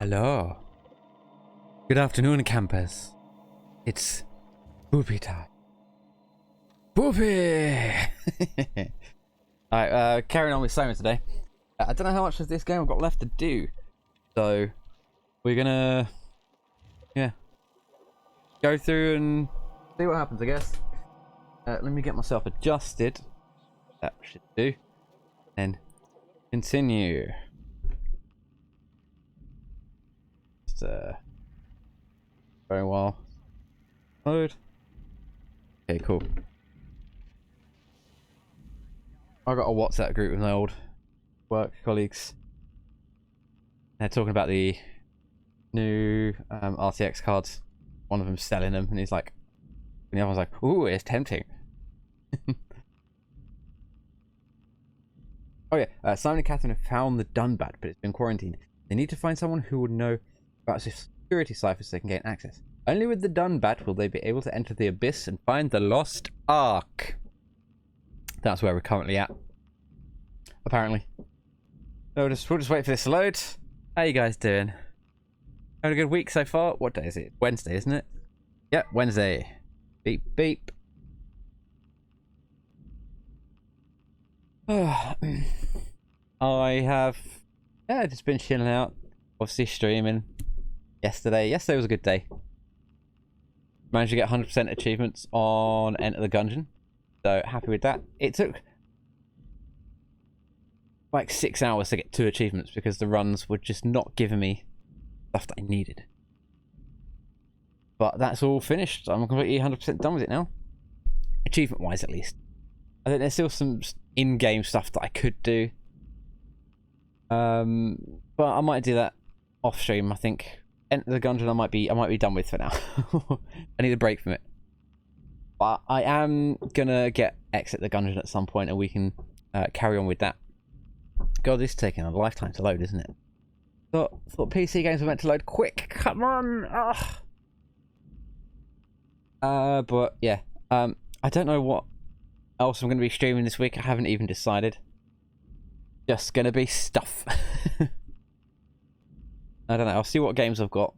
Hello. Good afternoon, campers. It's poopy time. Poopy! Alright, carrying on with S.O.M.A today. I don't know how much of this game I've got left to do. So, we're gonna... yeah. Go through and see what happens, I guess. Let me get myself adjusted. That should do. And continue. Just, very well. Load. Okay, cool. I got a WhatsApp group with my old work colleagues. They're talking about the new RTX cards. One of them's selling them, and he's like, and the other one's like, "Ooh, it's tempting." Oh yeah, Simon and Catherine have found the Dunbat, but it's been quarantined. They need to find someone who would know about security ciphers so they can gain access. Only with the Dunbat will they be able to enter the abyss and find the lost Ark. That's where we're currently at, apparently. So we'll just wait for this to load. How you guys doing? Having a good week so far? What day is it? Wednesday, isn't it? Yep, Wednesday. Beep, beep. I have, yeah, just been chilling out. Obviously streaming yesterday. Yesterday was a good day. Managed to get 100% achievements on Enter the Gungeon. So happy with that. It took like 6 hours to get 2 achievements because the runs were just not giving me stuff that I needed. But that's all finished. I'm completely 100% done with it now. Achievement wise, at least. I think there's still some in-game stuff that I could do. But I might do that off stream. I think Enter the Gungeon I might be done with for now. I need a break from it. But I am gonna exit the Gungeon at some point, and we can carry on with that. God, this is taking a lifetime to load, isn't it? Thought PC games were meant to load quick. Come on. But yeah, I don't know what else I'm going to be streaming this week. I haven't even decided. Just going to be stuff. I don't know. I'll see what games I've got.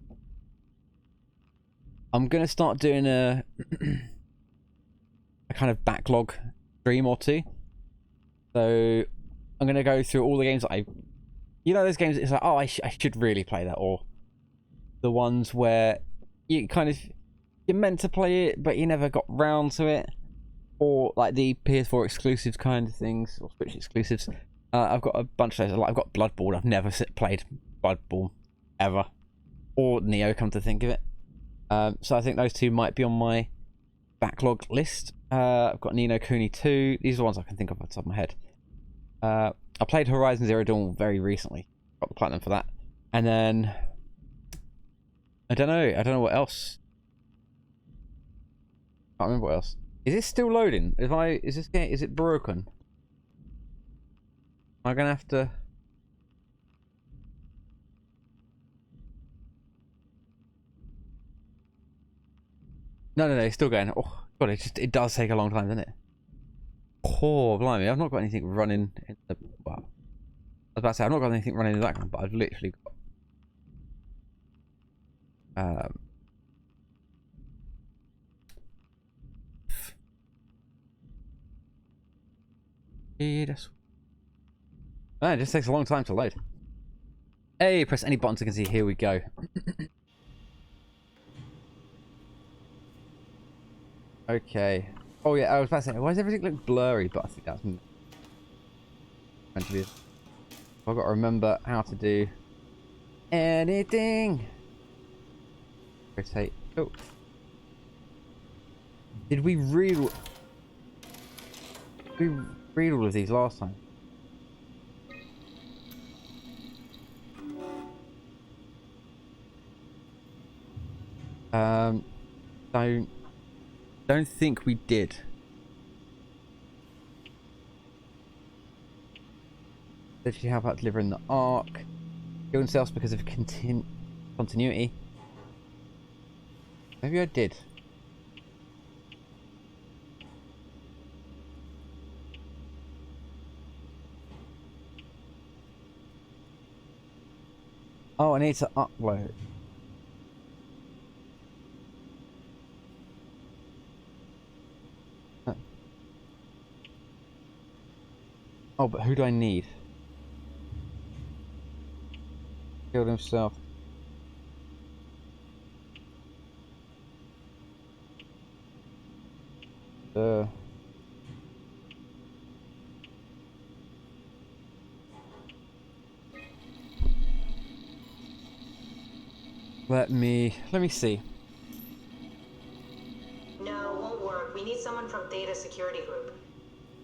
I'm going to start doing a kind of backlog stream or two. So I'm going to go through all the games that you know, those games, it's like, oh, I should really play that. Or the ones where you kind of, you're meant to play it, but you never got round to it. Or like the PS4 exclusives kind of things, or Switch exclusives. I've got a bunch of those. Like, I've got Bloodborne. I've never played Bloodborne ever, or Neo. Come to think of it, so I think those two might be on my backlog list. I've got Ni no Kuni 2. These are the ones I can think of off the top of my head. I played Horizon Zero Dawn very recently. Got the platinum for that, and then I don't know what else. Can't remember what else. Is this still loading? Is it broken? Am I gonna have to? No, it's still going. Oh god, it does take a long time, doesn't it? Oh blimey, I've not got anything running in the. Well, I was about to say I've not got anything running in the background, but I've literally got. It just takes a long time to load. Hey, press any button to continue. Here we go. Okay. Oh yeah, I was about to say, why does everything look blurry? But I think that's meant to be. I've got to remember how to do anything. Rotate. Oh. Did we read all of these last time? Don't think we did. Did she help out delivering the Ark? Kill themselves because of continuity. Maybe I did. Oh, I need to upload. Huh. Oh, but who do I need? Killed himself. Uh. Let me see. No, won't work. We need someone from Theta Security Group.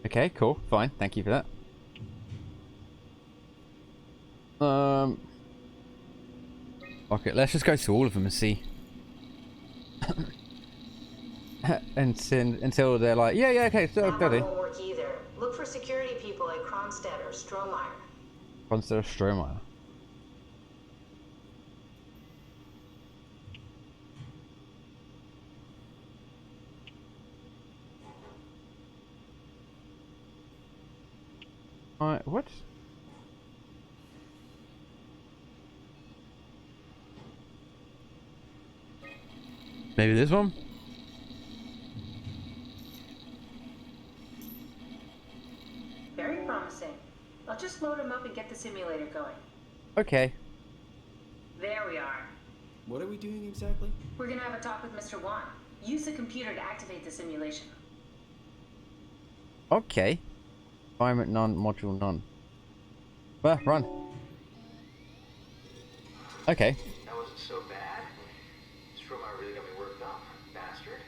Okay, cool, fine. Thank you for that. Okay, let's just go through all of them and see. until they're like, yeah, okay, so That one won't work either. Look for security people like Kronstadt or Strohmeyer. Consider S.O.M.A. Alright, what? Maybe this one? Very promising. I'll just load him up and get the simulator going. Okay. There we are. What are we doing exactly? We're gonna have a talk with Mr. Wan. Use the computer to activate the simulation. Okay. Environment none, module none. Well, run. Okay. That wasn't so bad. S.O.M.A really got me worked up, bastard.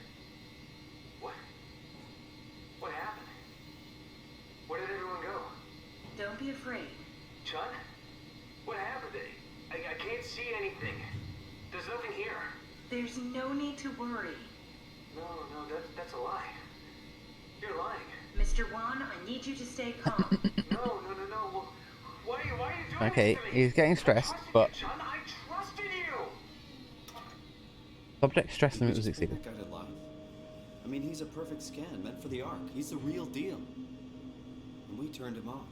What? What happened? Where did everyone go? Don't be afraid. Chun? What happened? I can't see anything. There's nothing here. There's no need to worry. No, that's a lie. You're lying. Mr. Wan, I need you to stay calm. No. Well, why are you doing Okay, this to me? he's getting stressed, but You, Chun. I trusted you. subject stress Did we limit was just bring exceeded. that guy to life? I mean, he's a perfect scan, meant for the Ark. He's the real deal. And we turned him off.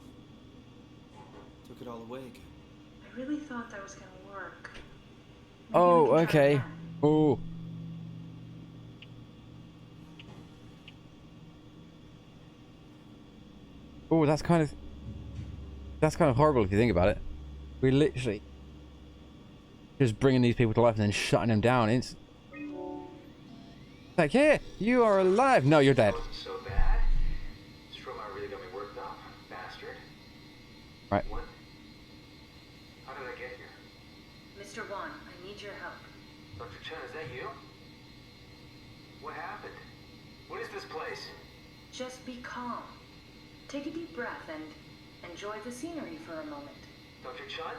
Took it all away again. I really thought that was gonna work. Maybe Oh, we can try okay. again. Oh. Oh, that's kind of horrible if you think about it. We literally just bringing these people to life and then shutting them down. It's like, here, you are alive. No, you're dead. That wasn't so bad. S.O.M.A really got me worked up, bastard. Right. What? How did I get here? Mr. Wan, I need your help. Dr. Chen, is that you? What happened? What is this place? Just be calm. Take a deep breath and enjoy the scenery for a moment. Dr. Chun?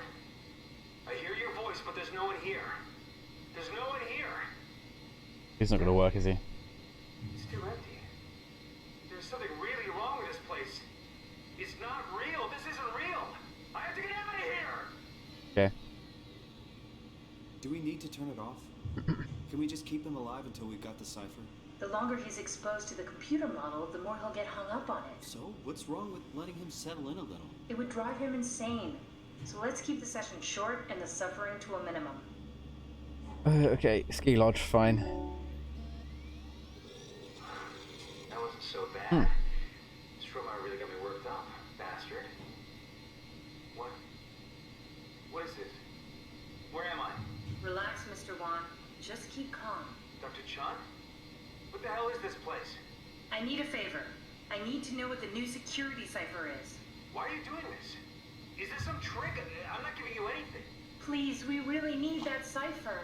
I hear your voice, but there's no one here. There's no one here. It's not going to work, is he? It's too empty. There's something really wrong with this place. It's not real. This isn't real. I have to get out of here. Okay. Do we need to turn it off? Can we just keep him alive until we've got the cipher? The longer he's exposed to the computer model, the more he'll get hung up on it. So, what's wrong with letting him settle in a little? It would drive him insane. So let's keep the session short and the suffering to a minimum. Okay, ski lodge, fine. That wasn't so bad. S.O.M.A really got me worked up, bastard. What? What is this? Where am I? Relax, Mr. Wan. Just keep calm. Dr. Chun? What the hell is this place? I need a favor. I need to know what the new security cipher is. Why are you doing this? Is this some trick? I'm not giving you anything. Please, we really need that cipher.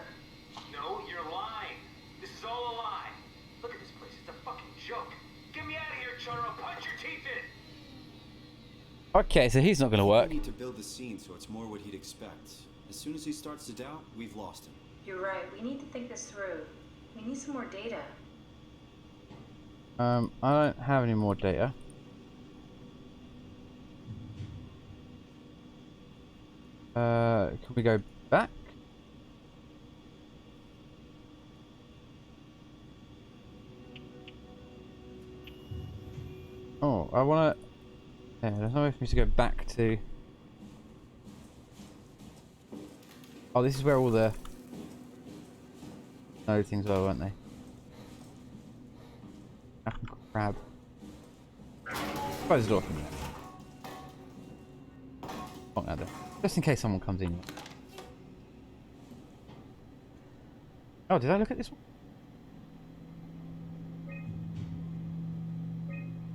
No, you're lying. This is all a lie. Look at this place. It's a fucking joke. Get me out of here, Chun, or I'll punch your teeth in. Okay, so he's not going to work. We need to build the scene so it's more what he'd expect. As soon as he starts to doubt, we've lost him. You're right. We need to think this through. We need some more data. I don't have any more data. Can we go back? Oh, I wanna... Yeah, there's no way for me to go back to... Oh, this is where all the no things were, weren't they? Crab. Close the door for me. Oh, no, just in case someone comes in. Oh, did I look at this one?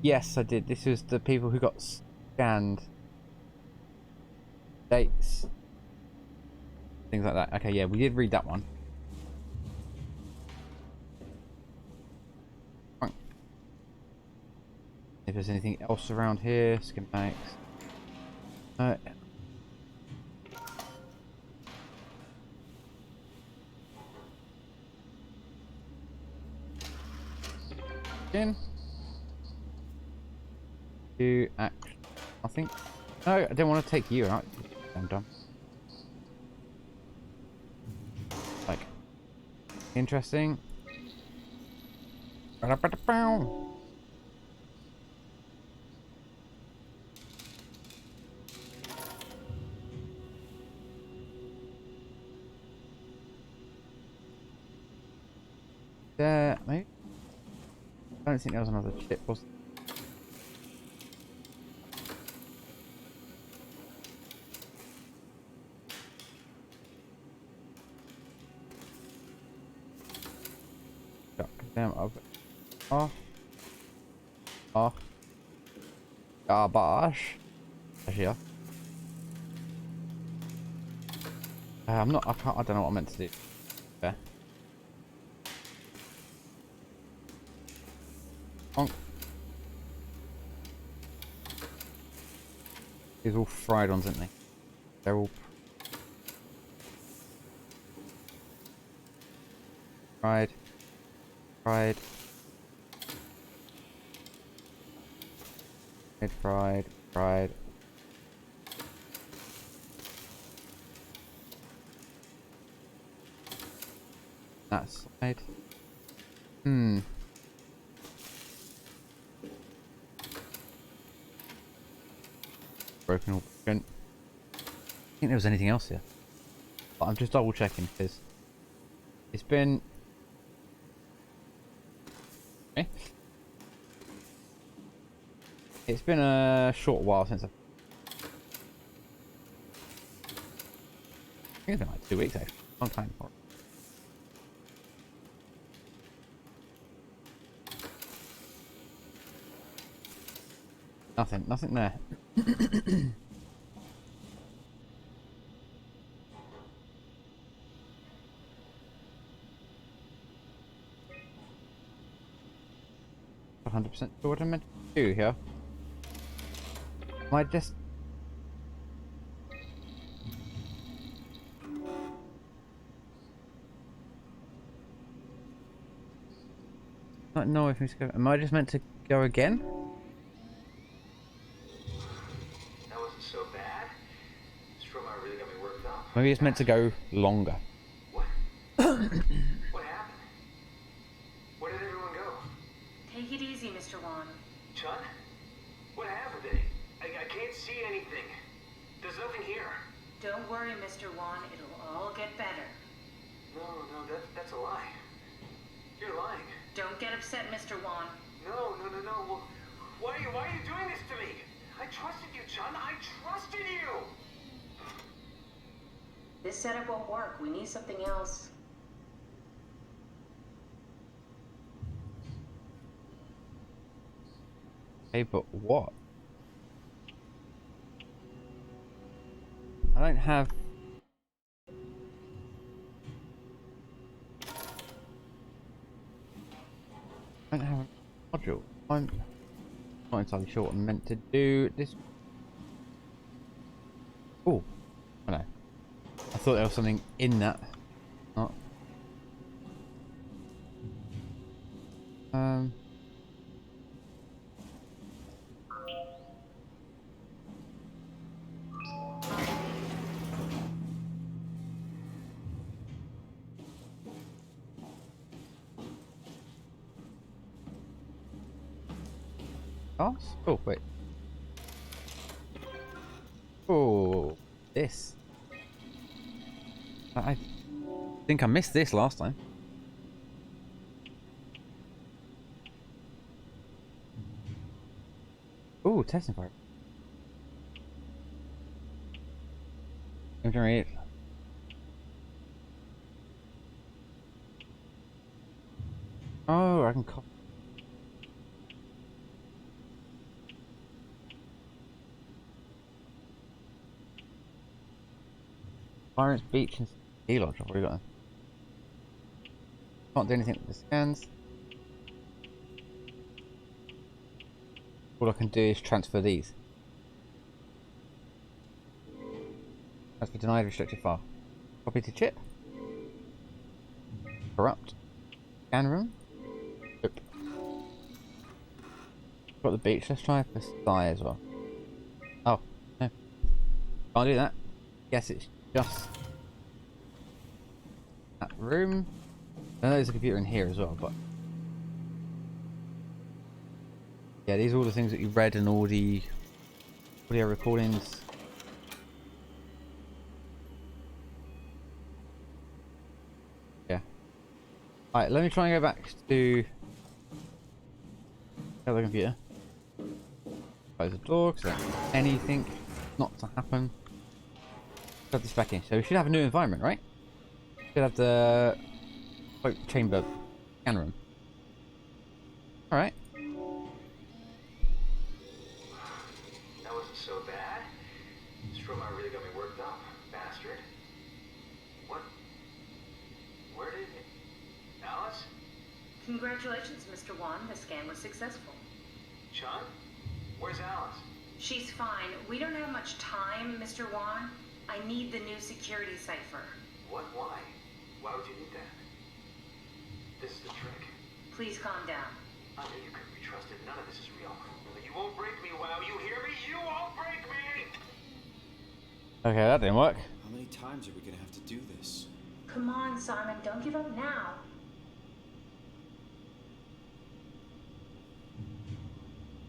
Yes, I did. This was the people who got scanned. Dates. Things like that. Okay, yeah, we did read that one. Fine. If there's anything else around here, schematics. In. To act. I think. No, I didn't want to take you out. I'm done. Like. Interesting. There, maybe. I don't think there was another chip, was there? Damn, oh. Oh. Garbage. Here. I'm not, I don't know what I meant to do. Okay. Bonk. These are all fried ones, aren't they? They're all fried. Fried. Fried. Fried. That side. Broken or broken. I think there was anything else here. But I'm just double checking because it's been. Okay. It's been a short while since I think it's been like 2 weeks actually. Long time for it. Nothing there. 100% sure what I meant to do here. Am I just... I don't know if it's go. Am I just meant to go again? That wasn't so bad. S.O.M.A really got me worked up. Maybe it's meant to go longer. What? What happened? Where did everyone go? Take it easy, Mr. Wan. Chun? What happened? I can't see anything. There's nothing here. Don't worry, Mr. Wan. It'll all get better. No, that's a lie. You're lying. Don't get upset, Mr. Wan. No. Well, why are you doing this to me? I trusted you, Chun. I trusted you. This setup won't work. We need something else. Hey, but what? I don't have... I don't have a module. I'm not entirely sure what I'm meant to do. This... Oh, I know. I thought there was something in that. Not. Oh, wait. Oh, this. I think I missed this last time. Ooh, testing fire. Generate. Oh, I can copy. Pirates Beach and Sea Lodge. What have we got? Can't do anything with the scans. All I can do is transfer these. Transfer denied, restricted file. Copy to chip. Corrupt. Scan room. Oop. Got the beach. Let's try for Sky as well. Oh, no. Can't do that. Guess it's just that room. I know there's a computer in here as well, but yeah, these are all the things that you read and all the audio recordings. Yeah. Alright, let me try and go back to the other computer. Close the door because anything not to happen. Put this back in. So we should have a new environment, right? Should have the cloak chamber scan room. Alright. That wasn't so bad. S.O.M.A really got me worked up, bastard. What? Where did Alice? Congratulations, Mr. Wan. The scan was successful. Chun? Where's Alice? She's fine. We don't have much time, Mr. Wan. I need the new security cipher. What? Why? Why would you need that? This is the trick. Please calm down. I knew you couldn't be trusted. None of this is real. You won't break me, WoW. You hear me? You won't break me! Okay, that didn't work. How many times are we gonna have to do this? Come on, Simon. Don't give up now.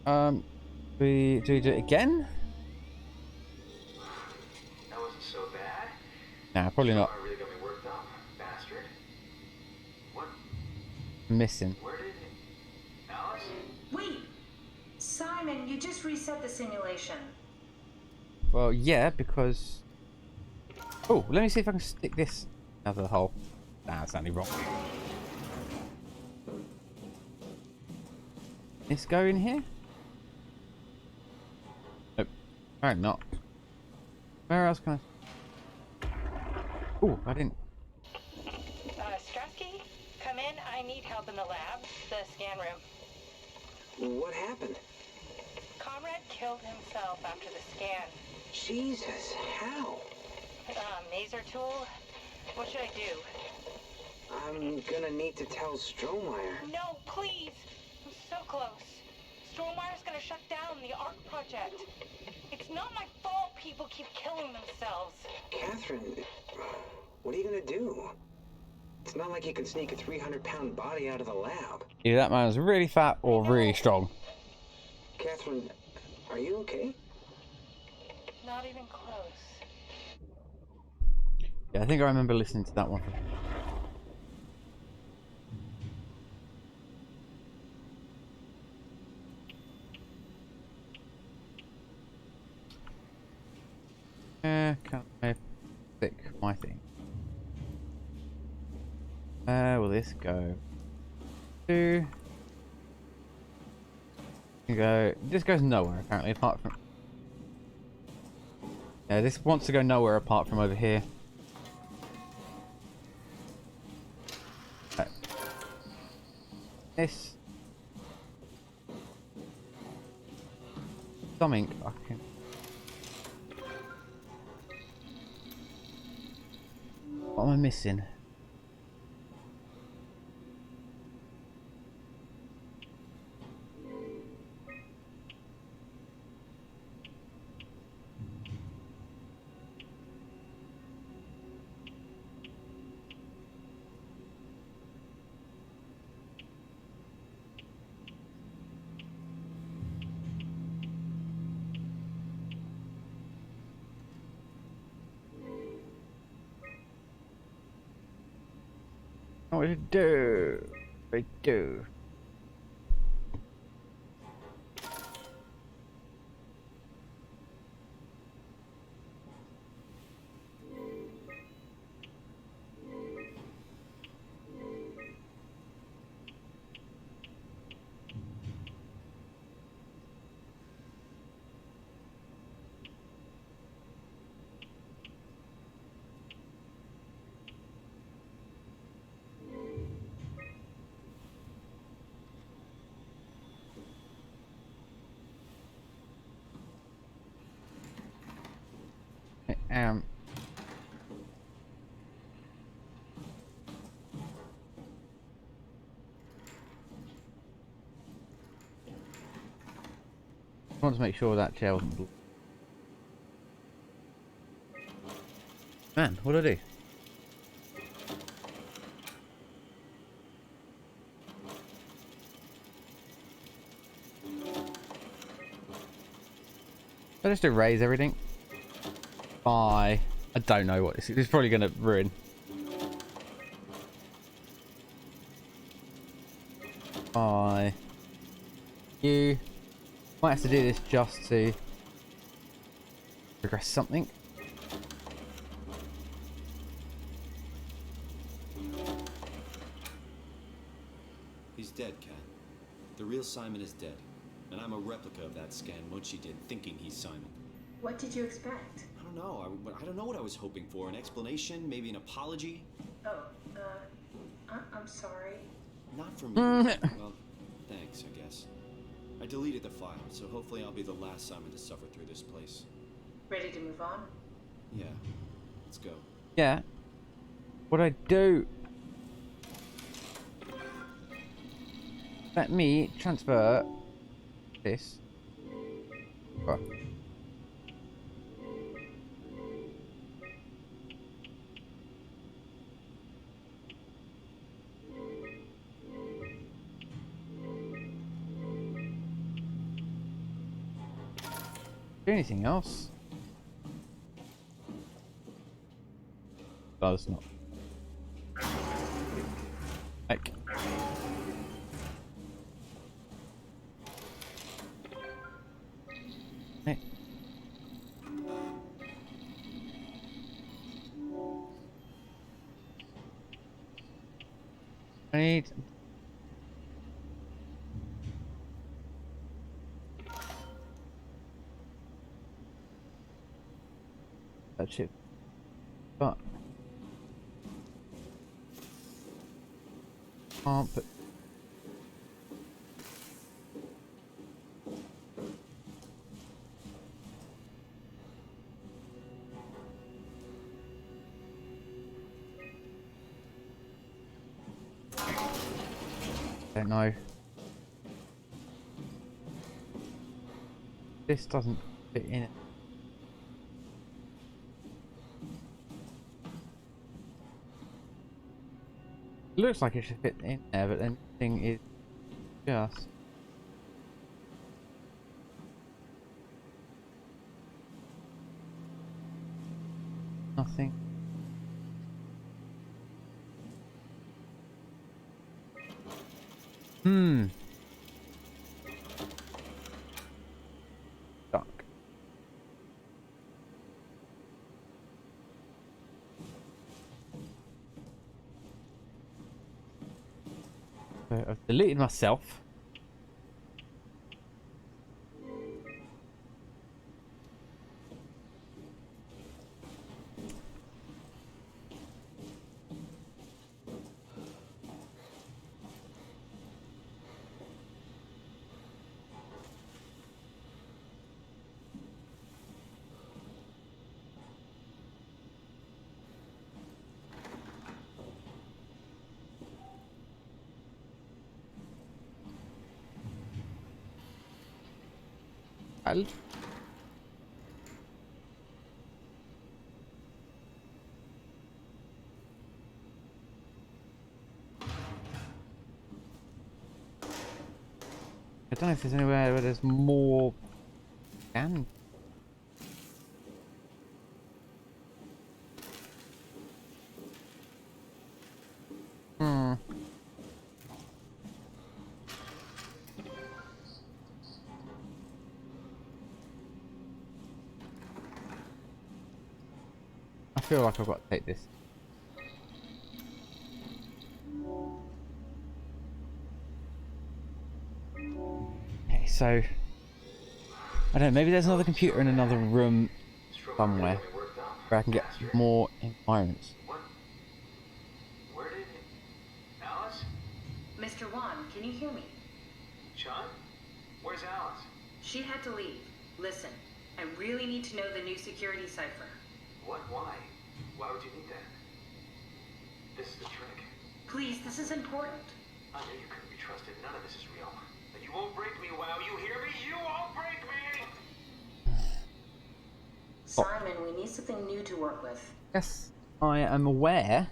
Do we do it again? That wasn't so bad. Nah, probably not. S.O.M.A really got me worked up, bastard. What? Missing. Where did Alice? Wait! Simon, you just reset the simulation. Well, yeah, because... Oh, let me see if I can stick this out of the hole. Nah, that's only wrong. This go in here? Nope. Apparently not. Where else can I... Oh, I didn't... Strasky, come in. I need help in the lab, the scan room. What happened? Comrade killed himself after the scan. Jesus, how? Maser tool? What should I do? I'm gonna need to tell Strohmeyer. No, please! I'm so close. Strohmeyer's gonna shut down the ARC project. It's not my fault people keep killing themselves. Catherine, what are you gonna do? It's not like you can sneak a 300-pound body out of the lab. Either that man's really fat or really strong. Catherine, are you okay? Not even close. Yeah, I think I remember listening to that one. Can I pick my thing? Will this go? This goes nowhere apparently, apart from... Yeah, this wants to go nowhere apart from over here. This... Something I can... What am I missing? What to do? What to do? Um. I want to make sure that chair wasn't blue. Man, what do I do? I just erase everything by... I don't know what this is. This is probably going to ruin. By... You... Might have to do this just to... progress something. He's dead, Kat. The real Simon is dead. And I'm a replica of that scan Munchie did, thinking he's Simon. What did you expect? I don't know. I don't know what I was hoping for. An explanation? Maybe an apology? Oh, I'm sorry. Not from you. Well, thanks, I guess. I deleted the file, so hopefully I'll be the last Simon to suffer through this place. Ready to move on? Yeah. Let's go. Yeah. What I do? Let me transfer this. Oh. Do anything else? Does not. Like. Hey. I need. That's it. But can't put. Don't know. This doesn't fit in it. Looks like it should fit in there, but then the thing is just nothing. Stuck. So I've deleted myself. Al. I don't know if there's anywhere where there's more scan. Hmm. feel like I've got to take this. Okay, so I don't know, maybe there's another computer in another room somewhere where I can get more environments. What? Where did Alice? Mr. Wan, can you hear me? Sean? Where's Alice? She had to leave. Listen, I really need to know the new security cipher. What? Why? Why would you need that? This is the trick. Please, this is important. I knew you couldn't be trusted. None of this is real. But you won't break me, WoW. You hear me? You won't break me! Simon, we need something new to work with. Yes, I am aware.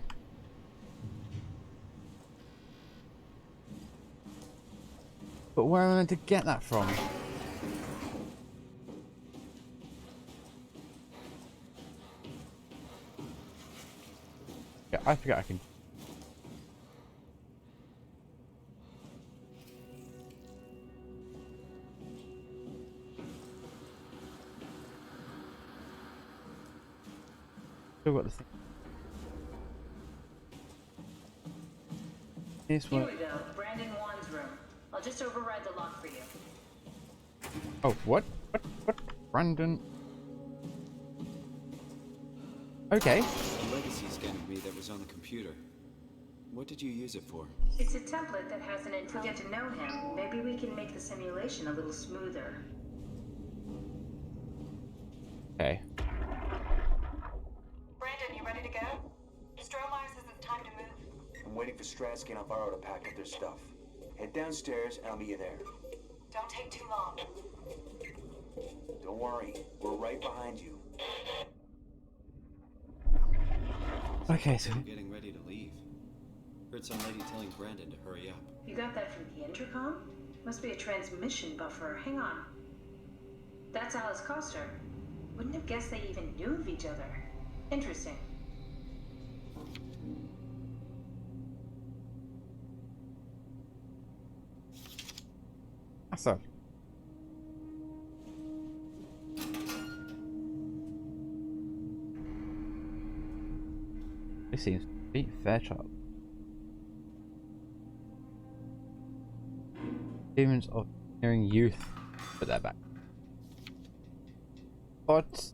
But where am I going to get that from? Yeah, I forget I can. Still got the thing. This Here one. we go, Brandon Wan's room. I'll just override the lock for you. Oh, what? What? Brandon. Okay. A legacy scan of me that was on the computer. What did you use it for? It's a template that has an intel. Get to know him. Maybe we can make the simulation a little smoother. Okay. Brandon, you ready to go? S.O.M.A says it's time to move. I'm waiting for Stratsky and Alvaro to pack up their stuff. Head downstairs and I'll meet you there. Don't take too long. Don't worry, we're right behind you. Okay, so We're getting ready to leave. Heard some lady telling Brandon to hurry up. You got that from the intercom? Must be a transmission buffer. Hang on. That's Alice Coster. Wouldn't have guessed they even knew of each other. Interesting. so. This seems to be Fairchild. Demons of Hearing Youth. Put that back. What?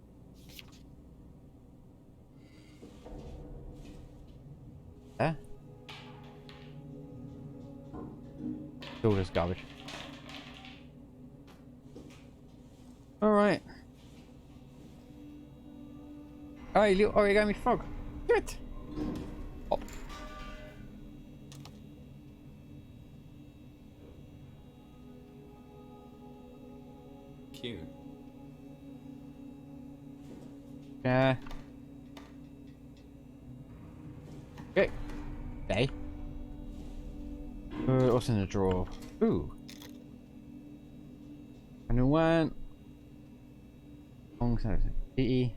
There? Still just garbage. Alright. Oh, you little origami frog. Good. Oh. Cute. Yeah. Okay. Day. What's in the drawer? Ooh. And one. Long service. PE.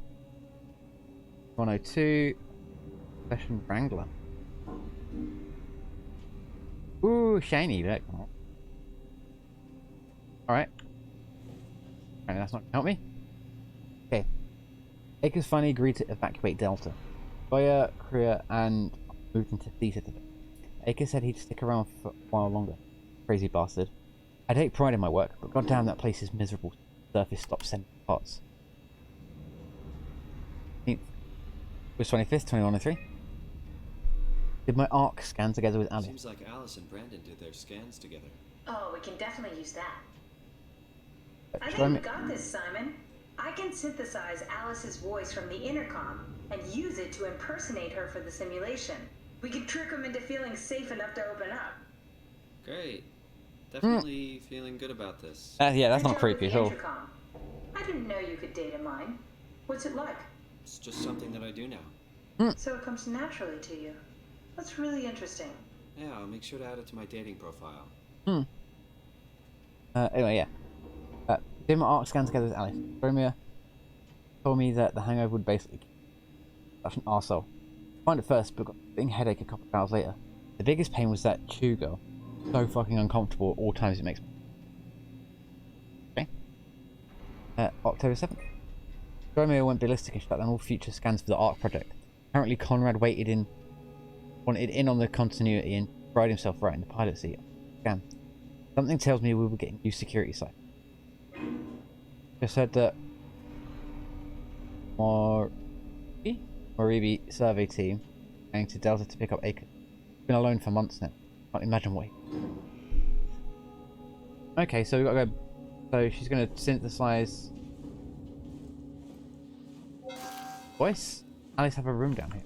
102. Session Wrangler. Ooh, shiny, look. Alright. Alright, that's not gonna help me. Okay. Akers finally agreed to evacuate Delta. Goya, Korea, and moved into theater. Akers said he'd stick around for a while longer. Crazy bastard. I take pride in my work, but goddamn that place is miserable. Surface stops sending parts. Was 25th, 2013. Did my arc scan together with Alice? Seems like Alice and Brandon did their scans together. Oh, we can definitely use that. I Should think I you got this, Simon. I can synthesize Alice's voice from the intercom and use it to impersonate her for the simulation. We can trick them into feeling safe enough to open up. Great. Definitely feeling good about this. Yeah, that's Good not job creepy with at the all. intercom. I didn't know you could data mine. What's it like? It's just something that I do now. So it comes naturally to you. That's really interesting. Yeah, I'll make sure to add it to my dating profile. Anyway, yeah. Did my arc scan together with Alice? Romeo told me that the hangover would basically such an arsehole. Fine at first, but got a big headache a couple of hours later. The biggest pain was that chew girl. So fucking uncomfortable at all times it makes me. Okay. October 7th. S.O.M.A went ballistic and shut down all future scans for the ARC project. Apparently Conrad wanted in on the continuity and pried himself right in the pilot seat. Scan. Something tells me we were getting new security site. Just said that Moribi survey team going to Delta to pick up Aiken. Been alone for months now. Can't imagine why. Okay, so we gotta go. So she's gonna synthesize voice. Alice have a room down here.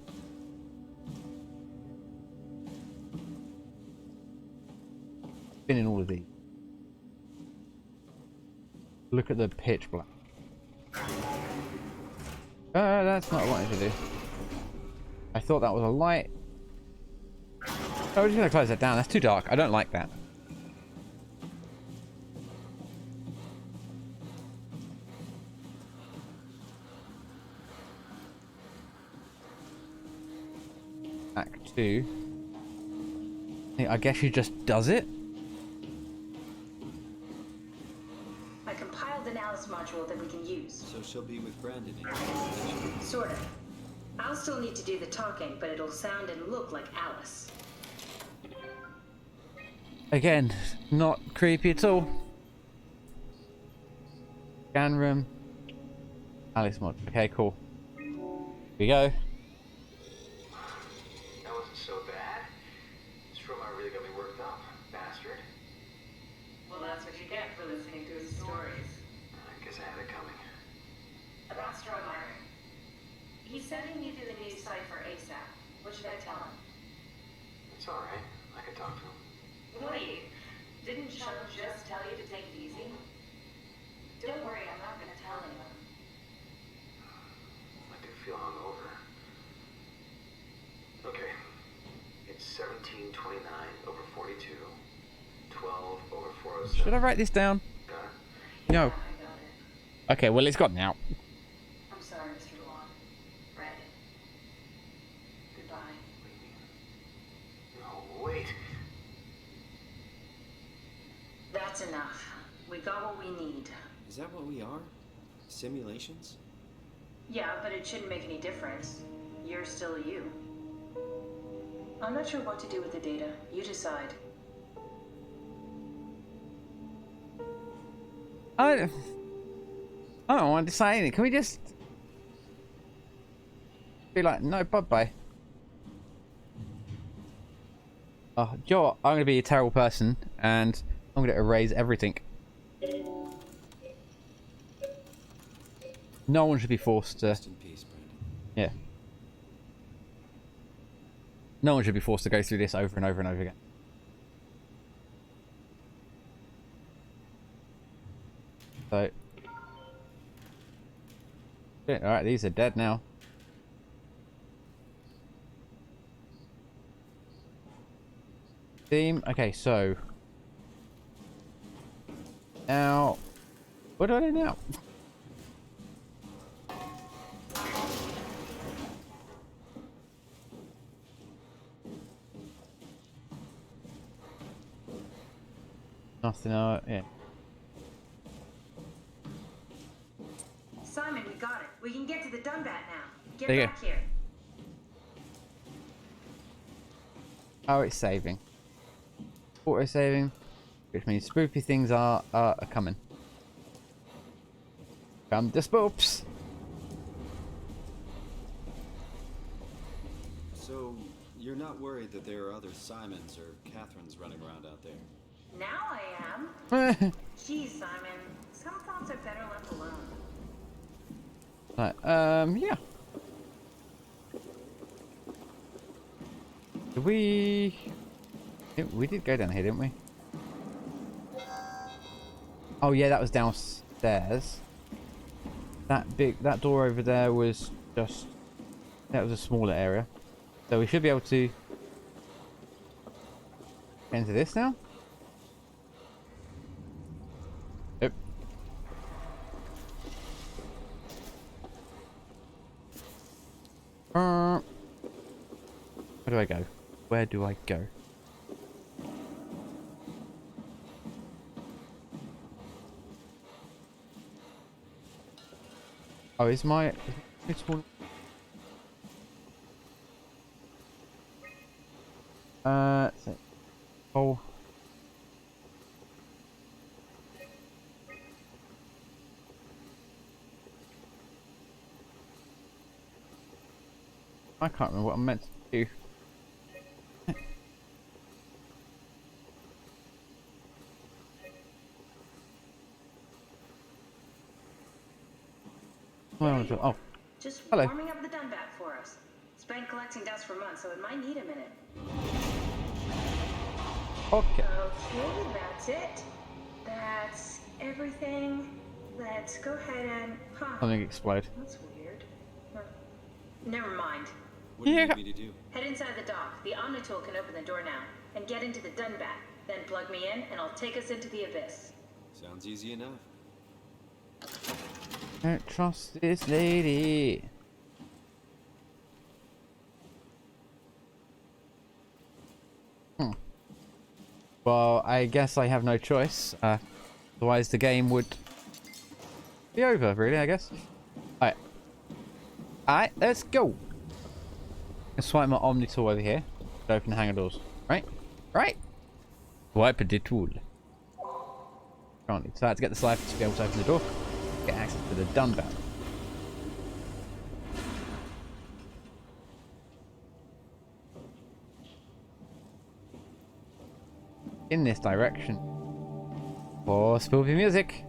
Been in all of these. Look at the pitch black. That's not what I wanted to do. I thought that was a light. Oh, we're just gonna close that down. That's too dark. I don't like that. Act 2. I guess she just does it. I compiled an Alice module that we can use. So she'll be with Brandon in Sort of. I'll still need to do the talking, but it'll sound and look like Alice. Again, not creepy at all. Scan room. Alice mod. Okay, cool. Here we go. That wasn't so bad. S.O.M.A really got me worked up, bastard. Well, that's what you get for listening to his stories. I guess I had it coming. About Strohmeyer. He's sending you to the new site for ASAP. What should I tell him? It's alright. I can talk to him. What are you? Didn't Chuck just tell you to take it easy? Don't worry, I'm not going to tell anyone. I do feel hungover. Okay. It's 1729 over 42. 12 over 407. Should I write this down? Got it? No. I got it. Okay, well, it's gone now. I'm sorry, Mr. Long. Red. Goodbye. No, wait. That's enough. We got what we need. Is that what we are? Simulations? Yeah, but it shouldn't make any difference. You're still you. I'm not sure what to do with the data. You decide. I don't want to say anything. Can we just be like, no, bye-bye? Oh, Joe, I'm going to be a terrible person, and I'm going to erase everything. No one should be forced to... Rest in peace, Brandon. Yeah. No one should be forced to go through this over and over and over again. So... Alright, these are dead now. Theme. Okay, so... Now... What do I do now? Nothing, yeah. Simon, we got it. We can get to the Dunbat now. Get There you back here. Oh, it's saving. Auto saving, which means spoopy things are coming. Come the spoops. So, you're not worried that there are other Simons or Catherines running around out there? Now I am. Geez, Simon. Some thoughts are better left alone. Right, yeah. Did we... We did go down here, didn't we? Oh yeah, that was downstairs. That door over there was just... That was a smaller area. So we should be able to... Get into this now? Yep. Where do I go? Where do I go? Oh, is my tall? So, oh. I can't remember what I'm meant to do. There you Oh, are. Just hello. warming up the Dunbat for us. It's been collecting dust for months, so it might need a minute. Okay. Okay, that's it. That's everything. Let's go ahead and... Huh, Something explode. that's weird. Huh. Never mind. What do you Yeah. need me to do? Head inside the dock. The Omnitool can open the door now. And get into the Dunbat. Then plug me in, and I'll take us into the abyss. Sounds easy enough. Don't trust this lady. Well, I guess I have no choice. Otherwise, the game would be over, really, I guess. Alright. Alright, let's go. Let's swipe my Omni tool over here to open the hangar doors. Right? Right? Swipe the tool. Currently. So I had to get the cipher to be able to open the door. Get access to the Dunbat. In this direction. For spoopy music.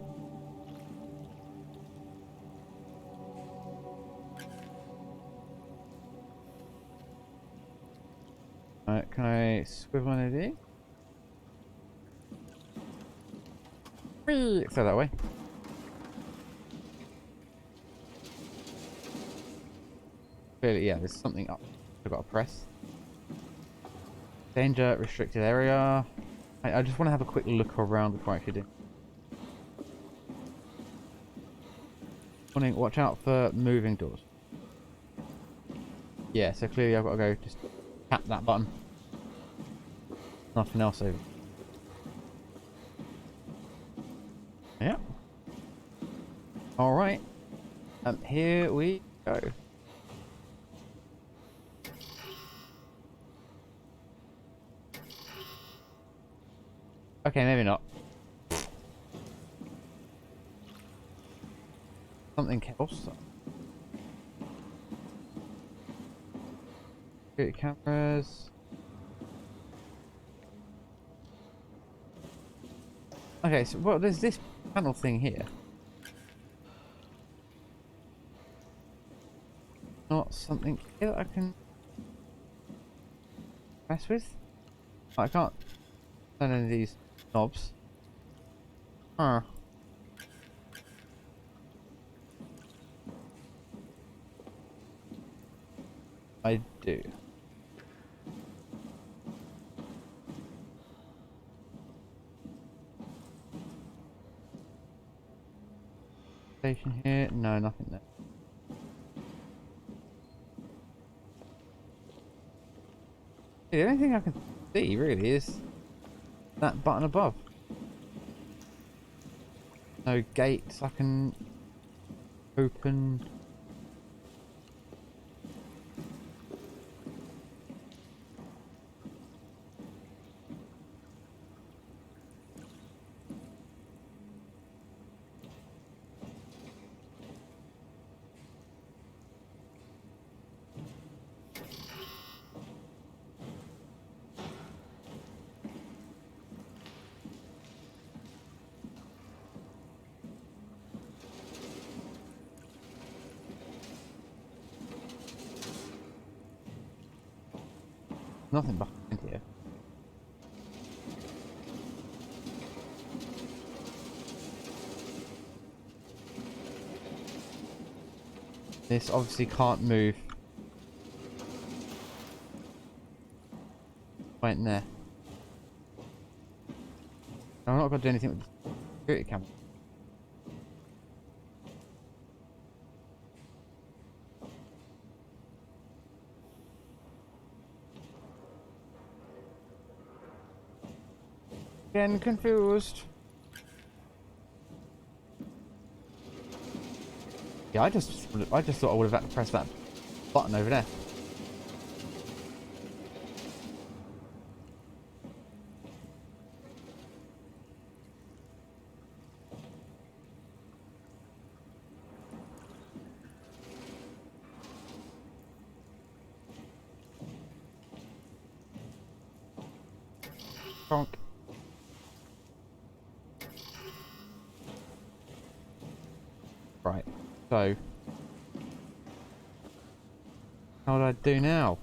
Alright, can I swivel on it? Whee! So that way. Clearly, yeah, there's something up. I've got to press. Danger, restricted area. I just want to have a quick look around before I actually do. Warning, watch out for moving doors. Yeah, so clearly I've got to go just tap that button. Nothing else over. Yeah. Alright. Here we go. Okay, maybe not. Something else. Security cameras. Okay, so well, there's this panel thing here. Not something here that I can mess with. I can't turn any of these knobs. Huh. I do. Station here? No, nothing there. The only thing I can see really is that button above. No gates I can open. Nothing behind here. This obviously can't move. Right in there. I'm not going to do anything with the security camera. Getting confused. Yeah, I just thought I would have pressed that button over there. Bonk. Right. So, how do I do now?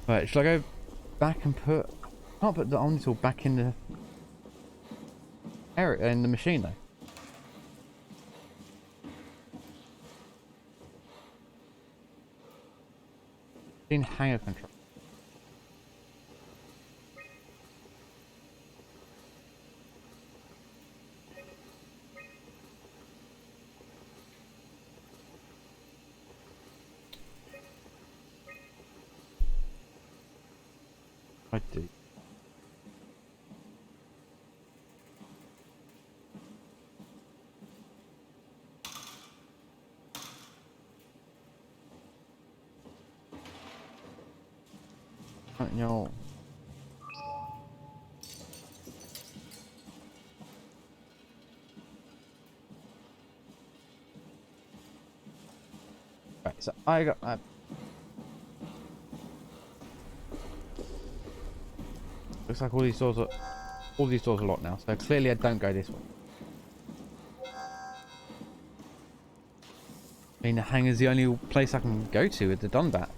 Right, should I go back and put... I can't put the Omnitool back in the area, in the machine though. In hanger control. I do. No. Right, so I got looks like all these doors are locked now. So clearly I don't go this way. I mean, the hangar's the only place I can go to with the Dunbat.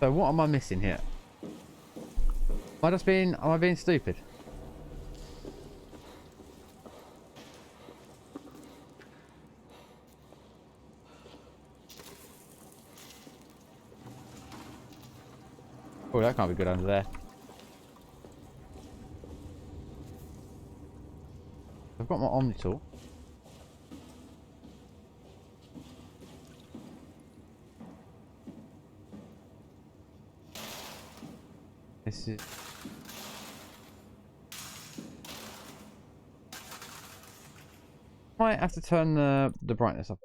So what am I missing here? Am I being stupid? Oh, that can't be good under there. I've got my Omnitool. This is... Might have to turn the brightness up.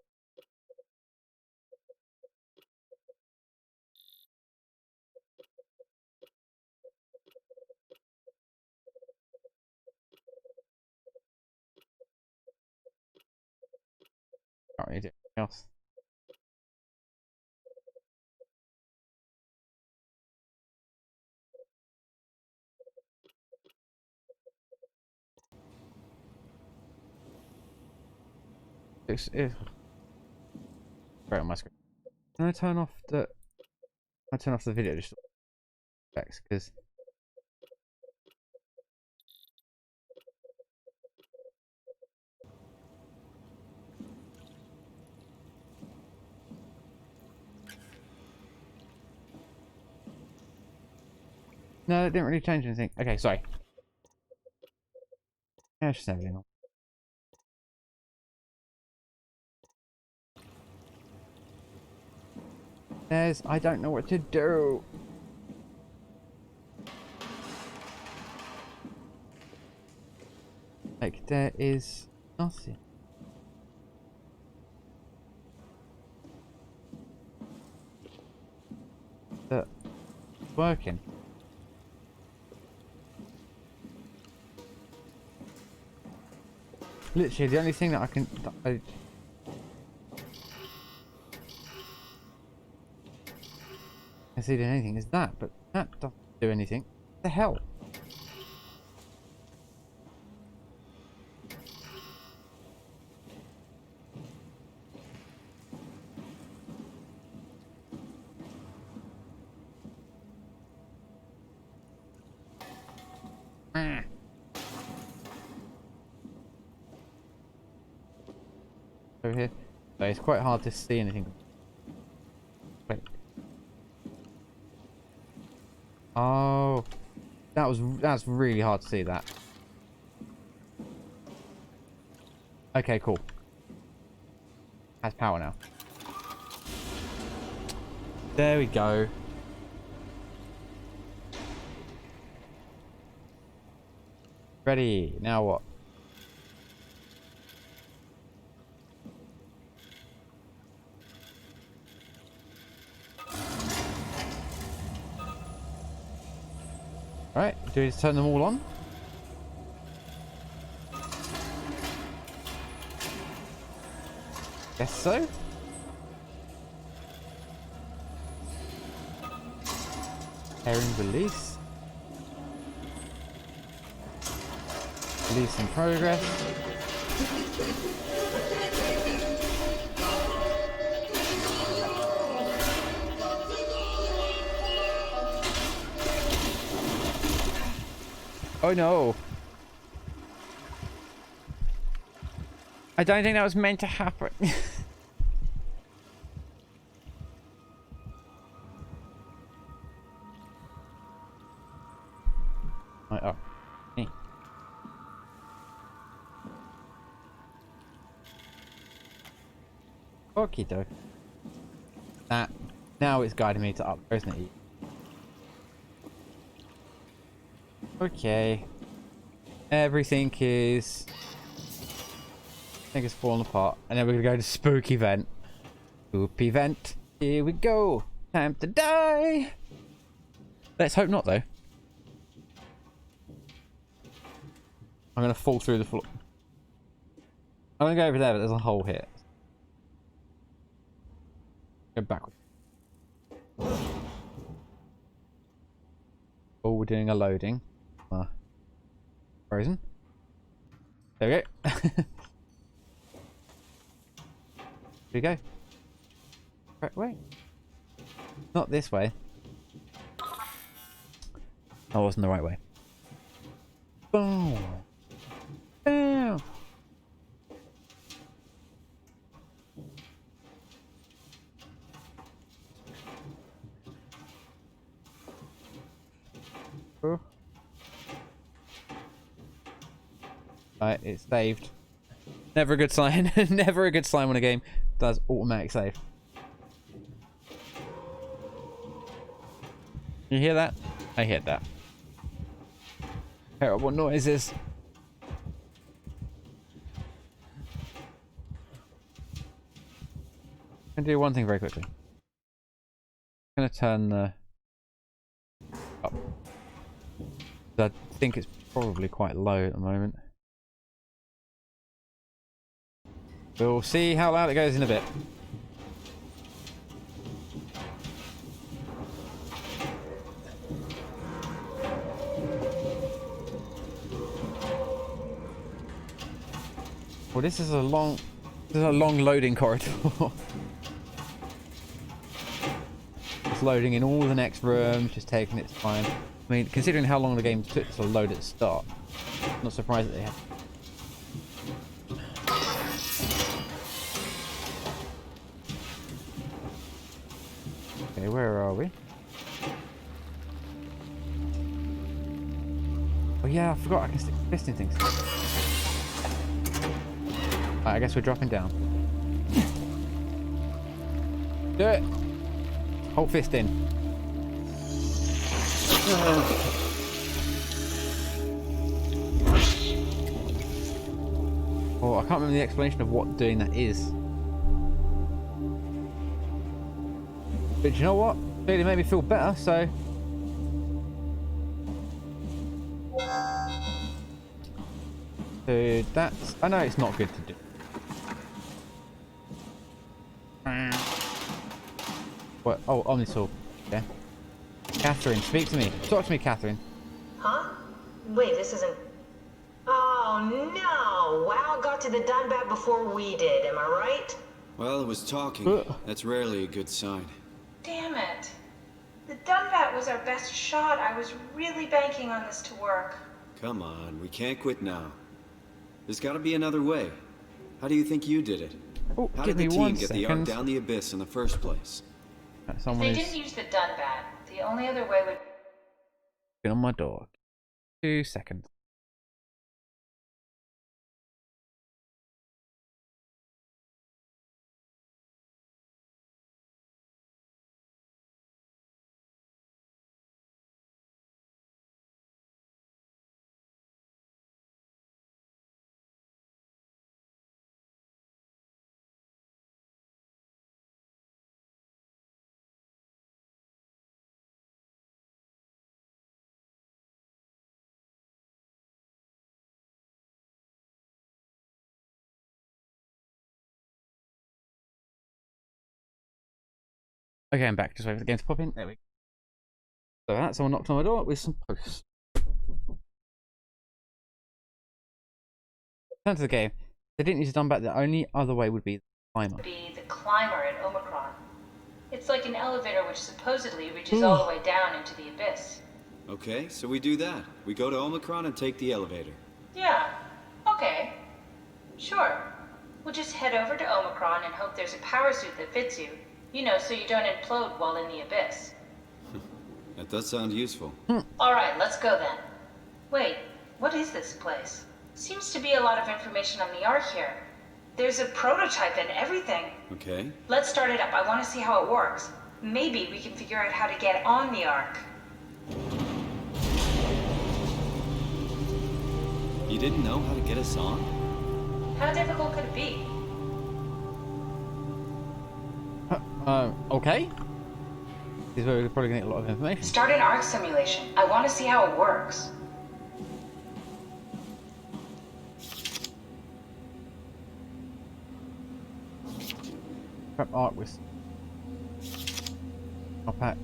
Can't really do anything else. It's great on my screen. Can I turn off the? I turn off the video just because. No, it didn't really change anything. Okay, sorry. Yeah, it's just everything on. I don't know what to do. Like, there is nothing. That's working. Literally, the only thing that I can see doing anything is that, but that doesn't do anything. What the hell? Over here. So it's quite hard to see anything. Wait. Oh, that's really hard to see that. Okay, cool. has power now. There we go. Ready. Now what? Alright, do we just turn them all on? Guess so. Pairing release. Release in progress. Oh no. I don't think that was meant to happen. Oh. Hey. Okie doke. That. Now it's guiding me to up, isn't it? Okay. Everything is... I think it's falling apart. And then we're gonna go to spooky vent. Spooky vent. Here we go. Time to die. Let's hope not, though. I'm gonna fall through the floor. I'm gonna go over there, but there's a hole here. Go backwards. Oh, we're doing a loading. Frozen. There we go. Here we go. Right way. Not this way. That wasn't the right way. Boom. Boom. Oh. Right, it's saved. Never a good sign. Never a good sign when a game does automatic save. You hear that? I heard that. Terrible noises. I'm gonna do one thing very quickly. I'm gonna turn the up. I think it's probably quite low at the moment. We'll see how loud it goes in a bit. Well, this is a long loading corridor. It's loading in all the next rooms, just taking its time. I mean, considering how long the game took to load at the start, I'm not surprised that they have. Okay, where are we? Oh yeah, I forgot I can stick piston things. Right, I guess we're dropping down. Do it! Hold fist in. Oh, I can't remember the explanation of what doing that is. But you know what? Really made me feel better, so... So that's... I know it's not good to do. What? Oh, Omnisaw. Yeah. Catherine, speak to me. Talk to me, Catherine. Huh? Wait, this isn't... Oh, no! WoW got to the Dunbat before we did, am I right? Well, it was talking. That's rarely a good sign. Damn it. The Dunbat was our best shot. I was really banking on this to work. Come on, we can't quit now. There's gotta be another way. How do you think you did it? Oh, How give did me the 1 team get the second. Ark down the abyss in the first place? Someone If they is didn't use the Dunbat, the only other way would... on my door. 2 seconds. Okay, I'm back. Just wait for the game to pop in. There we go. So that someone knocked on my door with some posts. Turn to the game. They didn't use a dumb back. The only other way would be the climber. Be the climber at Omicron. It's like an elevator which supposedly reaches all the way down into the abyss. Okay, so we do that. We go to Omicron and take the elevator. Yeah, okay. Sure. We'll just head over to Omicron and hope there's a power suit that fits you. You know, so you don't implode while in the abyss. That does sound useful. Alright, let's go then. Wait, what is this place? Seems to be a lot of information on the Ark here. There's a prototype and everything. Okay. Let's start it up. I want to see how it works. Maybe we can figure out how to get on the Ark. You didn't know how to get us on? How difficult could it be? Okay. This is where we're probably going to get a lot of information. Start an Ark simulation. I want to see how it works. Prep art with I'll pack.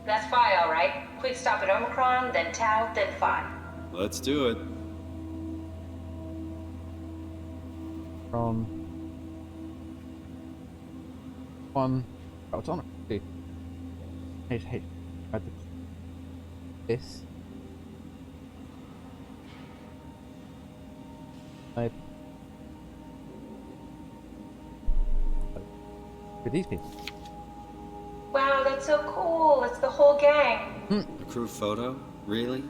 That's Phi, alright. Quick stop at Omicron, then Tau, then Phi. Let's do it. From one oh, it's on it. This with these people. Wow, that's so cool. It's the whole gang. A crew photo? Really?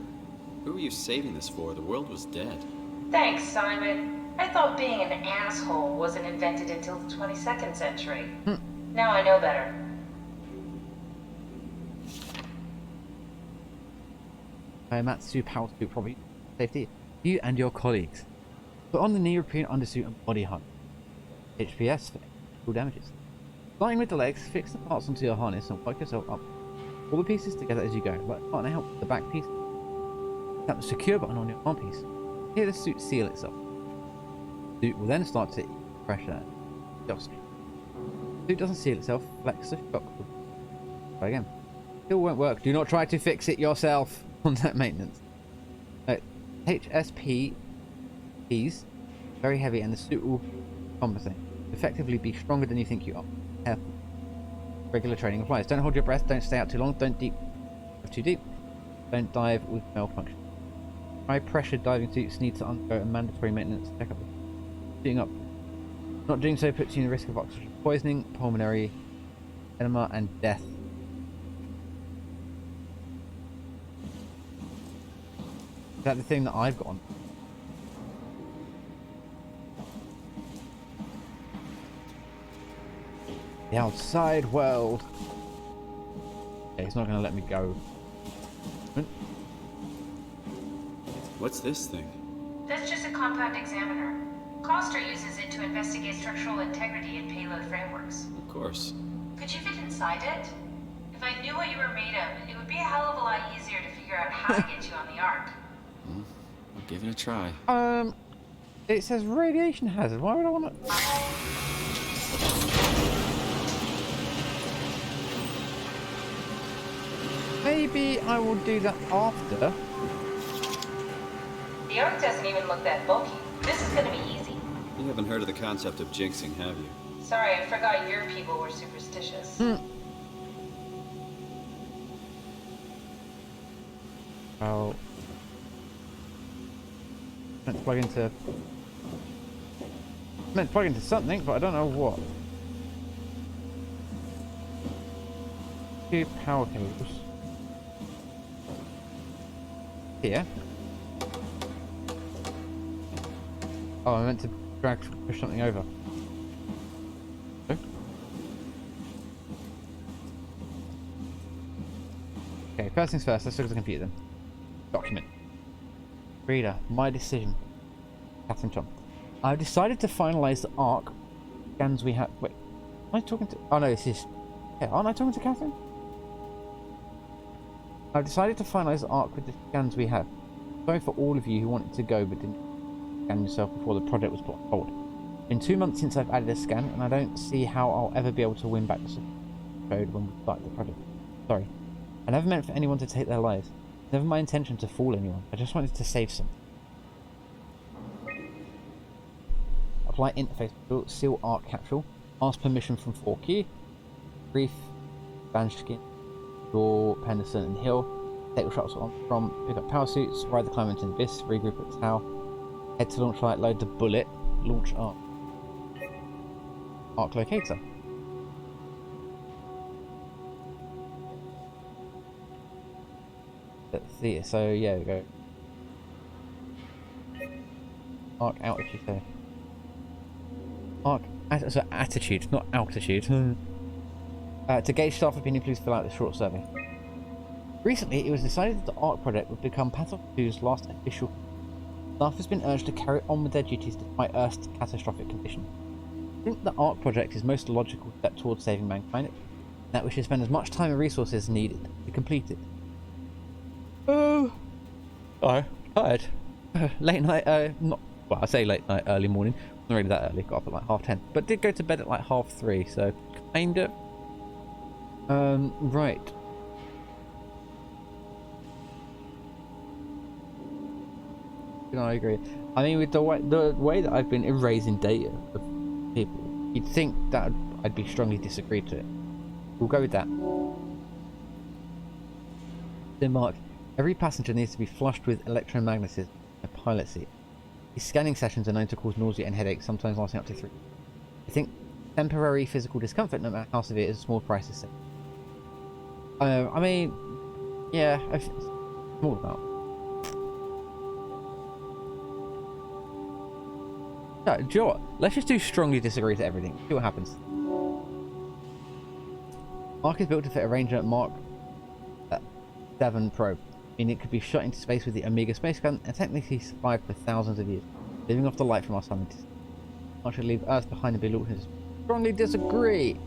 Who were you saving this for? The world was dead. Thanks, Simon. I thought being an asshole wasn't invented until the 22nd century. Now I know better. Matsu power suit probably safety. You and your colleagues. Put on the European undersuit and body hunt. HPS for full damages. Starting with the legs, fix the parts onto your harness and work yourself up. All the pieces together as you go. Let the partner help with the back piece. Tap the secure button on your arm piece. Hear the suit seal itself. The suit will then start to pressure. Just. The suit doesn't seal itself. Flex the shock. Try again. Still won't work. Do not try to fix it yourself. Contact maintenance. HSP keys very heavy and the suit will compensate. Effectively be stronger than you think you are. Careful. Regular training applies. Don't hold your breath. Don't stay out too long. Don't dive too deep. Don't dive with malfunction. High pressure diving suits need to undergo a mandatory maintenance checkup. Shooting up. Not doing so puts you in the risk of oxygen poisoning, pulmonary edema, and death. Is that the thing that I've got on? The outside world. Okay, it's not going to let me go. What's this thing? That's just a compound examiner. Coster uses it to investigate structural integrity in payload frameworks. Of course. Could you fit inside it? If I knew what you were made of, it would be a hell of a lot easier to figure out how to get you on the Ark. I'll give it a try. It says radiation hazard. Why would I want to? Maybe I will do that after. The Ark doesn't even look that bulky. This is gonna be easy. You haven't heard of the concept of jinxing, have you? Sorry, I forgot your people were superstitious. Oh. Meant to plug into something, but I don't know what. Two power cables. Here. Oh, I meant to push something over. Okay, first things first, let's look at the computer then. Document. Reader, my decision. Catherine John. I've decided to finalize the Ark scans we have. Wait, am I talking to? Oh no, this is. Yeah, aren't I talking to Catherine? I've decided to finalize the Ark with the scans we have. Sorry for all of you who wanted to go but didn't scan yourself before the project was put on hold. Been 2 months since I've added a scan, and I don't see how I'll ever be able to win back the code when we start the project. Sorry. I never meant for anyone to take their lives. Never my intention to fool anyone. I just wanted to save some. Apply interface. Seal arc capsule. Ask permission from 4Q. Brief. Banshkin. Door. Penderson and Hill. Take the shots on from. Pick up power suits. Ride the climb into the abyss. Regroup at the tower. Head to launch light. Load the bullet. Launch arc. Arc locator. Let's see. So yeah, we go. Arc altitude. So arc. So attitude, not altitude. To gauge staff opinion, please fill out this short survey. Recently, it was decided that the ARC project would become Pathos 2's last official. Staff has been urged to carry on with their duties despite Earth's catastrophic condition. I think the ARC project is most logical step towards saving mankind, and that we should spend as much time and resources as needed to complete it. Oh, tired. Late night. Not well. I say late night, early morning. Not really that early. Got up at like 10:30, but did go to bed at like 3:30. So kinda. Right. I agree. I mean, with the way that I've been erasing data of people, you'd think that I'd be strongly disagreed to it. We'll go with that. Then Mark, every passenger needs to be flushed with electromagnetism in a pilot seat. These scanning sessions are known to cause nausea and headaches, sometimes lasting up to 3. I think temporary physical discomfort, no matter how severe, is a small price to pay. I mean, yeah, it's small amount. No, do you know what? Let's just do strongly disagree to everything. See what happens. Mark is built to fit a Ranger Mark 7 probe, meaning it could be shot into space with the Omega space gun and technically survive for thousands of years, living off the light from our sun. Mark should leave Earth behind and be launched. Strongly disagree.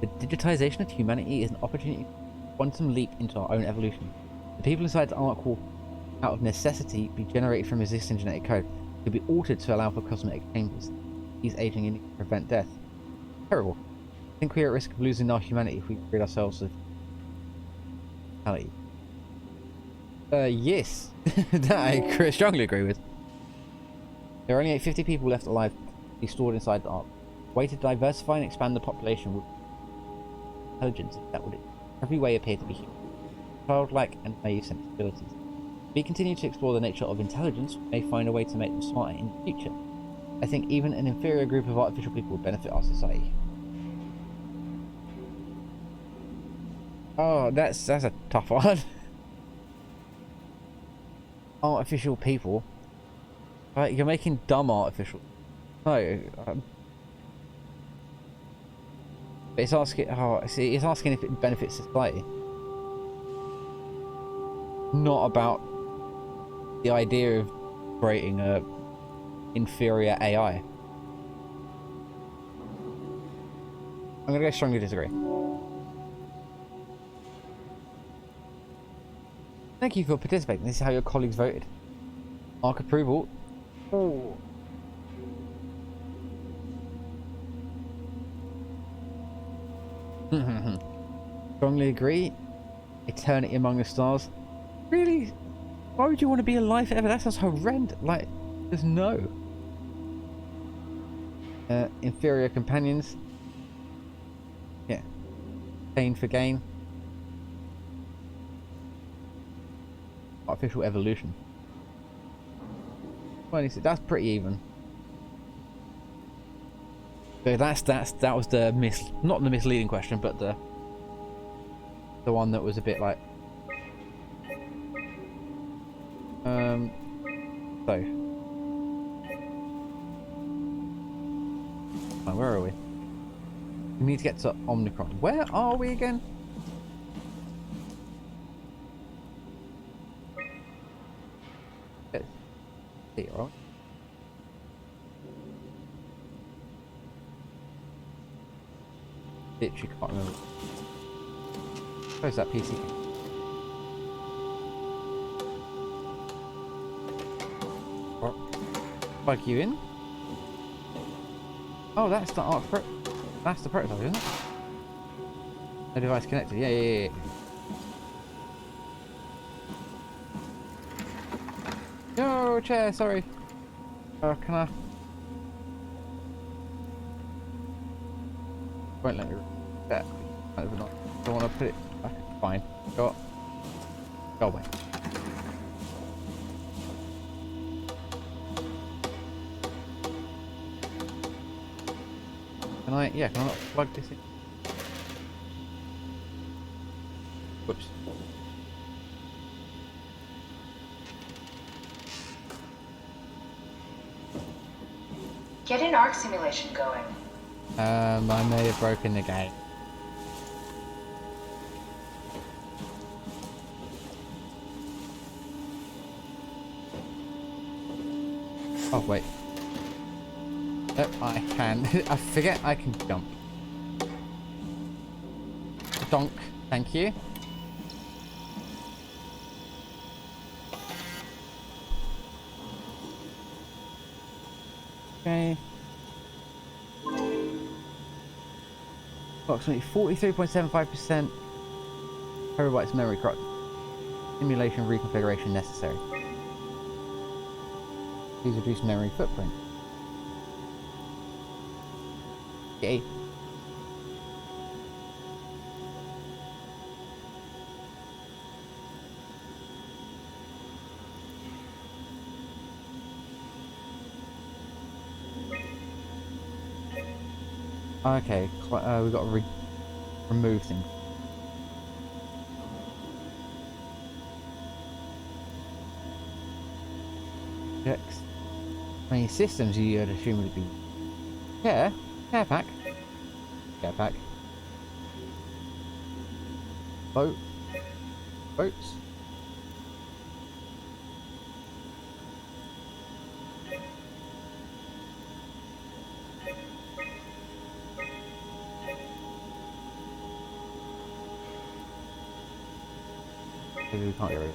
The digitization of humanity is an opportunity to quantum leap into our own evolution. The people inside the Ark will, out of necessity, be generated from existing genetic code. Could be altered to allow for cosmetic changes. He's aging in to prevent death. Terrible. I think we're at risk of losing our humanity if we rid ourselves of mortality. Yes. That I strongly agree with. There are only 50 people left alive to be stored inside the Ark. A way to diversify and expand the population would intelligence that would in every way appear to be human. Childlike and naive sensibilities. If we continue to explore the nature of intelligence, we may find a way to make them smarter in the future. I think even an inferior group of artificial people would benefit our society. Oh, that's a tough one. Artificial people. Like, you're making dumb artificial. No. But it's asking. Oh, see, it's asking if it benefits society. Not about the idea of creating a inferior AI. I'm gonna go strongly disagree. Thank you for participating. This is how your colleagues voted. Mark approval. Oh. Strongly agree. Eternity among the stars. Really? Why would you want to be alive forever? That sounds horrendous. Like, there's no. Inferior companions. Yeah. Pain for gain. Artificial evolution. Well, that's pretty even. So that was the not the misleading question, but the one that was a bit like so where are we? We need to get to Omicron. Where are we again? See, right? Literally can't remember. Where's that PC? What? Plug you in? Oh, that's the arc. That's the prototype, isn't it? No device connected. Yeah, yeah, yeah, yeah. No chair. Sorry. Can I? Won't let me. Yeah. Don't want to put it back. Fine. Go. Go away. Can I? Yeah. Can I not plug this in? Whoops. Get an arc simulation going. I may have broken the game. Oh wait. Oh, I can. I forget I can jump. Donk. Thank you. Okay. Approximately 43.75% terabytes memory corrupt. Simulation reconfiguration necessary. Please reduce memory footprint. Okay. Okay, we've got to remove things. Checks. How many systems you'd assume would be? Care pack. Care pack. Boats. Maybe we can't get rid of it.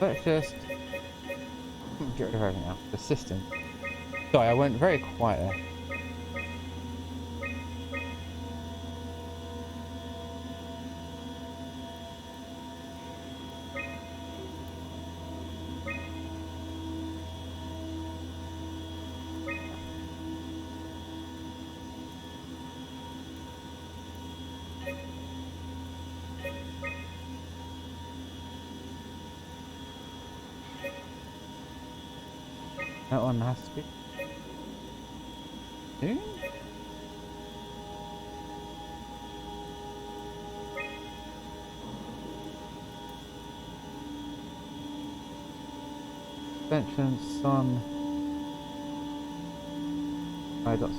Let's just get rid of everything else. The system. Sorry, I went very quiet there. That one has to be. Soon? Suspension, sun. Dots.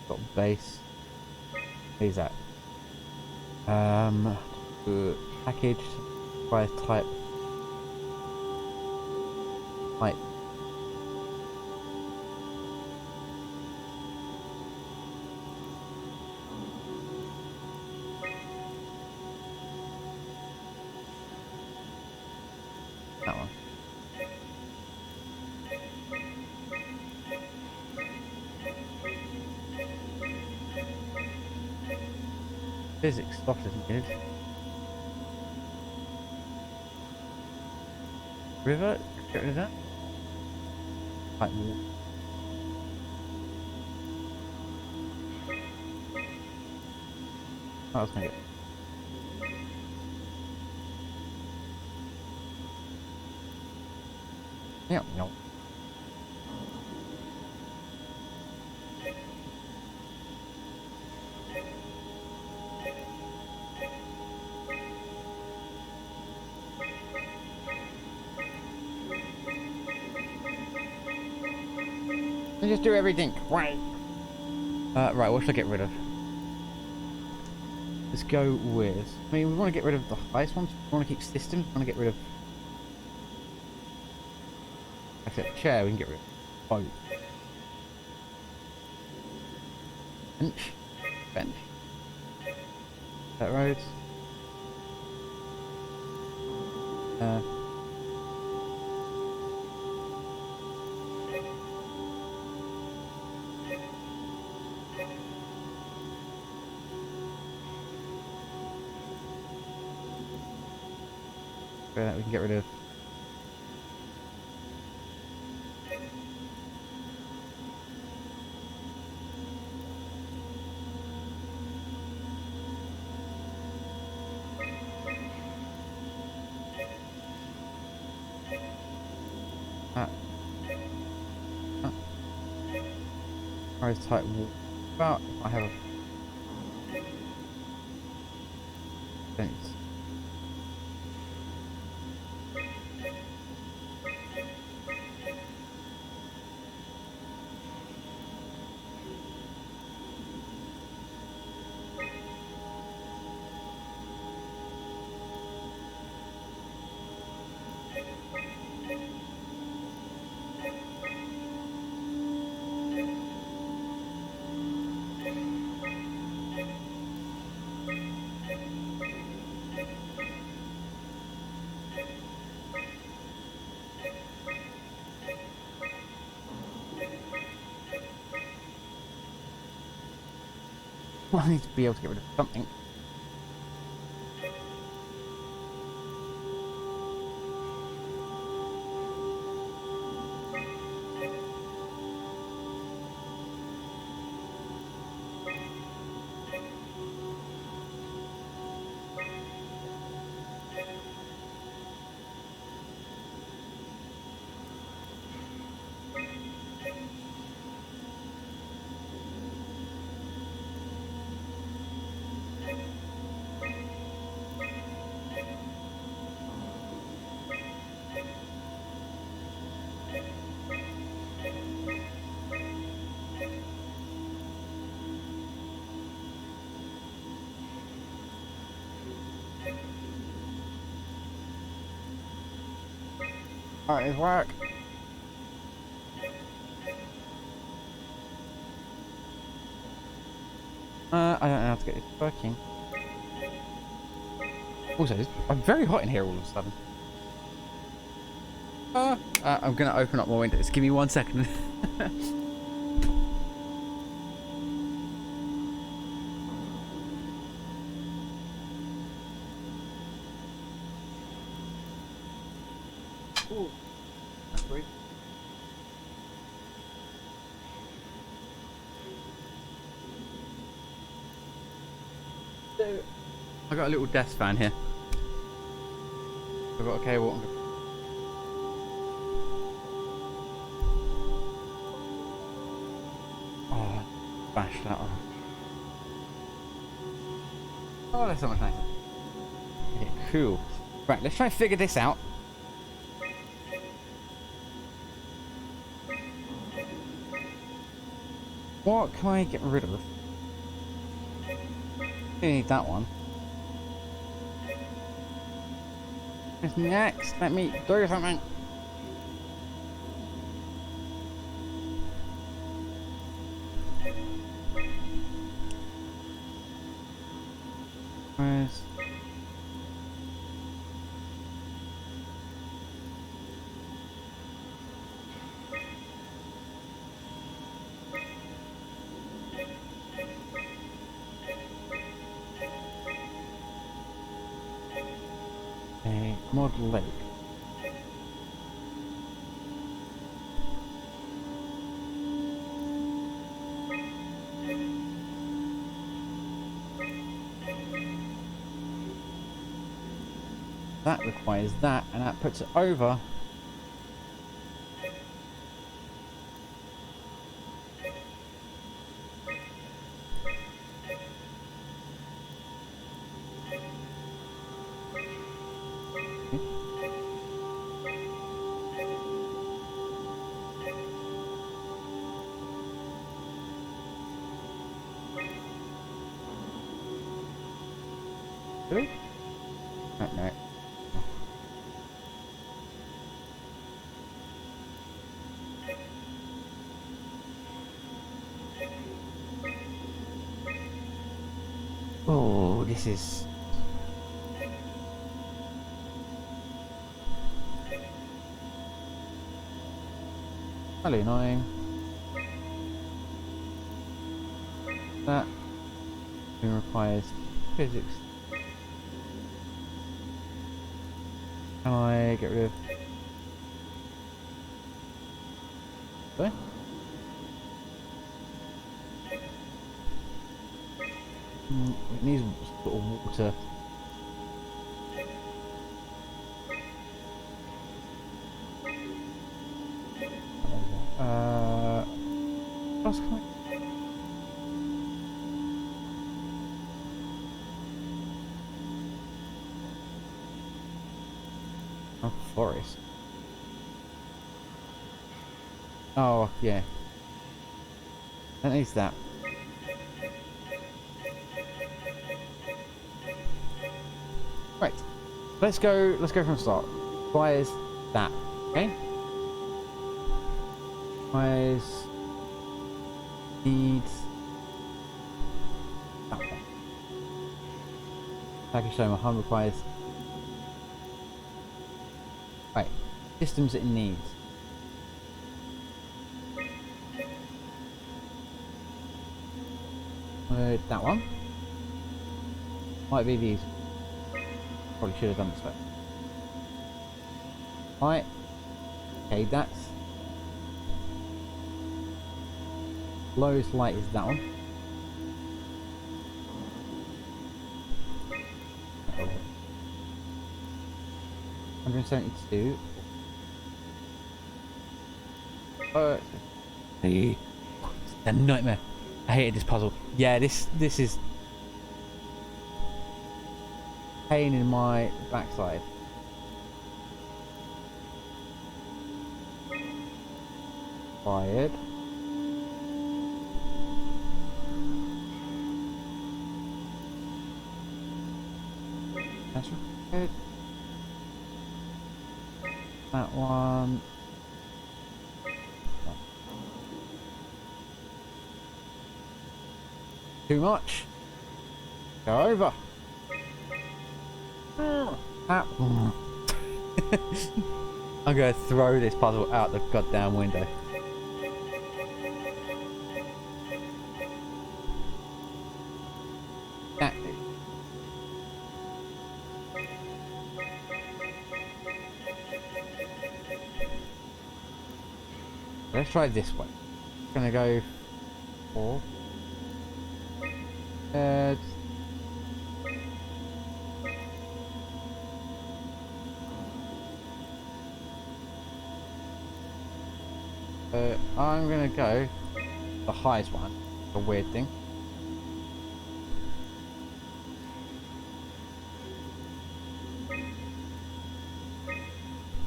Got base. Who's that? Package by type. Right. That one. Physics stuff isn't good. River? Get rid of that. Like water. I was gonna get. Yeah, no. I just do everything. Right. Right, what should I get rid of? Let's go with... I mean, we want to get rid of the highest ones. We want to keep systems. We want to get rid of... Except chair, we can get rid of boat. Bench. Bench. That roads. That we can get rid of. Price type. About if I have a fence. Well, I need to be able to get rid of something. Alright, it's work. I don't know how to get this working. Also, I'm very hot in here all of a sudden. I'm gonna open up my windows. Give me 1 second. Ooh, that's great. So, I got a little desk fan here. I've got a cable. Oh, bash that on. Oh, that's so much nicer. Okay, cool. Right, let's try and figure this out. What can I get rid of? I need that one. What's next? Let me do something. Where's... a mod lake. that requires that, and that puts it over. Really? Oh, no. Oh, this is... Really annoying. That requires physics. Can I get rid of... Sorry? It needs sort of water. What else can I... Oh, forest. Oh, yeah. That needs that. Right. Let's go from the start. Requires that. Okay? Requires needs that one. Package home 100 requires. Right. Systems it needs. That one. Might be these. Probably should have done this way. Right. Okay, that's... Lowest light is that one. 172. Hey. A nightmare. I hated this puzzle. Yeah, this is pain in my backside. Fired. That's good. That one. Too much. Go over. I'm gonna throw this puzzle out the goddamn window. That. Let's try this one. Gonna go for. I'm gonna go the highest one. A weird thing.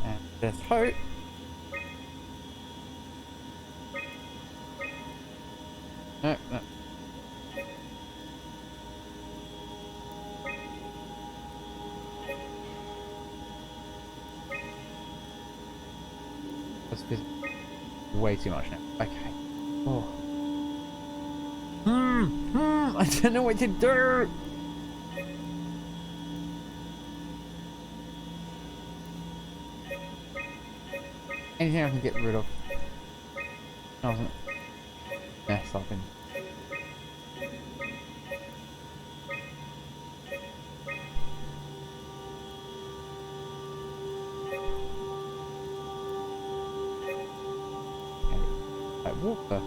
And let's hope. No, no. That's way too much now. Okay. Oh. I don't know what to do. Anything I can get rid of. Doesn't mess up in. Water.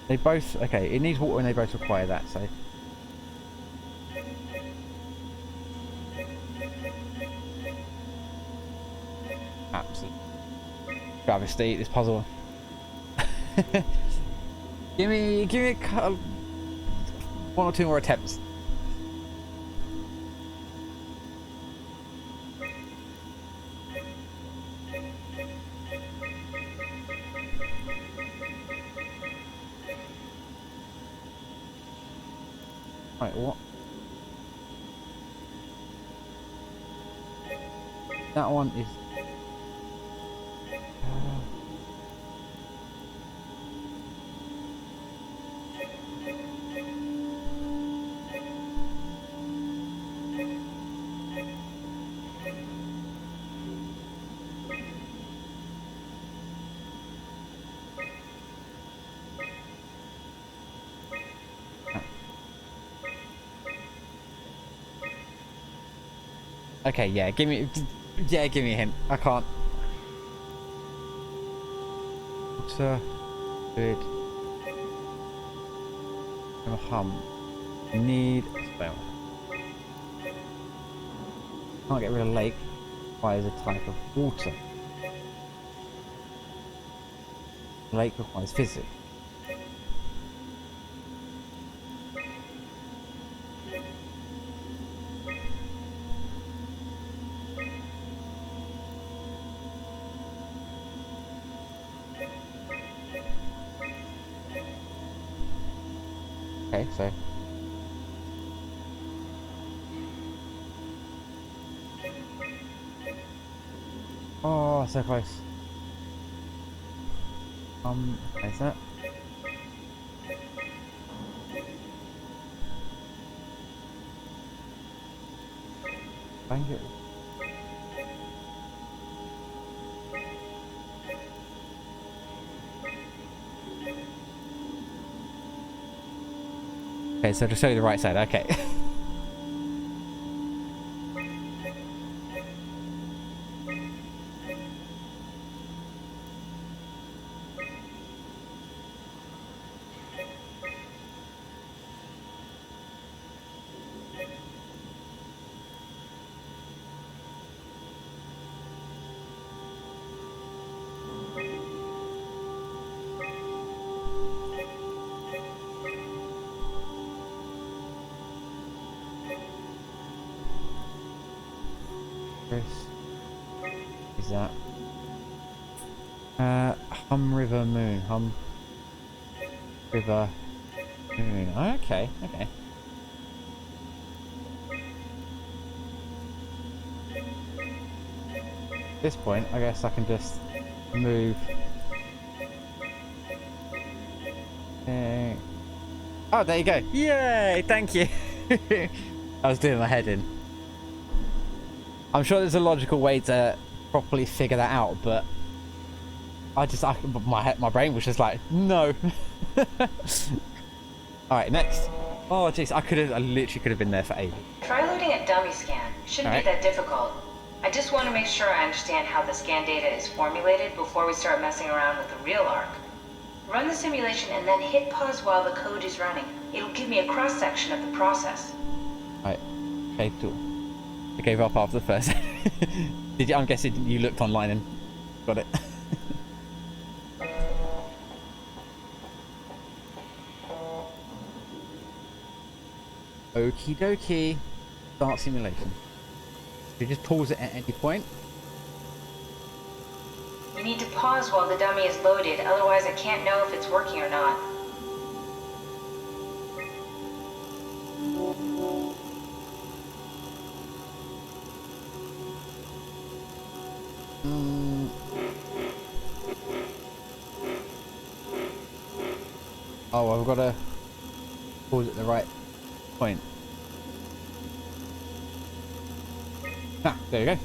They both... Okay, it needs water and they both require that, so... Absolute travesty, this puzzle. give me one or two more attempts. Right, what? That one is... Okay, yeah, give me a hint. I can't. Water, good. Hum. Need. Can't get rid of lake. Requires a type of water. Lake requires physics. Okay, so oh, so close. Is that? Bang it. Okay, so to show you the right side, okay. Is that Hum River Moon? Hum River Moon. Oh, okay, okay. At this point, I guess I can just move. Oh, there you go. Yay! Thank you. I was doing my head in. I'm sure there's a logical way to properly figure that out, but my brain was just like, no. All right, next. Oh, jeez, I literally could have been there for ages. Try loading a dummy scan. Shouldn't be that difficult. I just want to make sure I understand how the scan data is formulated before we start messing around with the real arc. Run the simulation and then hit pause while the code is running. It'll give me a cross-section of the process. Right. Okay, cool. I gave up after the first. Did you? I'm guessing you looked online and got it. Okie dokie. Start simulation. You just pause it at any point. You need to pause while the dummy is loaded, otherwise I can't know if it's working or not. Oh, I've got to pause at the right point. Ah, there you go.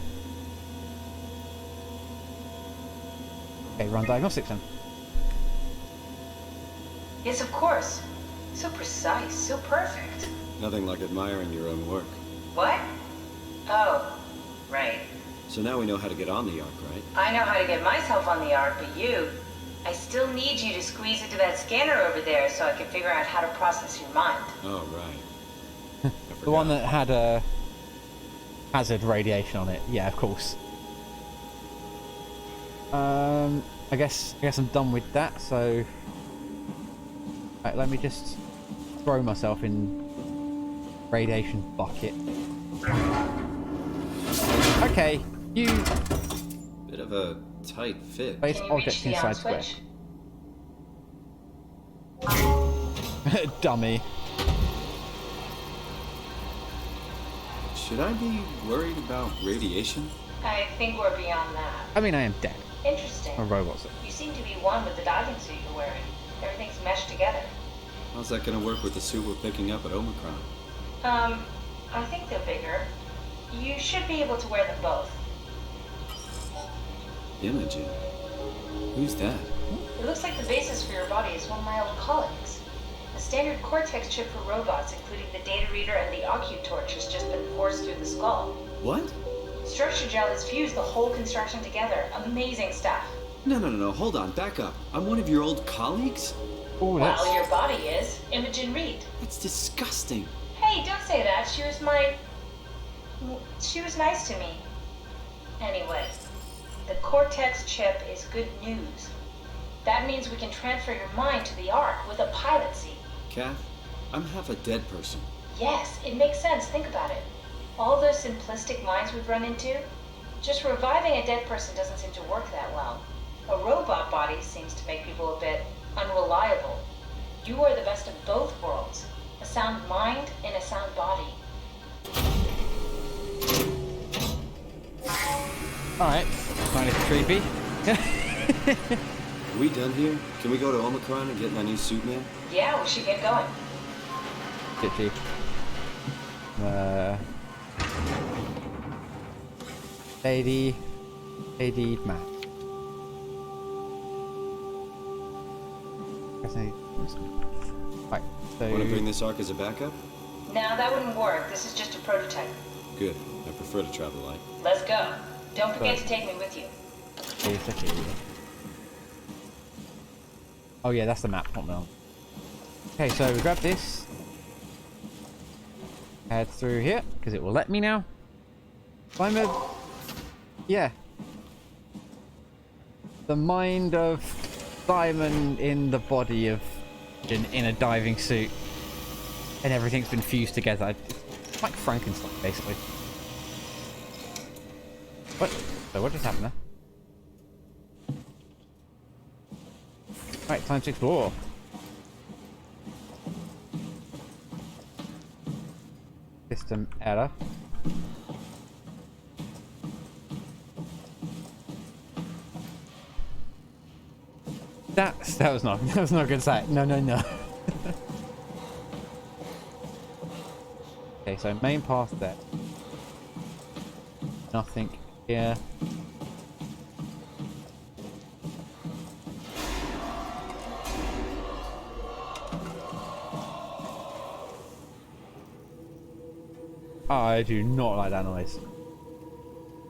Okay, run diagnostics then. Yes, of course. So precise, so perfect. Nothing like admiring your own work. What? Oh, right. So now we know how to get on the Ark, right? I know how to get myself on the ark, but you... I still need you to squeeze into that scanner over there so I can figure out how to process your mind. Oh, right. The one that had a hazard radiation on it. Yeah, of course. I guess I'm done with that. So, right, let me just throw myself in radiation bucket. Okay, you. Bit of a tight fit. Place Can you reach object the on inside square. switch? Dummy. Should I be worried about radiation? I think we're beyond that. I mean, I am dead. Interesting. A robot's. You seem to be one with the diving suit you're wearing. Everything's meshed together. How's that gonna work with the suit we're picking up at Omicron? I think they're bigger. You should be able to wear them both. Imogen? Who's that? It looks like the basis for your body is one of my old colleagues. A standard Cortex chip for robots, including the data reader and the Ocu torch, has just been forced through the skull. What? Structure gel has fused the whole construction together. Amazing stuff. No, hold on, back up. I'm one of your old colleagues? Oh, that's. Well, your body is. Imogen Reed. That's disgusting. Hey, don't say that. She was nice to me. Anyway, the Cortex chip is good news. That means we can transfer your mind to the Ark with a pilot seat. Kath, I'm half a dead person. Yes, it makes sense. Think about it. All those simplistic minds we've run into, just reviving a dead person doesn't seem to work that well. A robot body seems to make people a bit unreliable. You are the best of both worlds. A sound mind and a sound body. Alright. Kind of creepy. Are we done here? Can we go to Omicron and get my new suit, man? Yeah, we should get going. Bit cheap. AD map. Right, so... Want to bring this Ark as a backup? No, that wouldn't work. This is just a prototype. Good. I prefer to travel light. Let's go. Don't forget to take me with you. Oh yeah, that's the map, not now. Okay, so we grab this. Head through here, because it will let me now. Yeah. The mind of Simon in the body of in a diving suit. And everything's been fused together. It's like Frankenstein, basically. What? So what just happened there? Right, time to explore. System error. That was not a good sight. No. Okay, so main path there. Nothing here. I do not like that noise.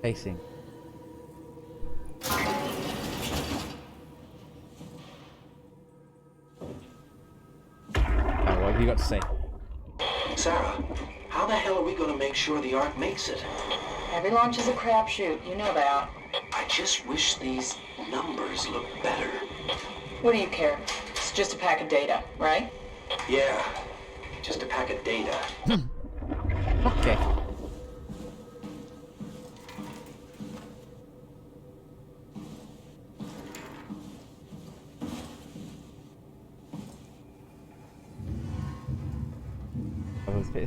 Pacing. Oh, what have you got to say? Sarah, how the hell are we gonna make sure the Ark makes it? Every launch is a crapshoot, you know that. I just wish these numbers looked better. What do you care? It's just a pack of data, right? Yeah, just a pack of data. Okay.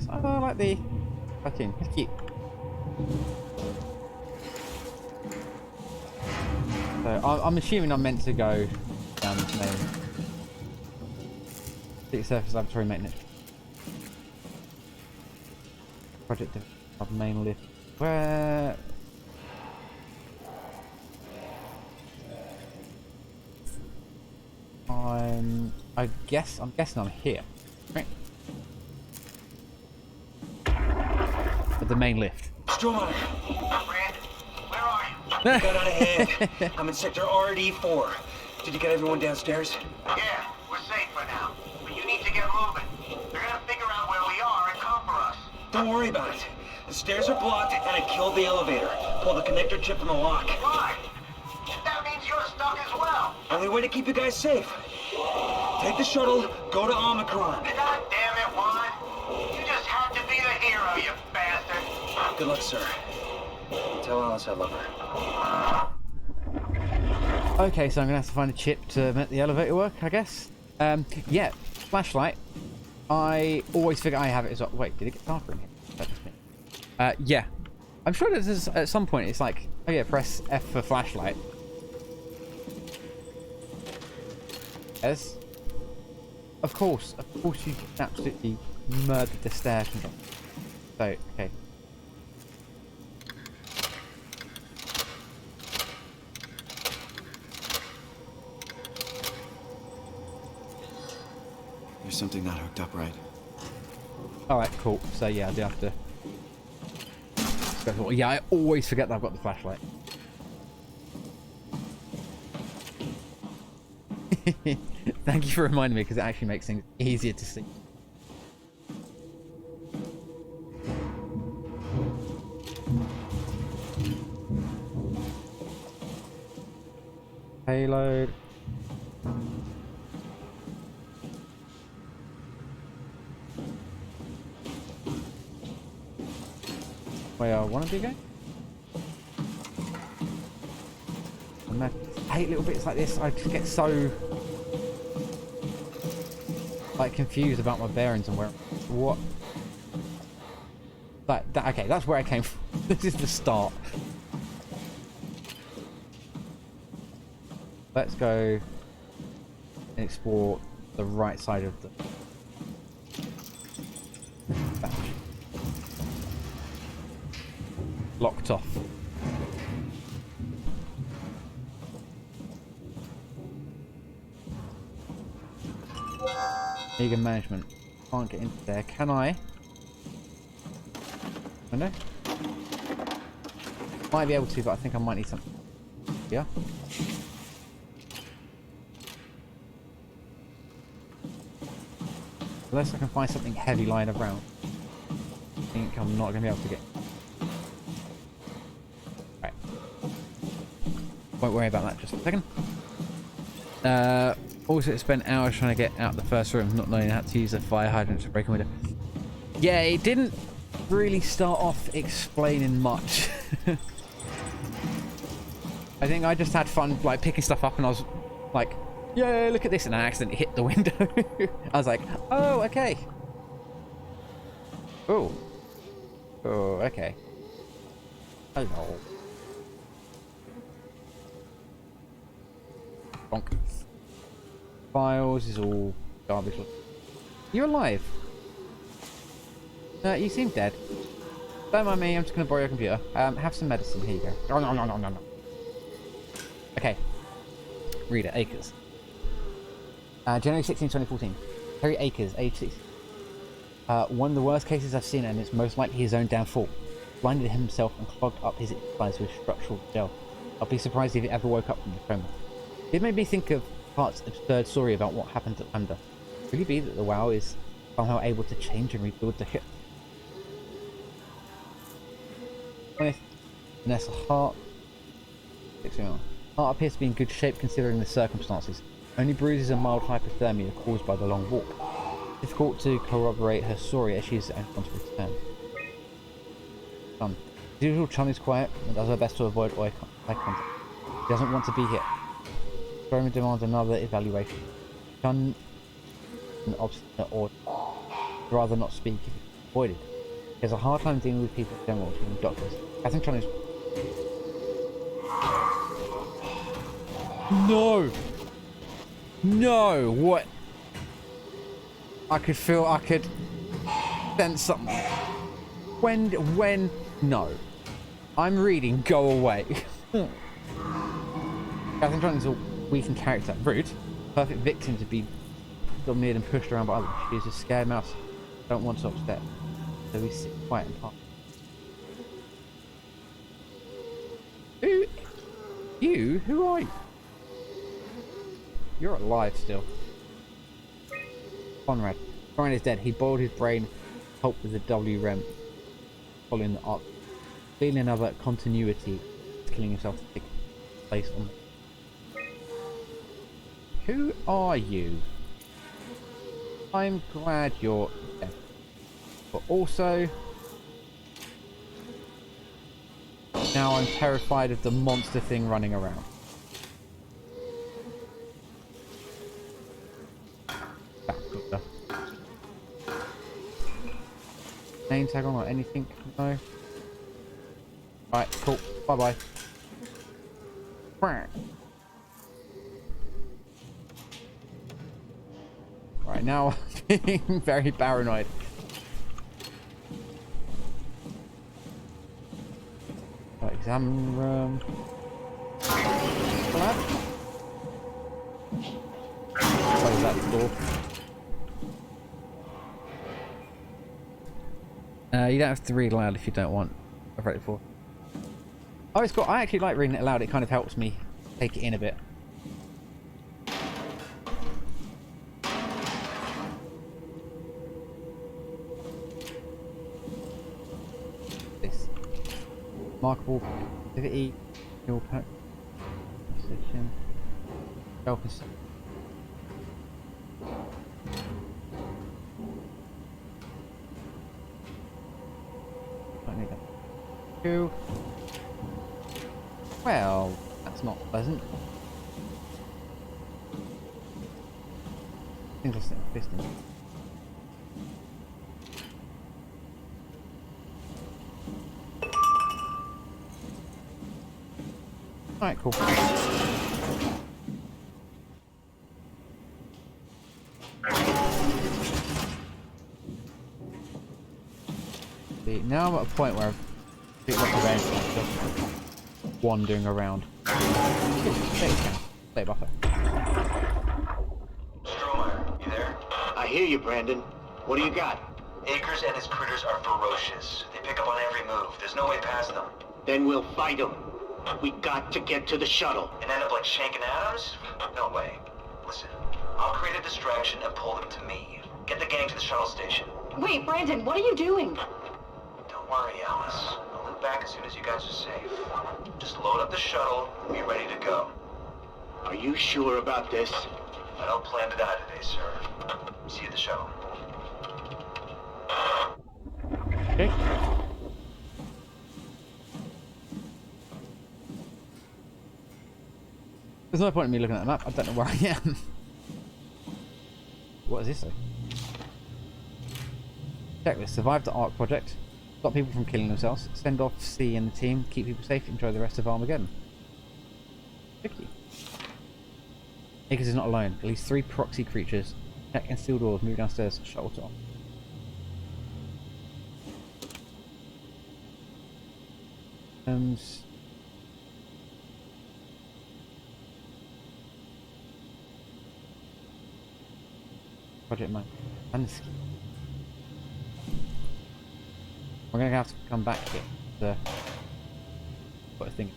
Oh, I like the cartoon. It's cute. So I'm assuming I'm meant to go down this main Secret Surface Laboratory maintenance project of main lift. Where? I'm guessing I'm here. Right. At the main lift. S.O.M.A. Brand, where are you? You got out ahead. I'm in sector RD4. Did you get everyone downstairs? Yeah, we're safe for now. But you need to get moving. They're gonna figure out where we are and come for us. Don't worry about it. The stairs are blocked, and I killed the elevator. Pull the connector chip from the lock. Why? That means you're stuck as well. Only way to keep you guys safe. Take the shuttle, go to Omicron. God damn it, Juan. You just had to be the hero, you bastard. Good luck, sir. Tell Alice I love her. Okay, so I'm gonna have to find a chip to make the elevator work, I guess. Yeah, flashlight. I always figure I have it as well. Wait, did it get darker in here? That's just me. Yeah. I'm sure there's at some point it's like, oh yeah, press F for flashlight. Yes. Of course you absolutely murdered the stair control. So, okay. There's something not hooked up right. Alright, cool. So yeah, I do have to... Yeah, I always forget that I've got the flashlight. Thank you for reminding me, because it actually makes things easier to see. Payload. Wait, I want to be going? I hate little bits like this. I just get so like confused about my bearings and where what. Like that. Okay, that's where I came from. This is the start. Let's go and explore the right side of the. Locked off. Vegan management. Can't get into there. Can I? I know. Might be able to, but I think I might need something. Yeah. Unless I can find something heavy lying around, I think I'm not going to be able to get. Right. Won't worry about that just a second. Also, spent hours trying to get out the first room, not knowing how to use a fire hydrant to break a window. Yeah, it didn't really start off explaining much. I think I just had fun, like, picking stuff up, and I was like, yeah, look at this, and I accidentally hit the window. I was like, oh, okay. Oh. Oh, okay. Hello. Bonk. Files is all garbage. You're alive. You seem dead. Don't mind me, I'm just gonna borrow your computer. Have some medicine. Here you go. Oh, no. Okay. Reader, Akers. January 16, 2014. Harry Akers, age 6. One of the worst cases I've seen, and it's most likely his own downfall. Blinded himself and clogged up his insides with structural gel. I'll be surprised if he ever woke up from the coma. It made me think of Hart's absurd story about what happened at Lambda. Could it be that the WoW is somehow able to change and rebuild the ship? Vanessa Hart. Hart appears to be in good shape considering the circumstances. Only bruises and mild hypothermia caused by the long walk. Difficult to corroborate her story as she is anxious to return. The usual Chun is quiet and does her best to avoid eye contact. She doesn't want to be hit. Roman demands another evaluation. Chun an obstinate or rather not speak if it's avoided. He has a hard time dealing with people in general, including doctors. Catherine Chun is... No! No! What? I could feel, I could sense something. When, no. I'm reading, go away. Catherine Chun is a weakened character. Rude. Perfect victim to be dominated and pushed around by others. She is a scared mouse. Don't want to upset. So we sit quiet and park. Who? You? Who are you? you're alive still. Conrad. Conrad is dead. He boiled his brain, helped with the WREM, following the arc. Feeling another continuity, killing himself to take place on. Who are you? I'm glad you're dead. But also, now I'm terrified of the monster thing running around. Name tag on or anything? No. Right, cool. Bye bye. Right, now I'm being very paranoid. Right, exam room. Lab. Close that door. You don't have to read aloud if you don't want. I've read it before. Oh, it's cool. I actually like reading it aloud. It kind of helps me take it in a bit. This remarkable activity. Your position. Self. Well, that's not pleasant. Interesting. Alright, cool. See, now I'm at a point where I've picked up the range wandering around. Play buffer. S.O.M.A, you there? I hear you, Brandon. What do you got? Akers and his critters are ferocious. They pick up on every move. There's no way past them. Then we'll fight them. We got to get to the shuttle. And end up like Shank and Adams? No way. Listen, I'll create a distraction and pull them to me. Get the gang to the shuttle station. Wait, Brandon, what are you doing? Don't worry, Alice. I'll look back as soon as you guys are safe. Just load up the shuttle and be ready to go. Are you sure about this? I don't plan to die today, sir. See you at the shuttle. Okay. There's no point in me looking at the map. I don't know where I am. What does this say? Checklist. Survive the ARC project. Stop people from killing themselves. Send off C and the team. Keep people safe. Enjoy the rest of Armageddon. Tricky. Akers is not alone. At least 3 proxy creatures. Check and steel doors. Move downstairs. Shuttle top. Project Man. Ansky. We're gonna have to come back here to put a thing.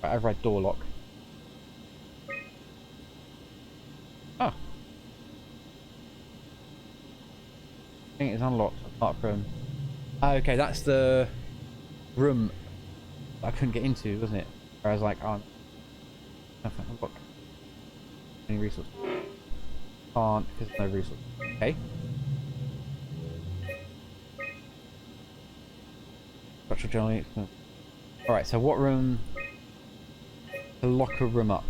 Right, override door lock. Oh. I think it's unlocked apart from. Oh, okay, that's the room I couldn't get into, wasn't it? Where I was like, oh, nothing. Unlock. Any resource? Can't because there's no resource. Okay. Structural journal. Alright, so what room to lock a room up?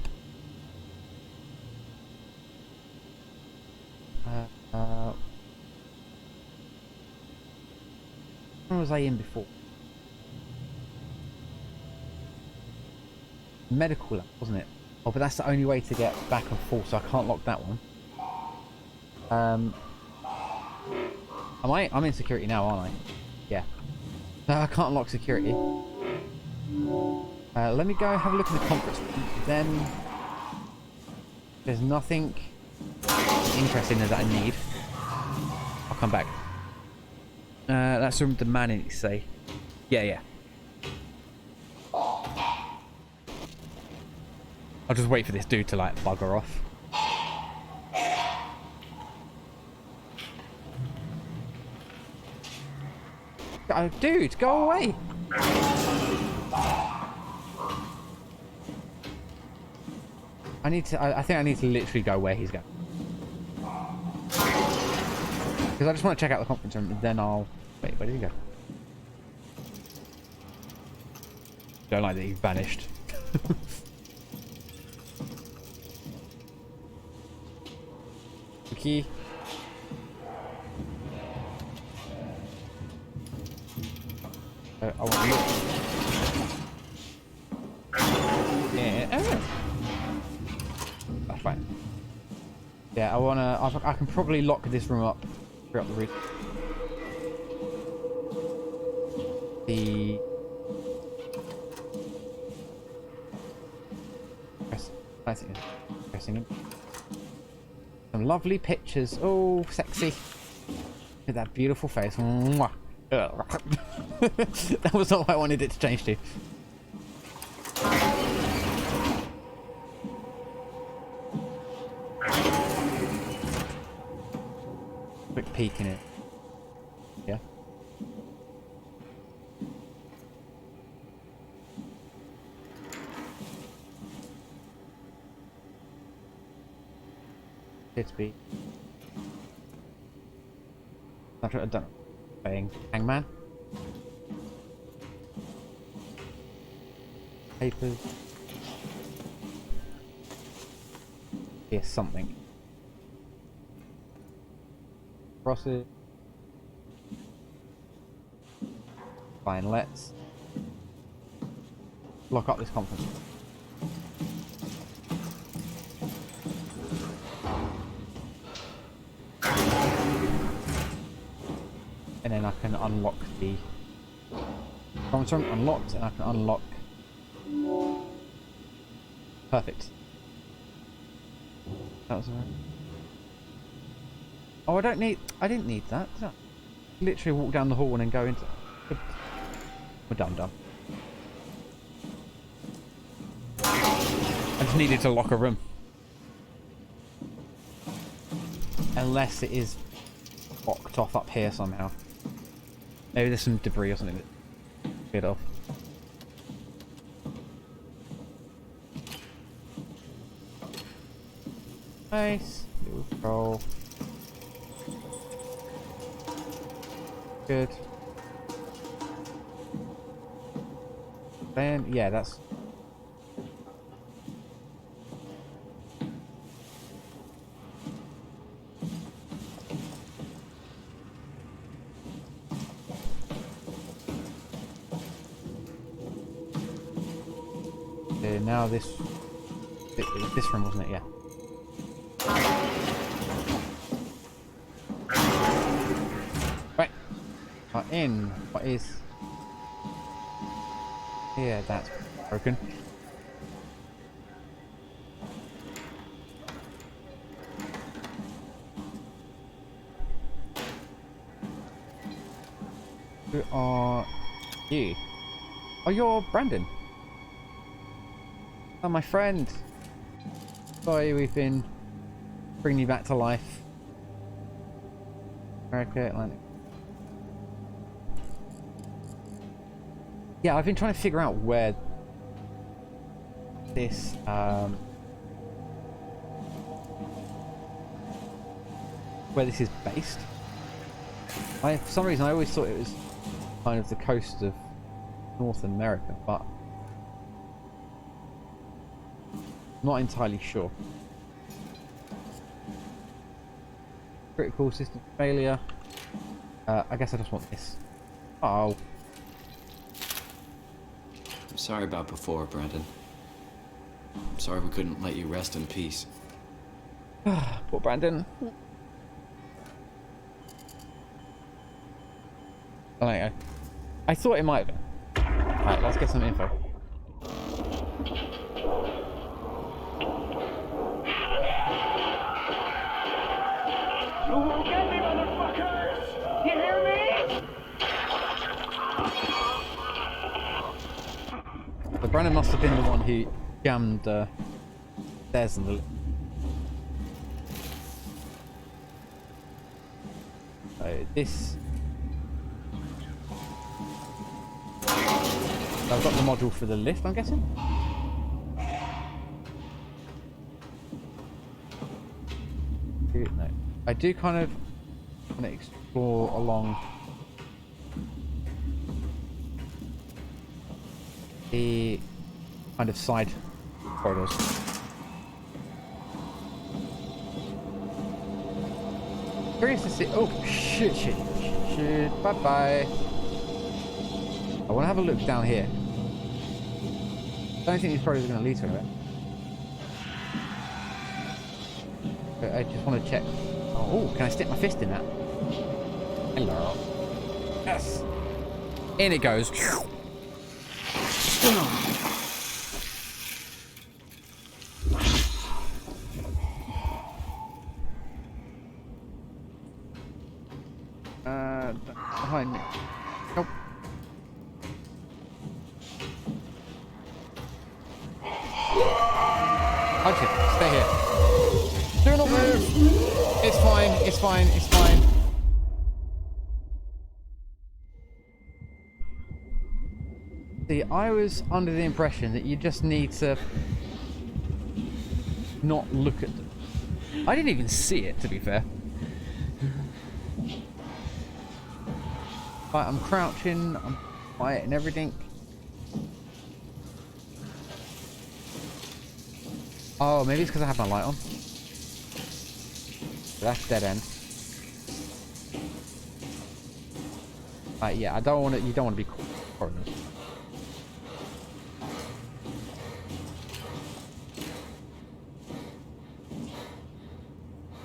When was I in before? Medical lab, wasn't it? Oh, but that's the only way to get back and forth, so I can't lock that one. Am I? I'm in security now, aren't I? Yeah. No, I can't lock security. Let me go have a look at the conference room. Then there's nothing interesting that I need. I'll come back. That's the room with the man in it, say. Yeah. I'll just wait for this dude to like bugger off. Oh, dude, go away! I think I need to literally go where he's going. Because I just want to check out the conference room, and then I'll... Wait, where did he go? Don't like that he vanished. Key. I want to look. Yeah. Oh. That's fine. Yeah, I can probably lock this room up. Free up the roof. Pressing. Some lovely pictures. Oh, sexy. Look at that beautiful face. Mwah. That was not what I wanted it to change to. Quick peek in it. Yeah. It's be. I don't know. Playing Hangman. Papers. Here's something. Crosses. Fine, let's lock up this conference. And then I can unlock the conference room. Unlocked, and I can unlock. Perfect. That was alright. Oh, I didn't need that, did I? Literally walk down the hall and then go into... We're done. I just needed to lock a room. Unless it is locked off up here somehow. Maybe there's some debris or something that get off. Nice. Roll. Good. Then, yeah, that's... now this... It was this room, wasn't it? Yeah. Right. In. What is... Yeah, that's broken. Who are you? Oh, you're Brandon. Oh, my friend. Sorry, we've been bringing you back to life. America, Atlantic. Yeah, I've been trying to figure out where this is based. For some reason I always thought it was kind of the coast of North America, but not entirely sure. Critical system failure. I guess I just want this. Oh. I'm sorry about before, Brandon. I'm sorry we couldn't let you rest in peace. Poor Brandon. I thought it might have been. Alright, let's get some info. You won't get me, motherfuckers! You hear me? So Brandon must have been the one who jammed stairs in the... So this... I've got the module for the lift, I'm guessing. No. I do kind of want to explore along the kind of side corridors. Curious to see. Oh shit! Bye bye. I want to have a look down here. I don't think these corridors are going to lead to anywhere. But I just want to check. Oh, can I stick my fist in that? Hello. Yes. In it goes. Behind me. Nope. Okay, stay here. Do not move. It's fine. It's fine. It's fine. See, I was under the impression that you just need to not look at them. I didn't even see it, to be fair. Right, I'm crouching, I'm quiet and everything. Oh, maybe it's because I have my light on. That's dead end. Right, yeah, I don't want to. You don't want to be cornered.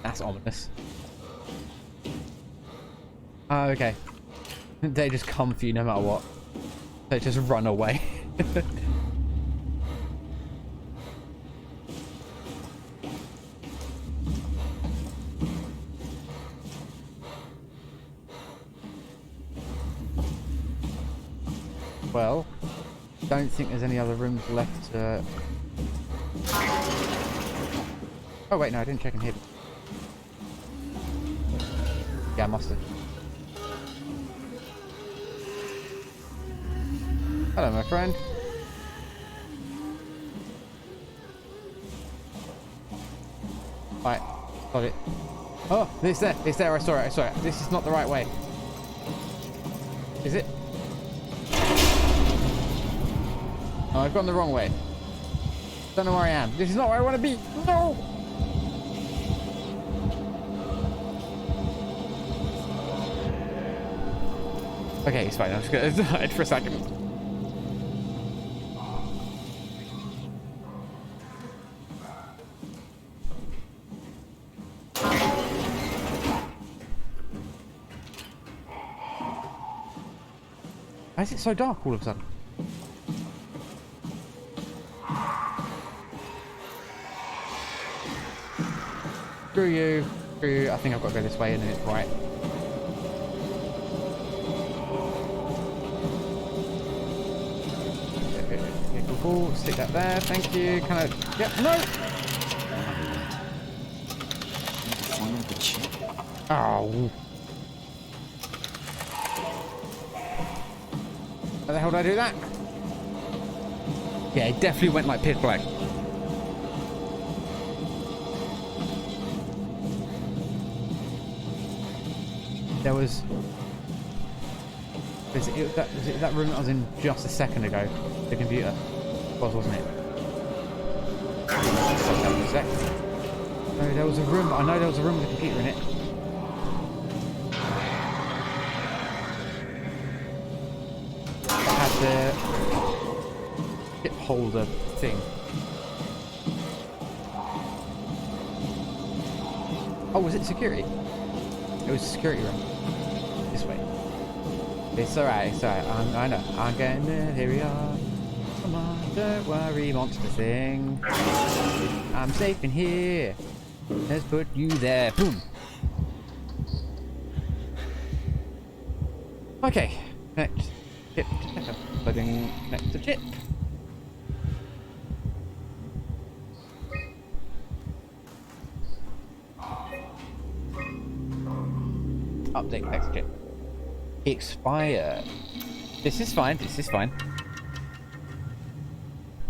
That's ominous. Oh, okay. They just come for you no matter what. They just run away. Well, don't think there's any other rooms left to... Oh wait, no, I didn't check in here. Yeah, I must have. Hello, my friend. Right, got it. Oh, it's there. It's there. I saw it. I saw it. This is not the right way. Is it? Oh, I've gone the wrong way. Don't know where I am. This is not where I want to be. No! Okay, it's fine. I'm just gonna hide for a second. Why is it so dark all of a sudden? Screw you. Screw you. I think I've got to go this way and then it's right. Okay, cool. Stick that there. Thank you. Can I... Yep. No! Oh. How the hell did I do that? Yeah, it definitely went like pitch black. There was... Was it that room that I was in just a second ago? The computer? It was, wasn't it? A sec. No, there was a room. I know there was a room with a computer in it. The chip holder thing. Oh, was it security? It was a security room. This way. It's alright, it's alright. I know. I'm getting there. Here we are. Come on, don't worry, monster thing. I'm safe in here. Let's put you there. Boom. Okay. Next. Chip. Plugging next to chip. Update next chip. Expired. This is fine. This is fine.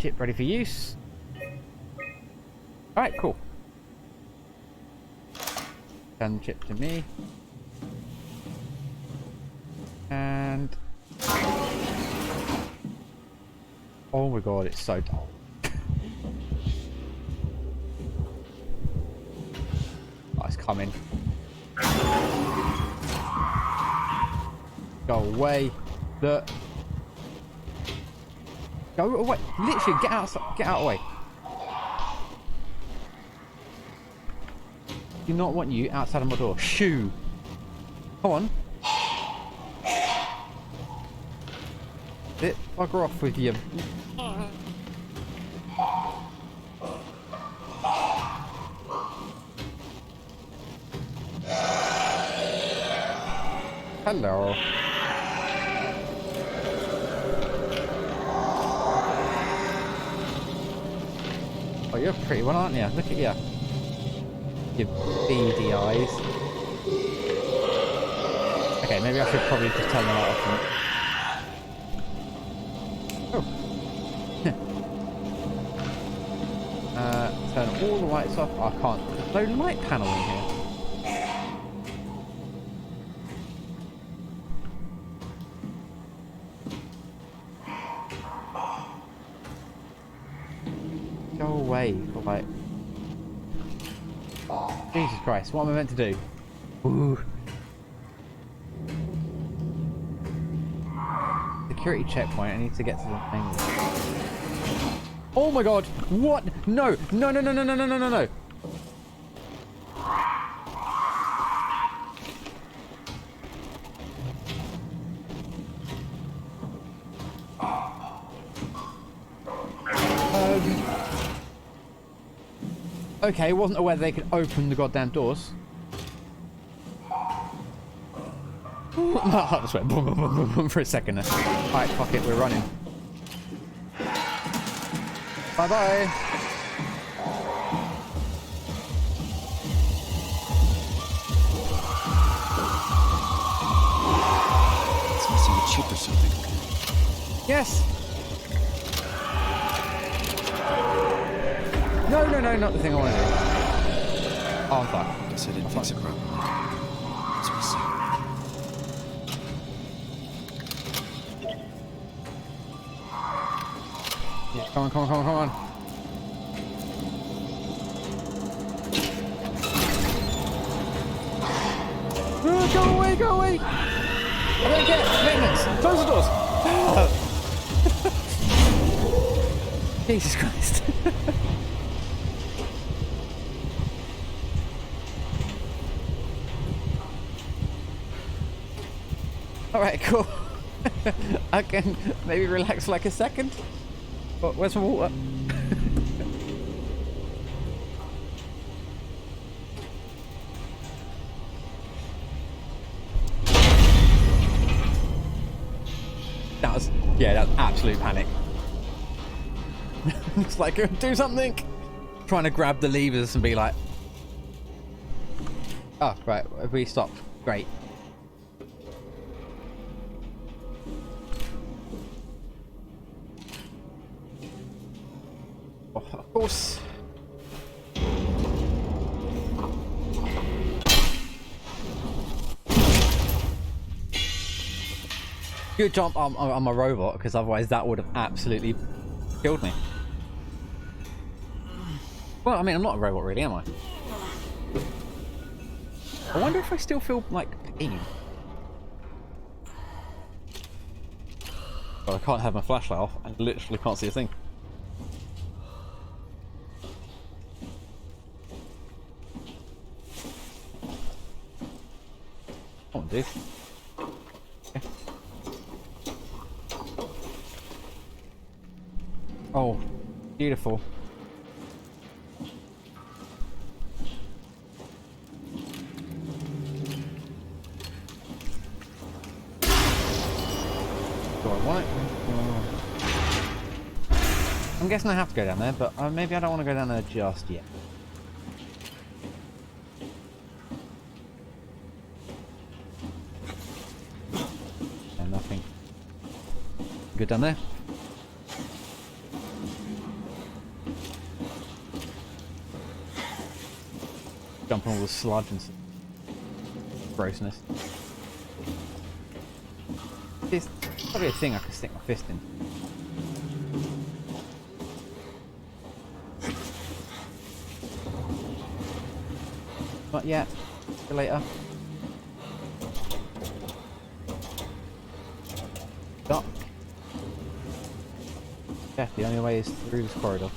Chip ready for use. Alright, cool. Turn the chip to me. And... oh my god, it's so dull. Oh, it's coming. Go away. Go away. Literally, get outside. Get out of the way. Do not want you outside of my door. Shoo. Come on. Bugger off with you. Hello. Oh, you're a pretty one, aren't you? Look at you. Your beady eyes. Okay, maybe I should probably just turn the light off. Oh. Turn all the lights off. I can't. There's no light panel in here. Go away. Like, Jesus Christ, what am I meant to do? Ooh. Security checkpoint, I need to get to the thing. Oh my god! What? No! No, no, no, no, no, no, no, no, no! Okay, wasn't aware they could open the goddamn doors. My heart just went boom, boom, boom, boom, boom for a second there. Alright, fuck it, we're running. Bye-bye. It's missing a chip or something. Yes! No, no, no, not the thing I want to do. Oh, I'm fine. Guess I didn't fix it properly. Let's see. Yeah, come on, come on, come on, come on. Go away, go away! I don't care! Maintenance! Close the doors! Jesus Christ. Alright, cool. I can maybe relax for like a second. But where's my water? That was absolute panic. It's like, do something! Trying to grab the levers and be like... oh, right, we stopped. Great. Oh, of course. Good jump, I'm a robot, because otherwise that would have absolutely killed me. Well, I mean, I'm not a robot really, am I? I wonder if I still feel like pain. But I can't have my flashlight off. I literally can't see a thing. Come on, dude. Okay. Oh, beautiful. Do I want it? I'm guessing I have to go down there, but maybe I don't want to go down there just yet. No, nothing. Good down there. jump on all the sludge and stuff. Grossness. It's probably a thing I can stick my fist in. Not yet. See you later. Stop. Yeah, the only way is through this corridor.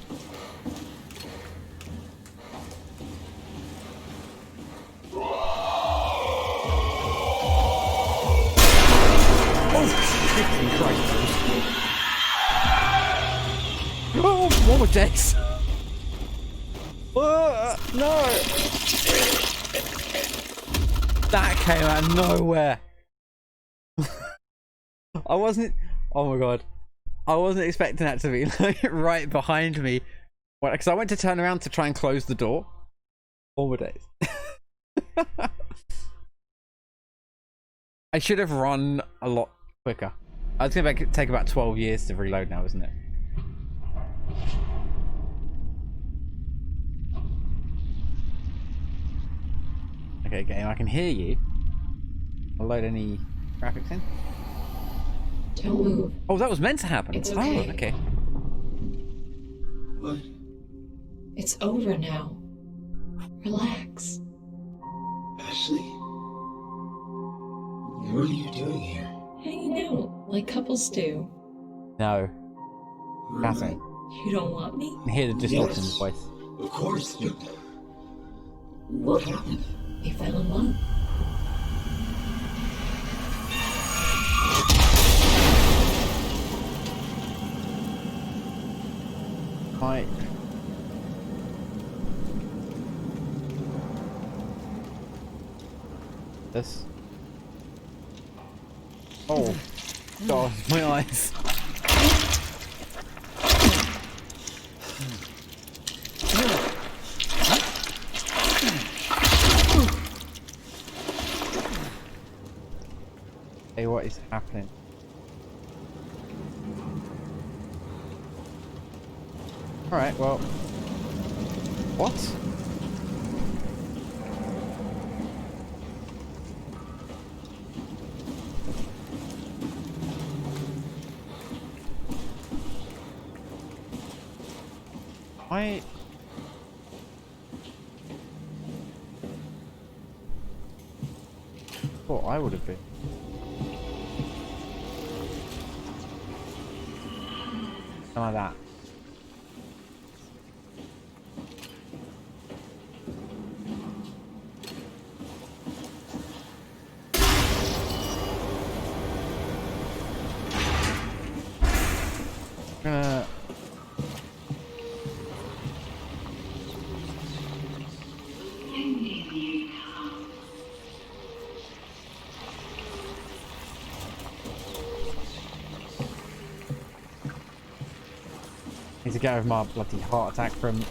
Oh, one more Dex. No. That came out of nowhere. I wasn't. Oh my god. I wasn't expecting that to be like right behind me. Because I went to turn around to try and close the door. All my days. I should have run a lot quicker. It's going to take about 12 years to reload now, isn't it? Okay, game, I can hear you. I'll load any graphics in. Don't move. Oh, that was meant to happen. It's okay. Oh, okay. What? It's over now. Relax. Ashley? What are you doing here? Hanging out, like couples do. No. Nothing. You don't want me? I hear the distortion in the voice. Of course. What happened? We fell in love. Right. This. Oh. God, my eyes. Hey, what is happening? Alright, well. What? I thought I would have been. Something like that. Need to get over my bloody heart attack from.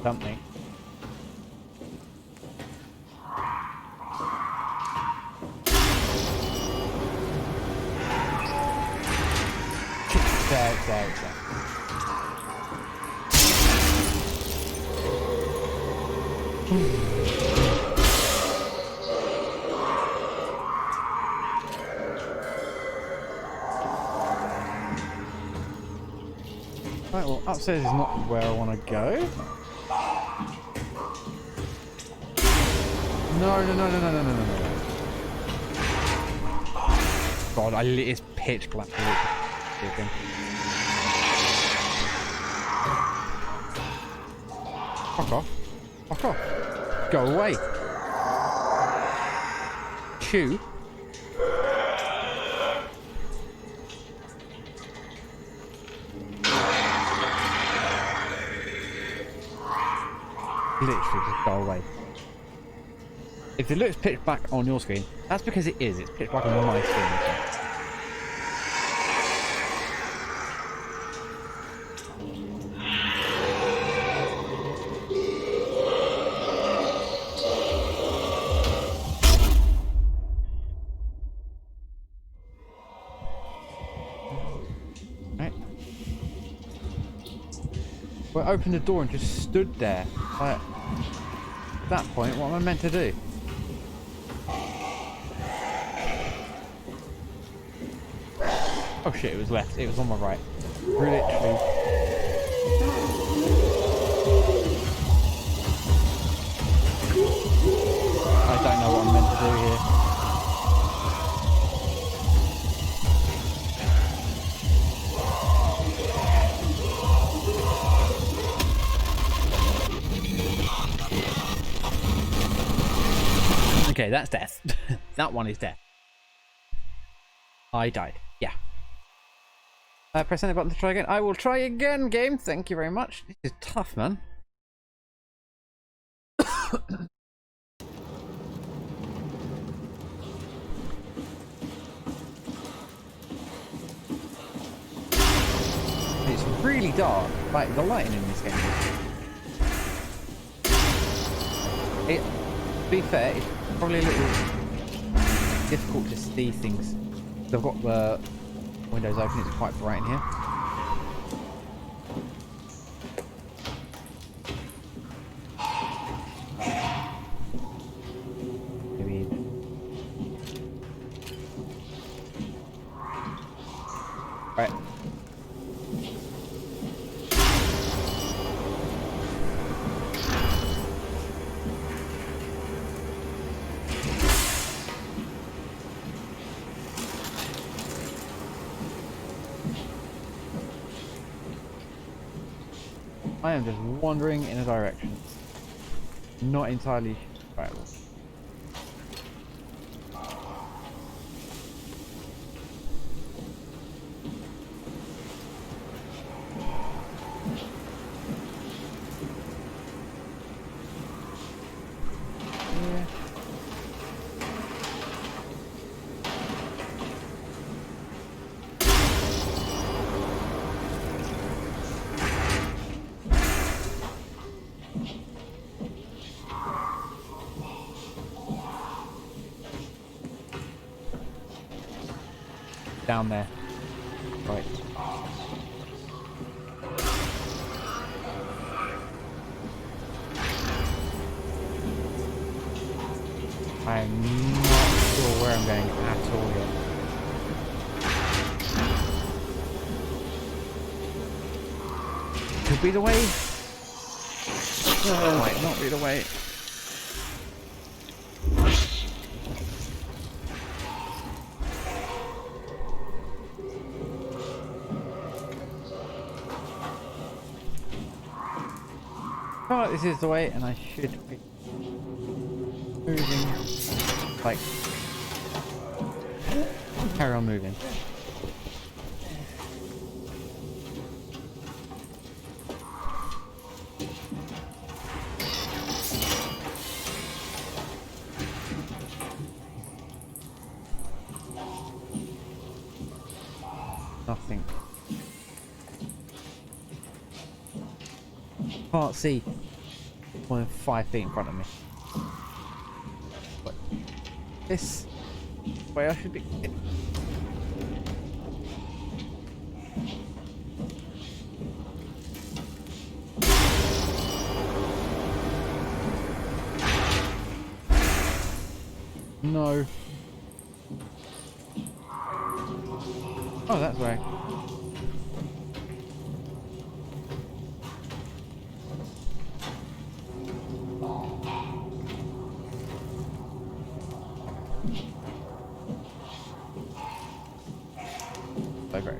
Something. There. Right, well, upstairs is not where I want to go. No. God, it's pitch black. Fuck off. Go away. Chew. Literally just go away. If it looks pitch black on your screen, that's because it is. It's pitch black on my screen. Right. Well, I opened the door and just stood there. Like, at that point, what am I meant to do? Oh shit, it was left. It was on my right. Literally. I don't know what I'm meant to do here. Okay, that's death. That one is death. I died. Yeah. Press any button to try again. I will try again, game. Thank you very much. This is tough, man. It's really dark. Like, the lighting in this game. To be fair, it's probably a little difficult to see things. I've got the windows open, it's quite bright in here. Maybe. Right. I am just wandering in a direction. Not entirely right. Down there. Right. I'm not sure where I'm going at all yet. Could be the way. Oh, might not be the way. Oh, this is the way, and I should be moving. Like, carry on moving. Nothing. Can't see more than 5 feet in front of me. But this way I should be. No. Oh, that's right. So great.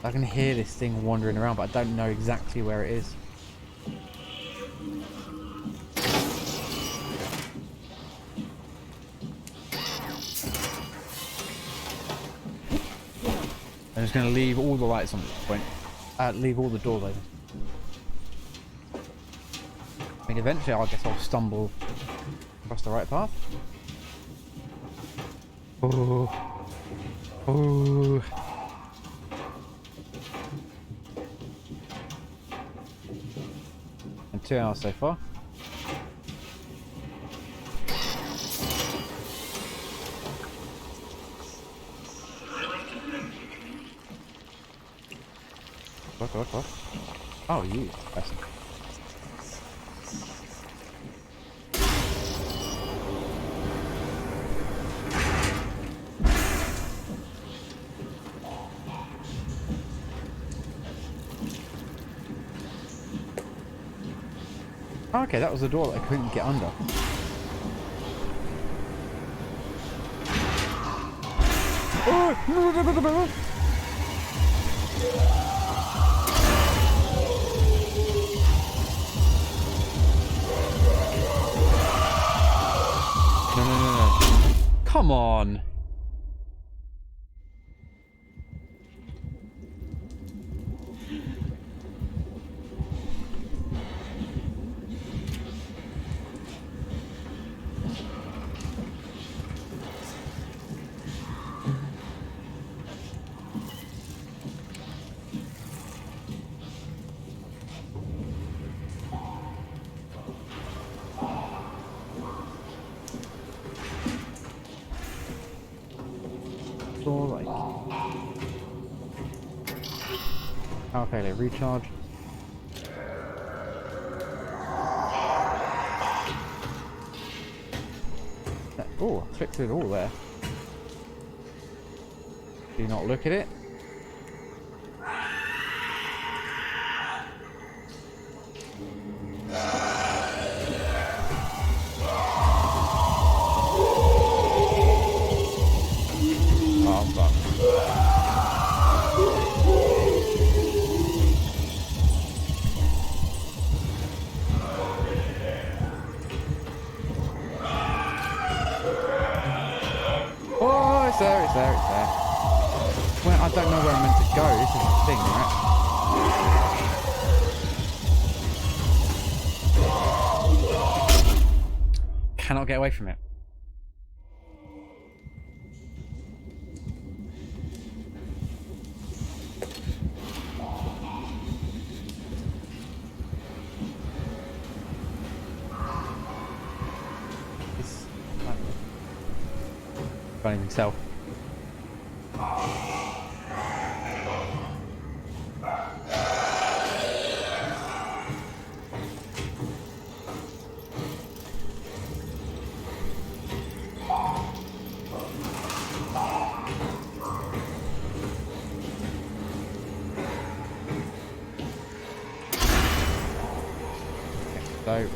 I can hear this thing wandering around, but I don't know exactly where it is. I'm just going to leave all the lights on at this point. Leave all the doors open. I mean, eventually I guess I'll stumble across the right path. Oh. Oh. And 2 hours so far. What? Oh, you person. Okay, that was the door that I couldn't get under. Oh! No. Come on. Like power failure, recharge. Oh, I clicked through it all there. Do you not look at it? Oh, fuck. Oh, it's there. Well, I don't know where I'm meant to go. This is the thing, right? Cannot get away from it. Can't even tell. So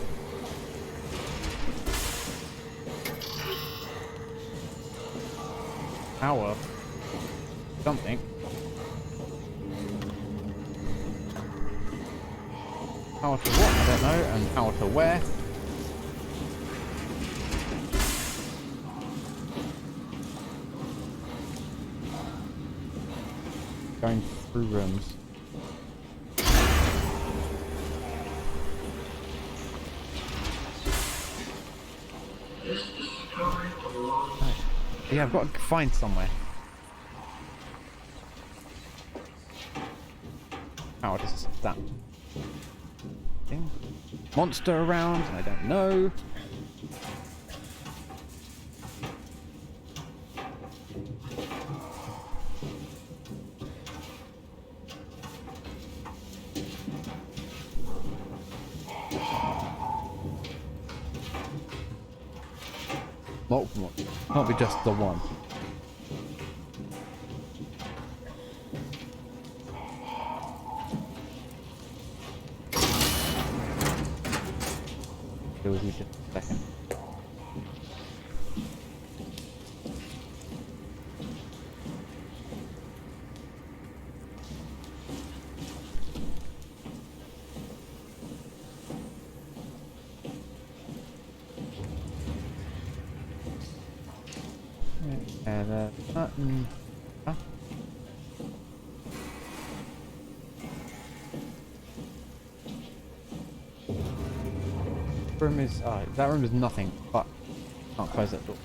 power something. Power to what? I don't know. And power to where? Going through rooms. Yeah, I've got to find somewhere. Oh, this is that thing. Monster around? I don't know. Multiple. Can't be just the one. It was just a second. And button. Huh? room is... that room is nothing, but can't close that door.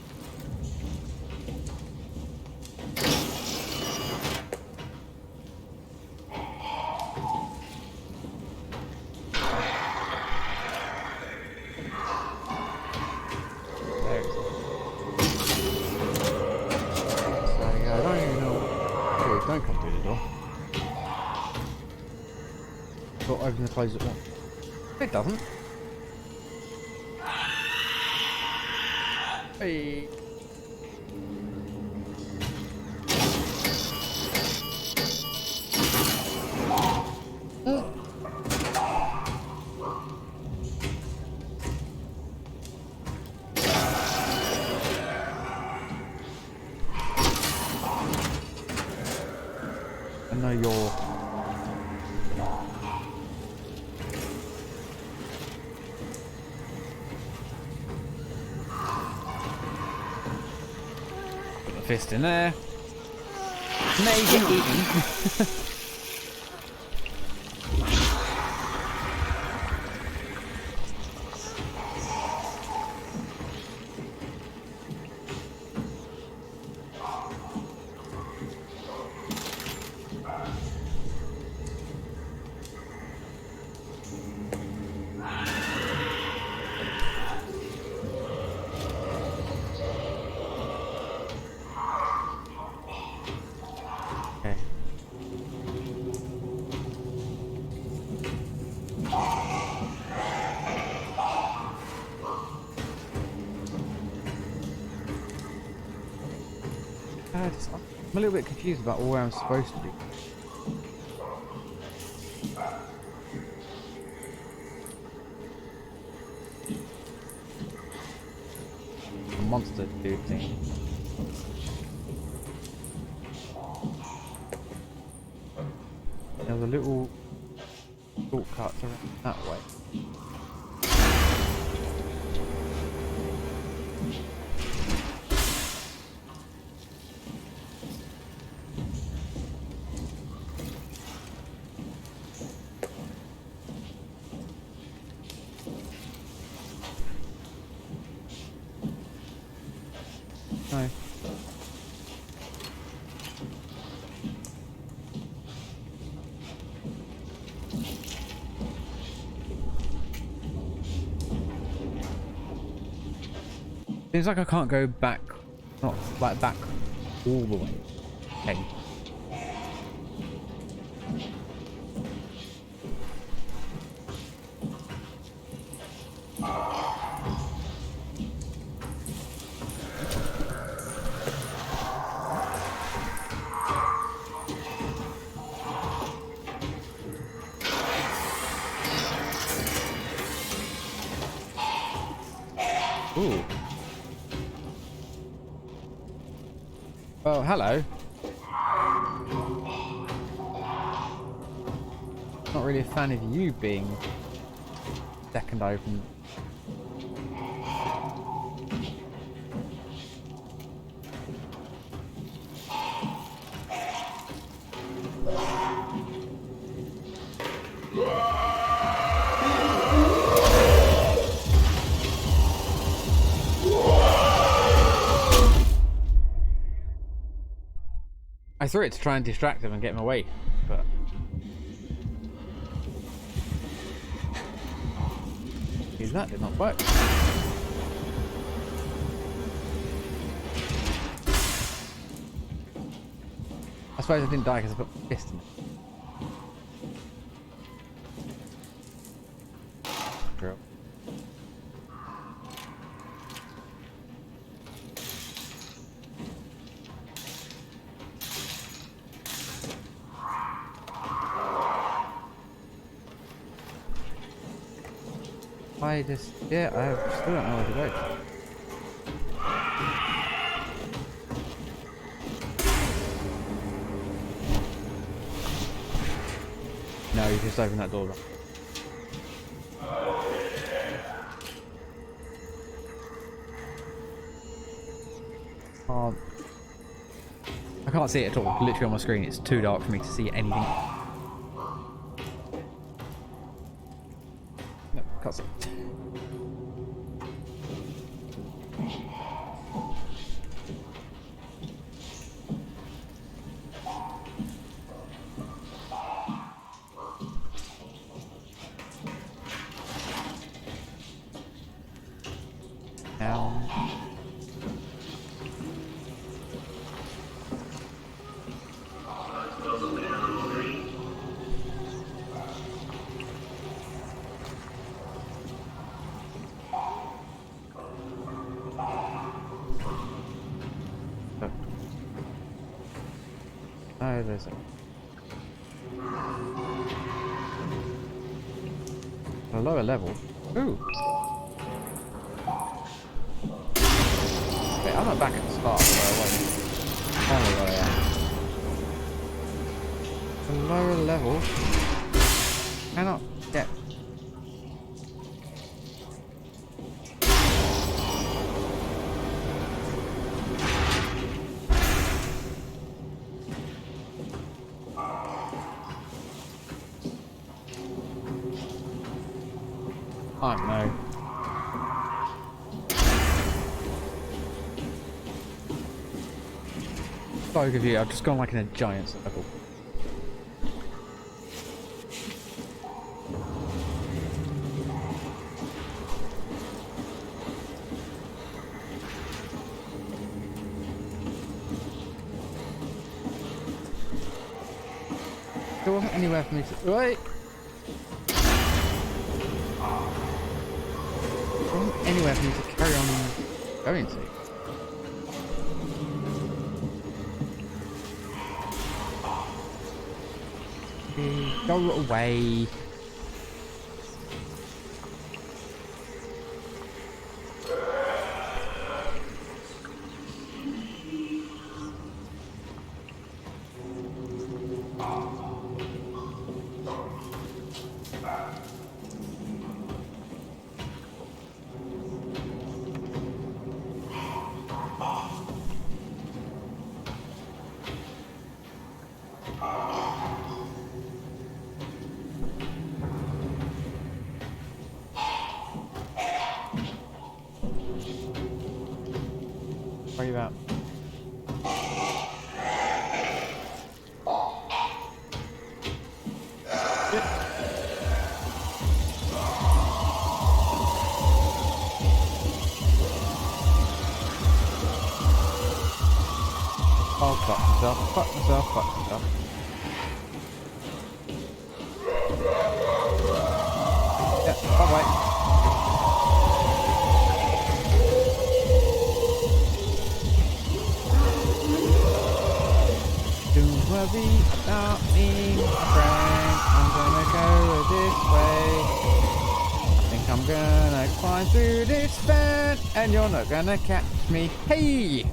Don't come through the door. Door opens and closes at once. It doesn't. Hey. I know you're... Put the fist in there. Now you get eaten. Okay. I'm a little bit confused about where I'm supposed to be. A monster dude thing. There's a little shortcut around that way. No. Seems like I can't go back, not like back all the way. Okay. Ooh. Oh, hello. Not really a fan of you being second open. I threw it to try and distract him and get him away, but that did not work. I suppose I didn't die because I put my fist in it. Drill. I still don't know where to go. No, you just open that door. I can't see it at all. Literally on my screen, it's too dark for me to see anything. No, can't see. Oh, there's a lower level. Ooh. Wait, I'm not back at the start, so I won't. Oh, where I am. A lower level. Cannot get. Oh no. So confused. I've just gone like in a giant circle. There wasn't anywhere for me to. Wait! There wasn't anywhere for me to carry on going to. Go away. Where are you at? Oh, fuck myself, fuck myself, fuck myself. Yeah, bye-bye. Don't worry about me, my friend. I'm gonna go this way. I think I'm gonna climb through this fence, and you're not gonna catch me. Hey!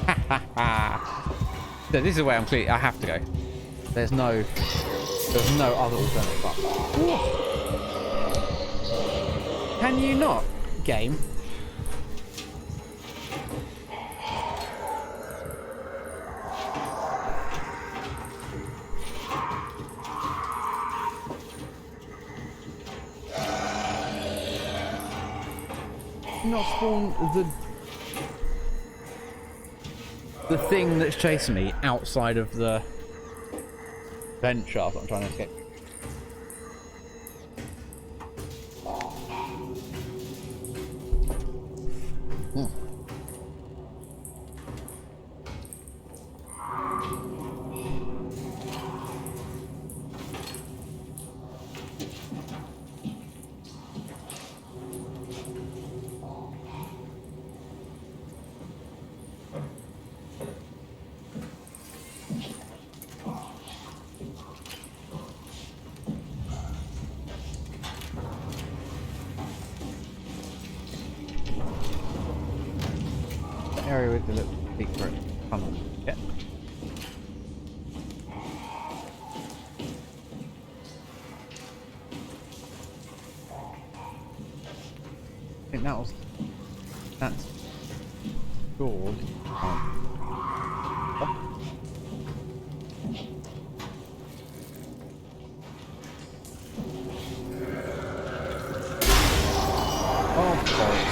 Ha ha ha! So this is the way I'm clear. I have to go. There's no other alternative path. Can you not, game? Not spawn the thing that's chasing me outside of the vent shaft that I'm trying to escape. Area with the little secret tunnel. Yeah. I think that's stored. Oh, balls.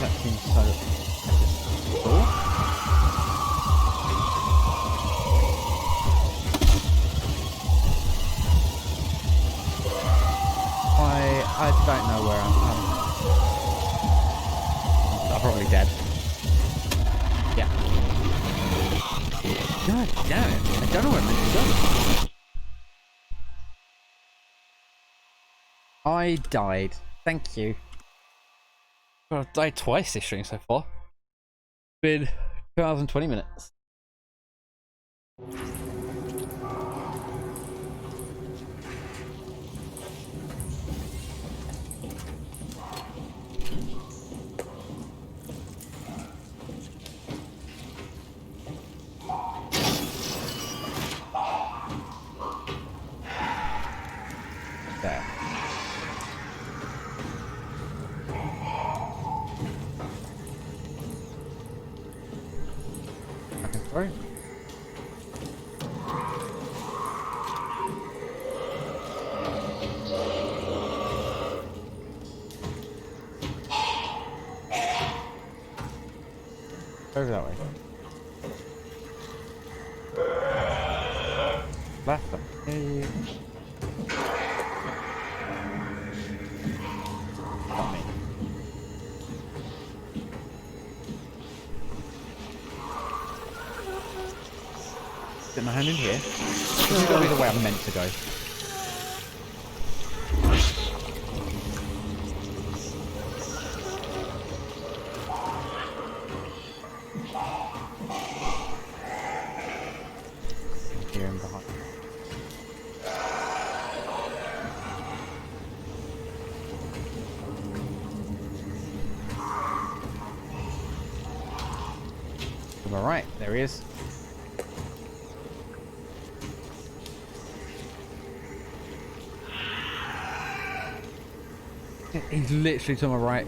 That seems so cool. I don't know where I'm probably dead. Yeah. God damn it. I don't know where I'm meant to go. I died. Thank you. I've died twice this stream so far. Been 2 hours and 20 minutes. There. I can throw. Over that way. Left. Hey. Not me. Get my hand in here. This is going to be the way I'm meant to go. Here and behind. To my right, there he is. He's literally to my right.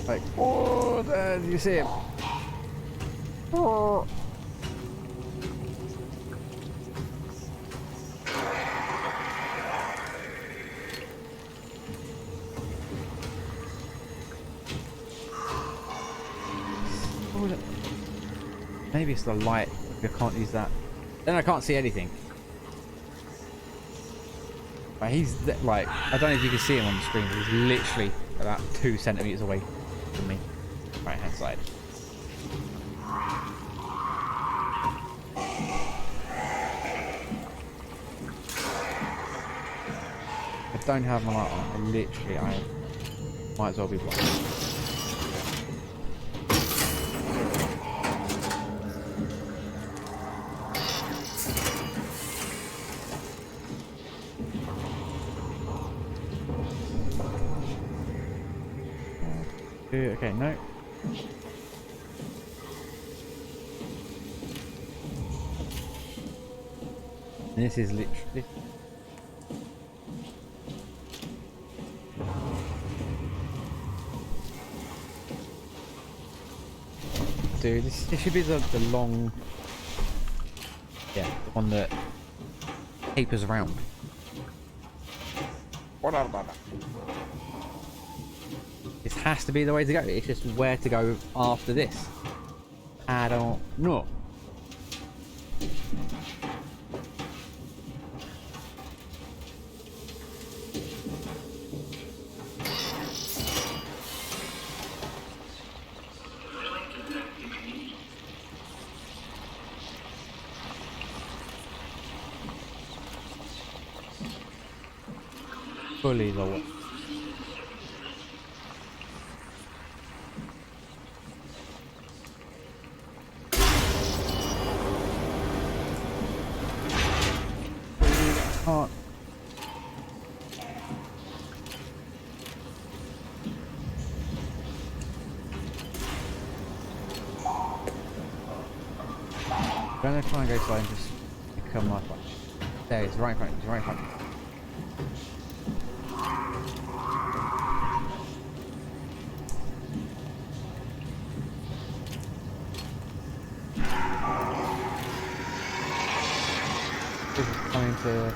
Like, oh, there, do you see him? Oh. Maybe it's the light. I can't use that. Then I can't see anything. But he's like, I don't know if you can see him on the screen, but he's literally about 2 centimeters away from me. Right hand side. I don't have my light on. I might as well be blind. Okay, no. This is literally... Dude, this should be the long... Yeah, the one that tapers around. What about that? This has to be the way to go. It's just where to go after this. I don't know. Fully the way. Can't. I'm gonna try and go slow and just come my way. There, he's right in front. He's right in front. This is coming to...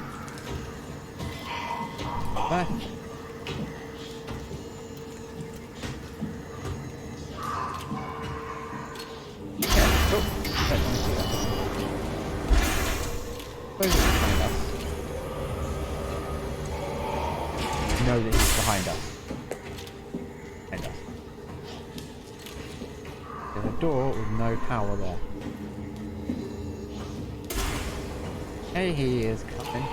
Bye. Yeah, cool. Okay, let me see that. Where is it behind us? No, this is behind us. Behind us. There's a door with no power there. Hey, he is coming.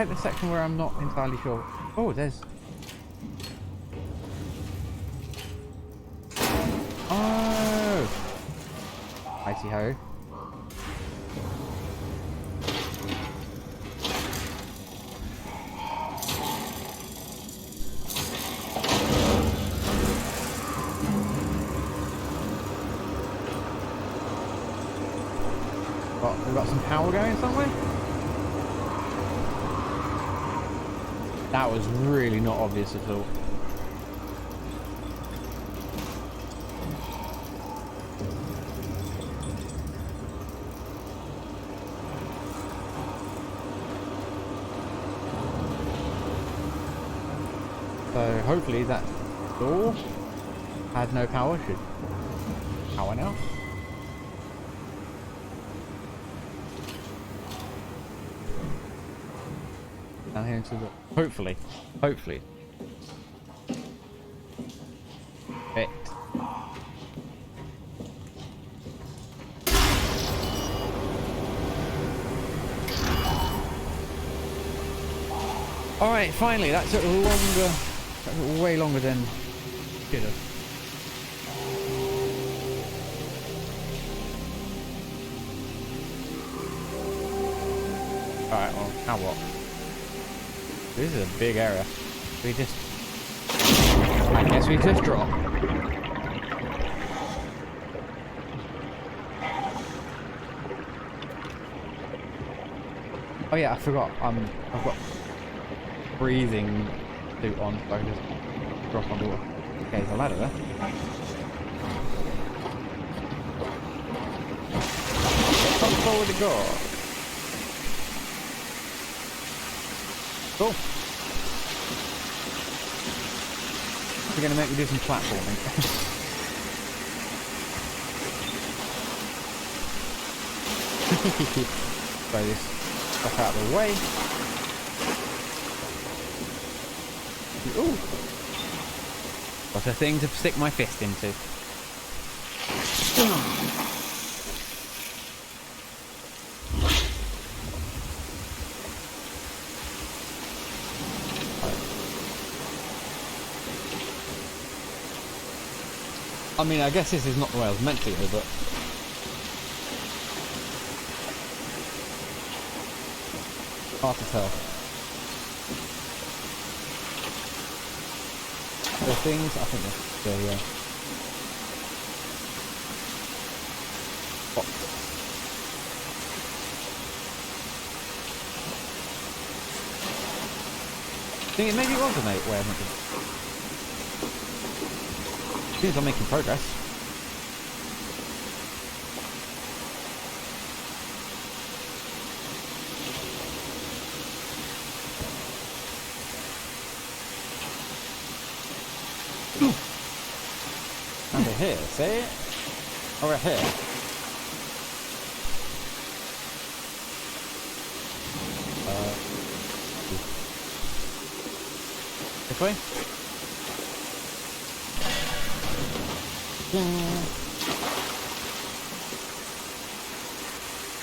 Take the section where I'm not entirely sure. Oh, there's... Oh! Righty ho. We've got some power going somewhere? That was really not obvious at all. So hopefully that door had no power, should power now. Down here into the... Hopefully. Fit. Alright, finally, that took longer. That took way longer than should have. Alright, well, now what? This is a big area. We just... I guess we just drop. Oh yeah, I forgot. I've got breathing suit on, so I can just drop on the water. Okay, there's a ladder there. Come forward to go. Cool. You're gonna make me do some platforming. Throw this stuff out of the way. Ooh. What a thing to stick my fist into. I mean, I guess this is not the way I was meant to go, but... hard to tell. The things, I think they're yeah. Box. I think maybe it was a way I meant to. Seems I'm making progress. Over here, see? Over here. This way?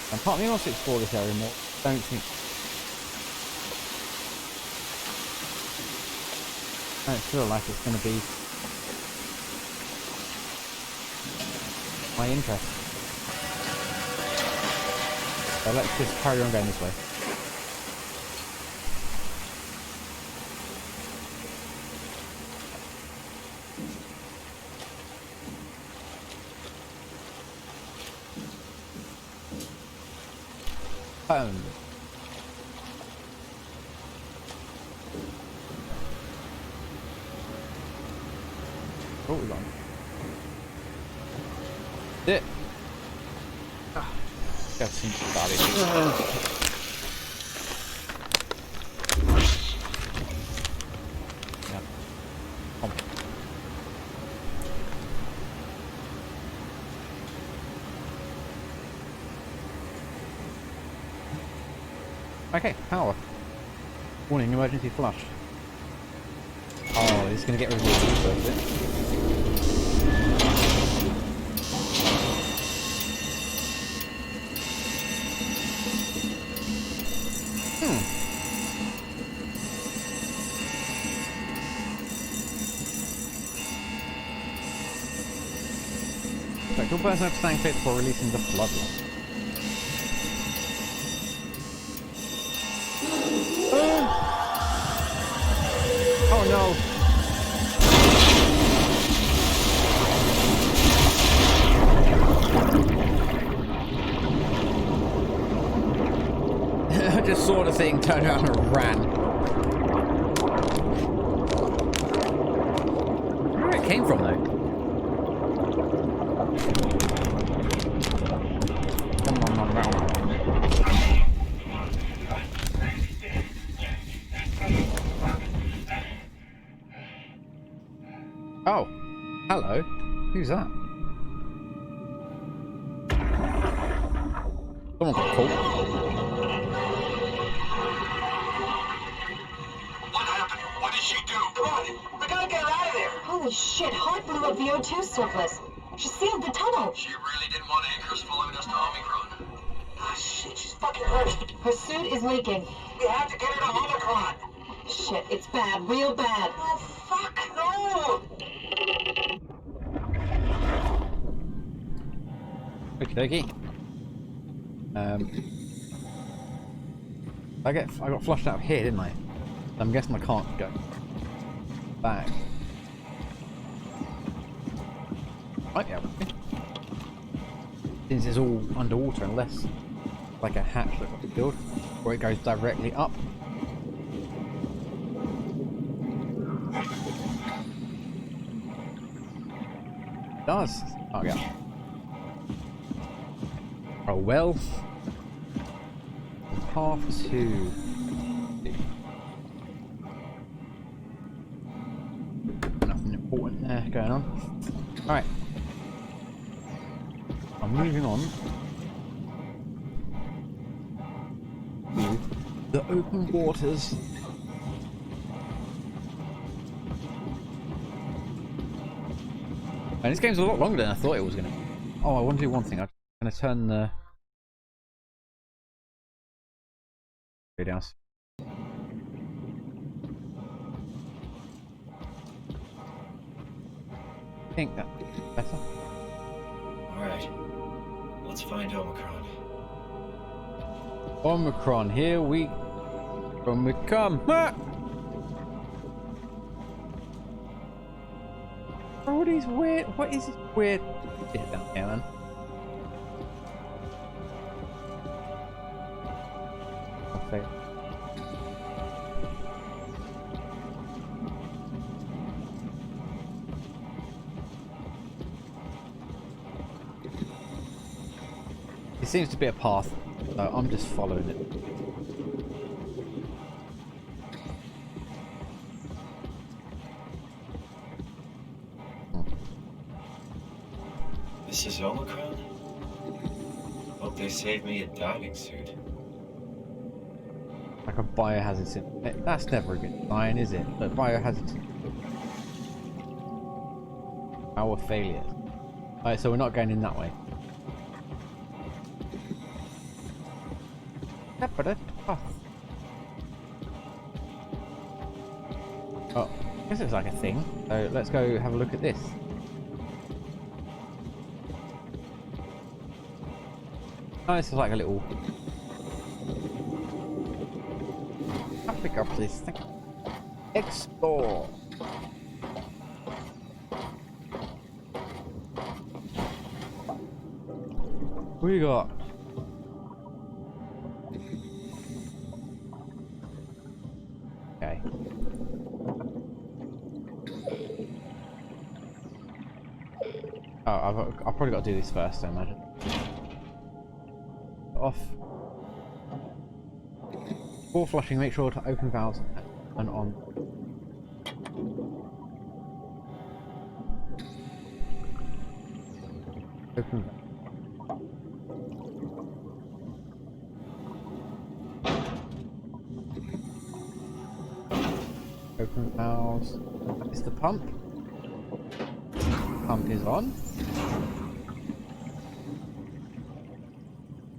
And part of me wants to explore this area more. Don't think. I don't feel like it's going to be my interest. So let's just carry on going this way. Home. Oh, we got him. It. Got some garbage. Yeah. Oh. Okay, power. Warning, emergency flush. Oh, it's gonna get revealed, is it? Expect all personnel to stand clear before releasing the floodlight. Oh no! I just saw the thing, turned around and ran. Where it came from though? Oh, hello. Who's that? Someone got caught. What happened? What did she do? Come on, we gotta get her out of there. Holy shit, Hart blew up the O2 surplus. She sealed the tunnel. She really didn't want anchors following us to Omicron. Ah, shit, she's fucking hurt. Her suit is leaking. We have to get her to Omicron. Shit, it's bad, real bad. Oh, fuck, no! Okie dokie. I got flushed out of here, didn't I? I'm guessing I can't go back. Might be able to. Since it's all underwater, unless like a hatch that got filled, or it goes directly up. It does. Oh yeah. Oh well. Half two. Nothing important there going on. Alright. I'm moving on to the open waters. And this game's a lot longer than I thought it was going to. Oh, I want to do one thing. I'm going to turn the down. I think that's better. Alright, let's find Omicron. Omicron, here we come. Ah! Oh, these weird. What is this weird shit down here, man? Okay. It seems to be a path, so I'm just following it. This is Omicron? Hope they saved me a diving suit. Like a biohazard sim. That's never a good sign, is it? But biohazard sim. Our failure. Alright, so we're not going in that way. Oh, I guess it's like a thing. So let's go have a look at this. Oh, this is like a little. I'll pick up this thing. Explore. What do you got? Okay. Oh, I've probably got to do this first, I imagine. Off. Before flushing, make sure to open valves and on. Open. Open valves. Is the pump? Pump is on.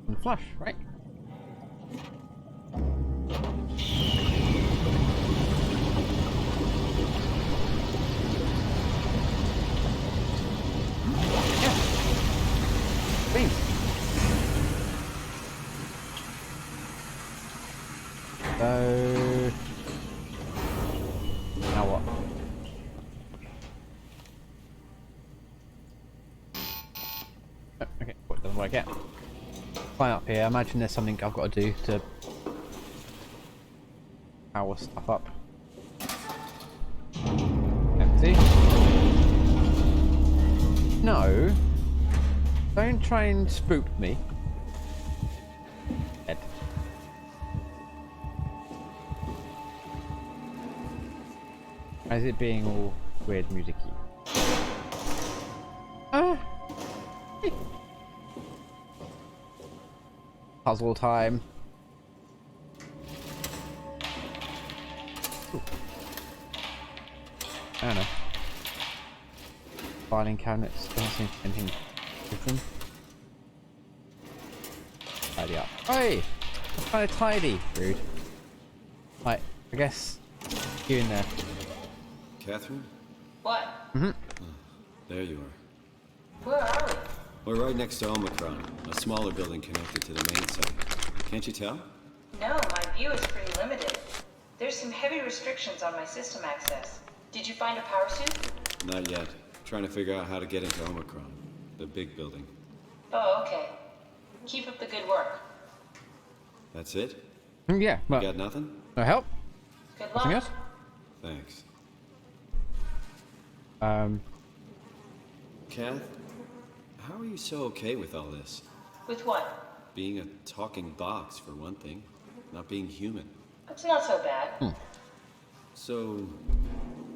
And flush, right? Yeah. Oh, okay, what doesn't work yet? Climb up here. I imagine there's something I've got to do to power stuff up. Empty. No. Don't try and spook me. Dead. Why is it being all weird music-y? Puzzle time. Ooh. I don't know. Filing cabinets. Don't seem anything different. Tidy up. Hey! That's kind of tidy. Rude. Right, I guess you in there. Catherine? What? Oh, there you are. Where are we? We're right next to Omicron, a smaller building connected to the main site. Can't you tell? No, my view is pretty limited. There's some heavy restrictions on my system access. Did you find a power suit? Not yet. Trying to figure out how to get into Omicron, the big building. Oh, okay. Keep up the good work. That's it? Yeah, well, You got nothing? no help? Good Anything luck. else? Thanks. Kath, how are you so okay with all this? With what? Being a talking box, for one thing. Not being human. It's not so bad. So,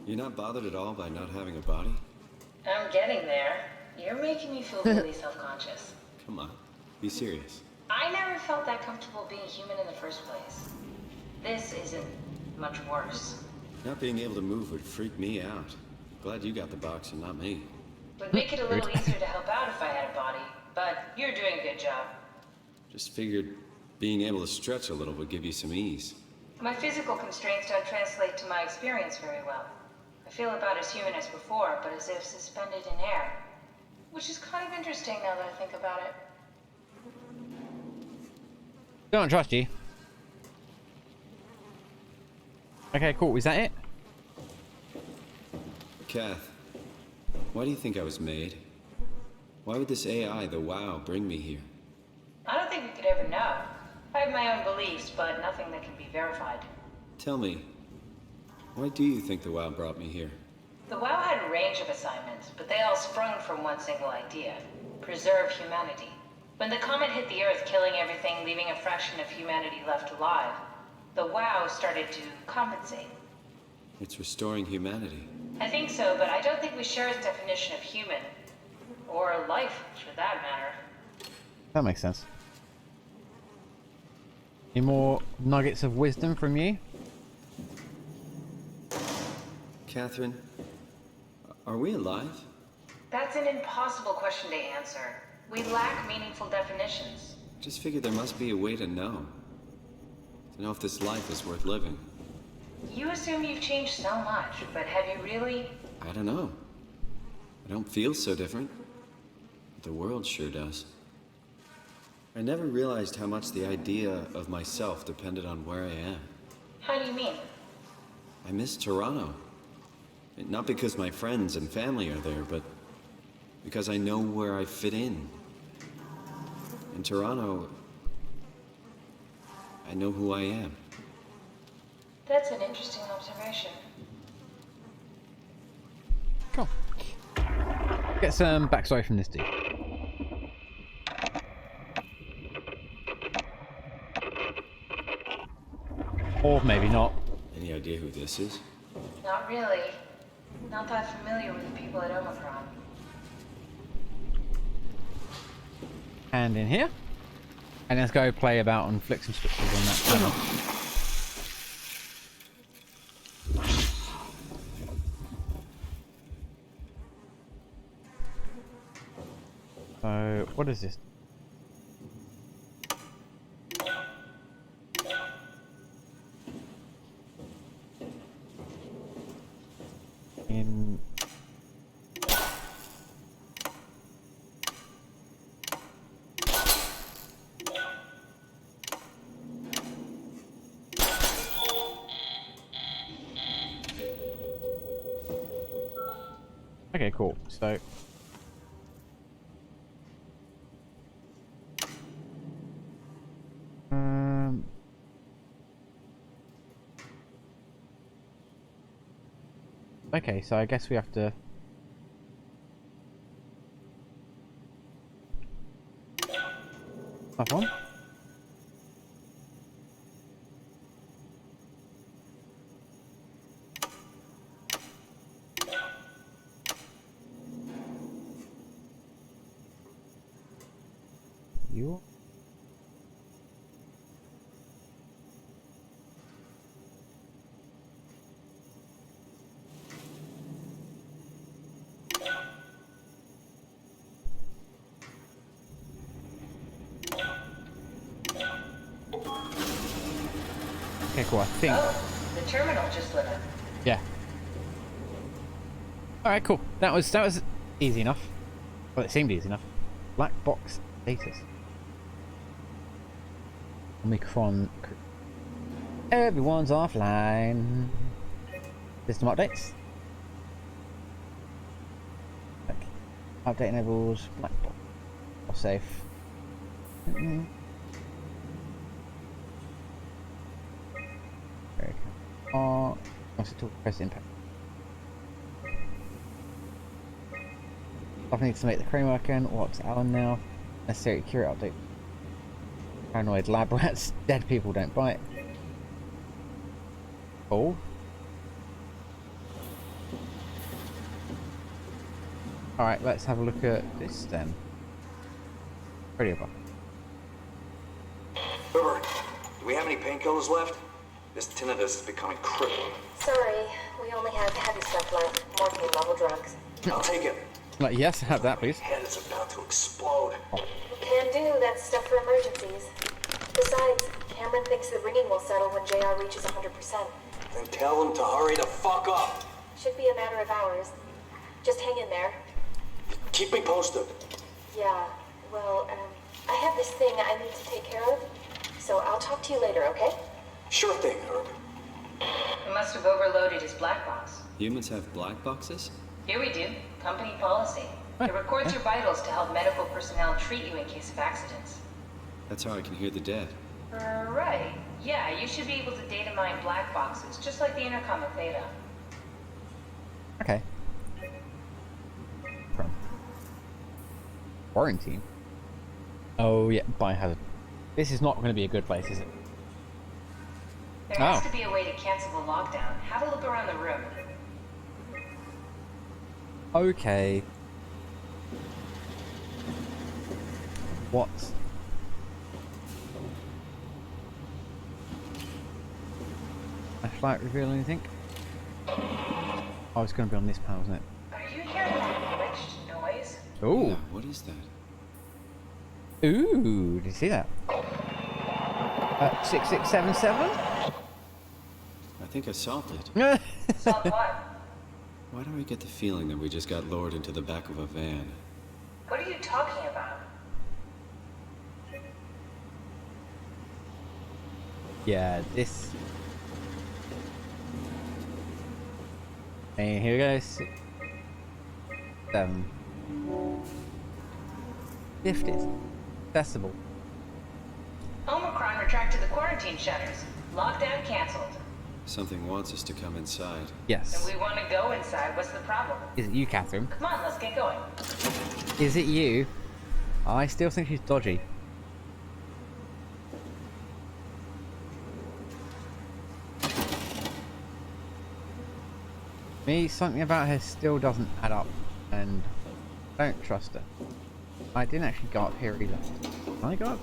you're not bothered at all by not having a body? I'm getting there. You're making me feel really self-conscious. Come on, be serious. I never felt that comfortable being human in the first place. This isn't much worse. Not being able to move would freak me out. Glad you got the box and not me. Would make it a little easier to help out if I had a body, but you're doing a good job. Just figured being able to stretch a little would give you some ease. My physical constraints don't translate to my experience very well. I feel about as human as before, but as if suspended in air. Which is kind of interesting now that I think about it. Don't trust you. Okay, cool. Is that it? Kath, why do you think I was made? Why would this AI, the WoW, bring me here? I don't think we could ever know. I have my own beliefs, but nothing that can be verified. Tell me, why do you think the WoW brought me here? The WoW had a range of assignments, but they all sprung from one single idea. Preserve humanity. When the comet hit the Earth, killing everything, leaving a fraction of humanity left alive, the WoW started to compensate. It's restoring humanity. I think so, but I don't think we share its definition of human. Or life, for that matter. That makes sense. Any more nuggets of wisdom from you? Catherine, are we alive? That's an impossible question to answer. We lack meaningful definitions. Just figured there must be a way to know. To know if this life is worth living. You assume you've changed so much, but have you really? I don't know. I don't feel so different. But the world sure does. I never realized how much the idea of myself depended on where I am. How do you mean? I miss Toronto. Not because my friends and family are there, but because I know where I fit in. In Toronto, I know who I am. That's an interesting observation. Cool. Get some backstory from this dude. Or maybe not. Any idea who this is? Not really. Not that familiar with the people at Omicron. Hand in here. And let's go play about and flick some switches on that channel. So, what is this? In... Okay, cool. So Okay, so I guess we have to... Have one? You? Okay, cool, I think. Oh, the terminal just lit up. Yeah. Alright, cool. That was easy enough. Well, it seemed easy enough. Black box status. Omicron. Everyone's offline. System updates. Okay. Update enables black box. Or safe. Also to press impact. I need to make the crane work again. What's Alan now? Necessary cure update. Paranoid lab rats. Dead people don't bite. Oh. Alright, let's have a look at this then. Radio bar. Uber, do we have any painkillers left? This tinnitus is becoming crippling. Sorry, we only have heavy stuff left. Morphine level drugs. I'll take it. Like, yes, have that, please. My head is about to explode. Can do, that's stuff for emergencies. Besides, Cameron thinks the ringing will settle when JR reaches 100%. Then tell him to hurry the fuck up. Should be a matter of hours. Just hang in there. Keep me posted. Yeah, well, I have this thing I need to take care of, so I'll talk to you later, okay? Sure thing, Herb. We must have overloaded his black box. Humans have black boxes? Here we do. Company policy. It records your vitals to help medical personnel treat you in case of accidents. That's how I can hear the dead. Right. Yeah, you should be able to data mine black boxes, just like the intercom of Theta. Okay. Quarantine? Oh yeah, biohazard. This is not going to be a good place, is it? There has to be a way to cancel the lockdown. Have a look around the room. Okay. What? Flashlight reveal anything? Oh, it's going to be on this panel, isn't it? Are you hearing that glitched noise? Ooh. Yeah, what is that? Ooh, did you see that? 6677? I think I solved it. Solved what? Why do I get the feeling that we just got lowered into the back of a van? What are you talking about? Yeah, this... And here we go. 7. 50s. Accessible. Omicron retracted the quarantine shutters. Lockdown canceled. Something wants us to come inside. Yes. And we want to go inside. What's the problem? Is it you, Catherine? Come on, let's get going. Is it you? I still think she's dodgy. Me, something about her still doesn't add up, and I don't trust her. I didn't actually go up here either. Can I go up?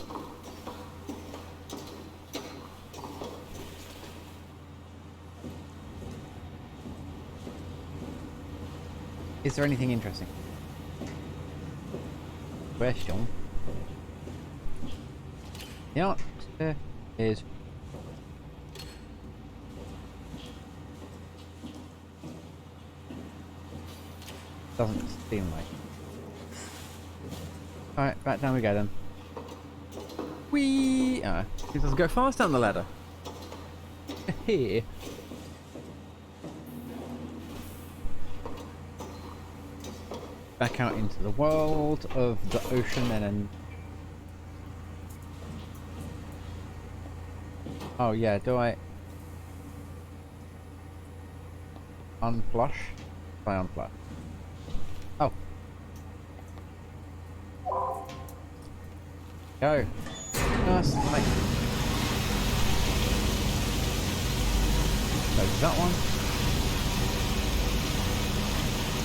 Is there anything interesting? Question. The answer is doesn't seem like. Alright, back down we go then. Whee! Ah, it doesn't go fast down the ladder. Here. Back out into the world of the ocean and then... Oh yeah, do I... Unflush. By unflush. Oh. Go. Nice. Like. Close that one.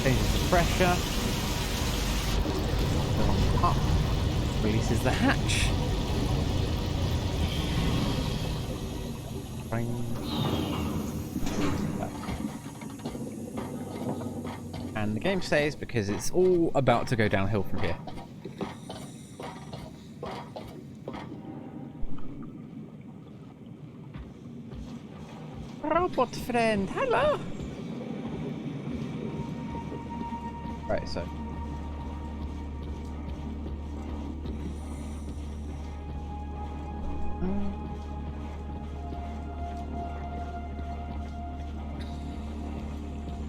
Changes the pressure. The one up. Releases the hatch. And the game stays because it's all about to go downhill from here. Robot friend, hello! Right, so.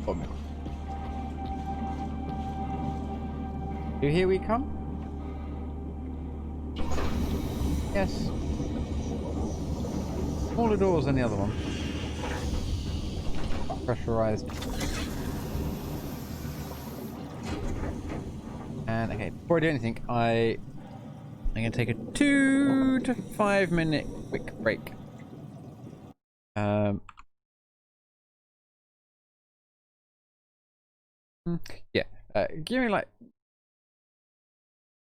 1 minute. So here we come? Yes. Smaller doors than the other one. Pressurized. And okay, before I do anything, I'm gonna take a 2 to 5 minute quick break. Yeah, give me like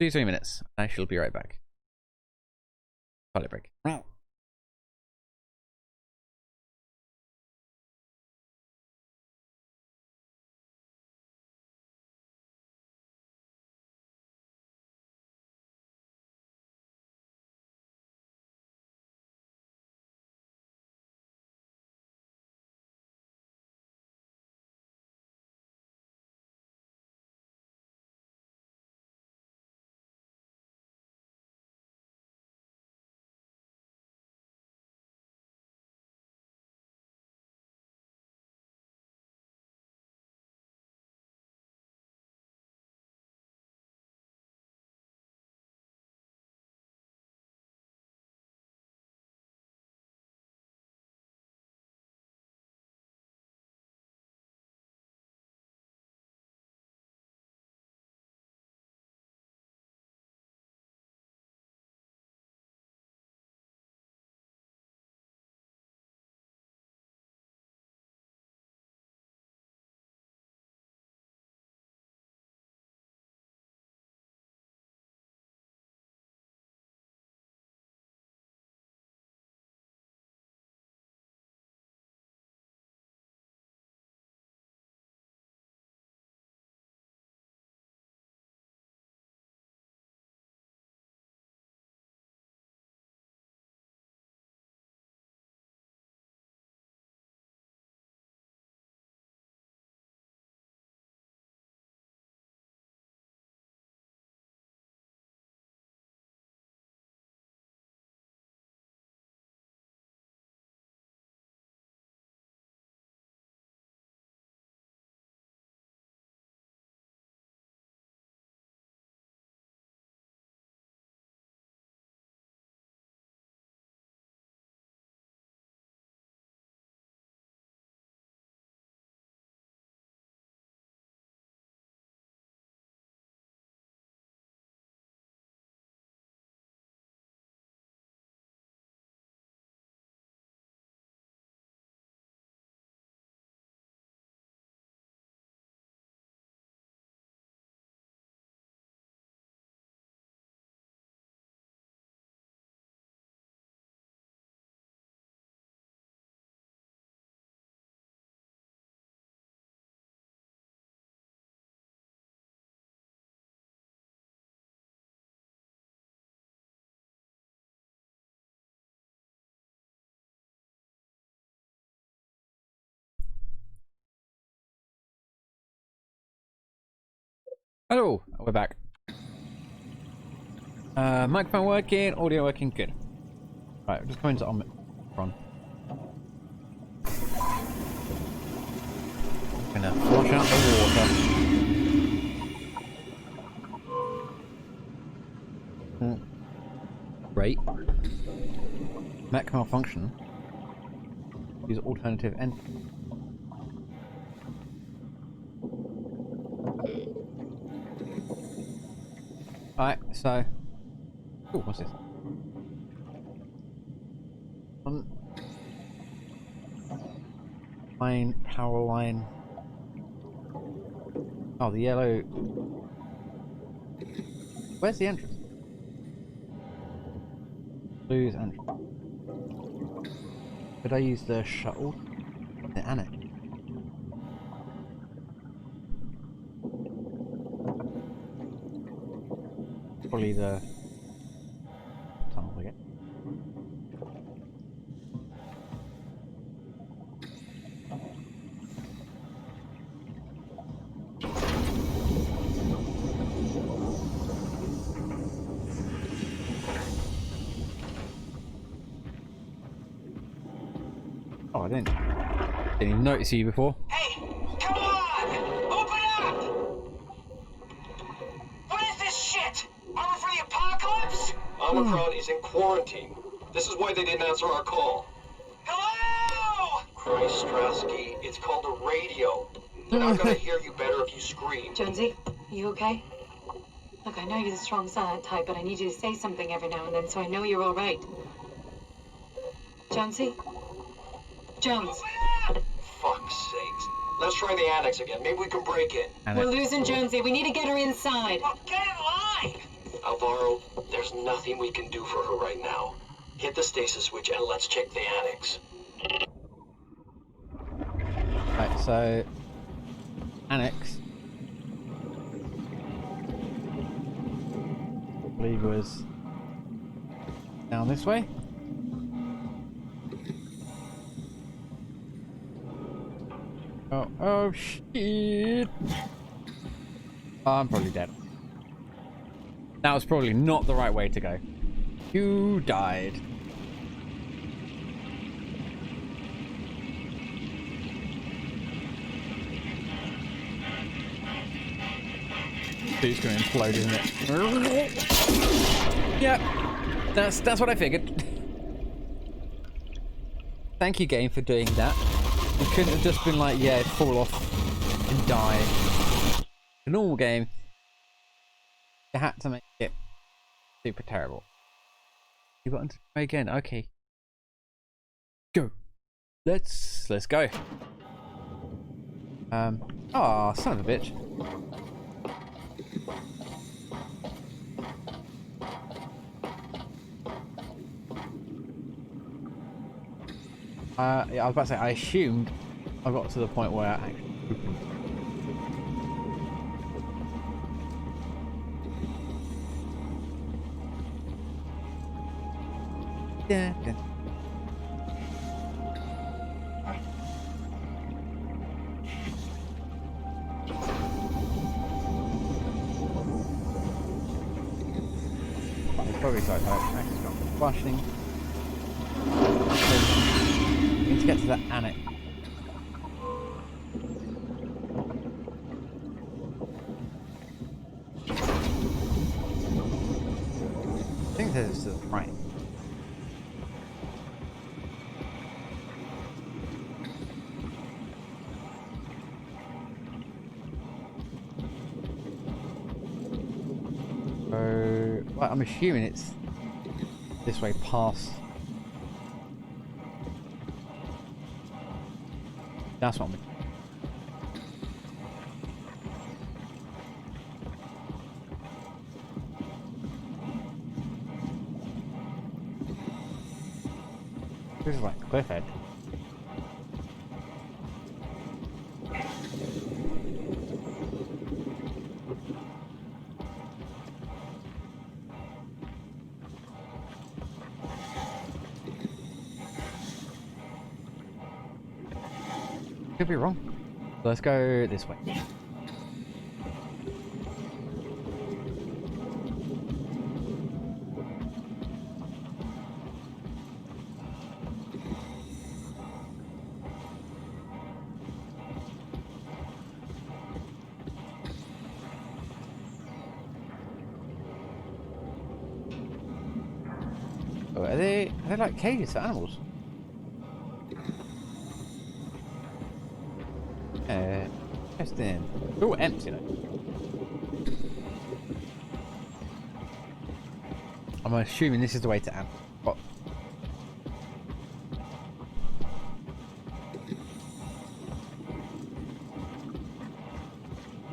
2-3 minutes. I shall be right back. Toilet break. Hello, we're back. Microphone working, audio working, good. Right, we're just going to Omicron. Gonna flush out the water. Great. Mech malfunction. Use alternative end. Alright, so... Ooh, what's this? Line, power line. Oh, the yellow... Where's the entrance? Blue's entrance. Could I use the shuttle? The annex? Probably the tunnel again. Oh, I didn't even notice you before. Hey, come on! Open up! What is this shit? Armor for the apocalypse? Omicron is in quarantine. This is why they didn't answer our call. Hello! Christ, Strasky, it's called a radio. They're not gonna hear you better if you scream. Jonesy, you okay? Look, I know you're the strong silent type, but I need you to say something every now and then so I know you're all right. Jonesy? Jones. Fuck's sakes. Let's try the annex again. Maybe we can break in. We're losing Jonesy. We need to get her inside. Well, get in line! Alvaro, there's nothing we can do for her right now. Hit the stasis switch and let's check the annex. Right, so... Annex. I believe it was... down this way. Oh shit! Oh, I'm probably dead. That was probably not the right way to go. You died. It's gonna implode, isn't it? Yep. That's what I figured. Thank you, game, for doing that. It couldn't have just been like, yeah, fall off and die. A normal game, you had to make it super terrible. You button to try again. Okay. Go. Let's go. Oh, son of a bitch. Yeah, I was about to say, I assumed I got to the point where I actually opened. Yeah. It's probably like actually got flushing. We need to get to that annex. I think this is right. So, well, I'm assuming it's this way past. That's what I'm. This is like cliff edge. Could be wrong. Let's go this way. Oh, are they like cages for animals? Interesting. They're all empty though. I'm assuming this is the way to Am. What?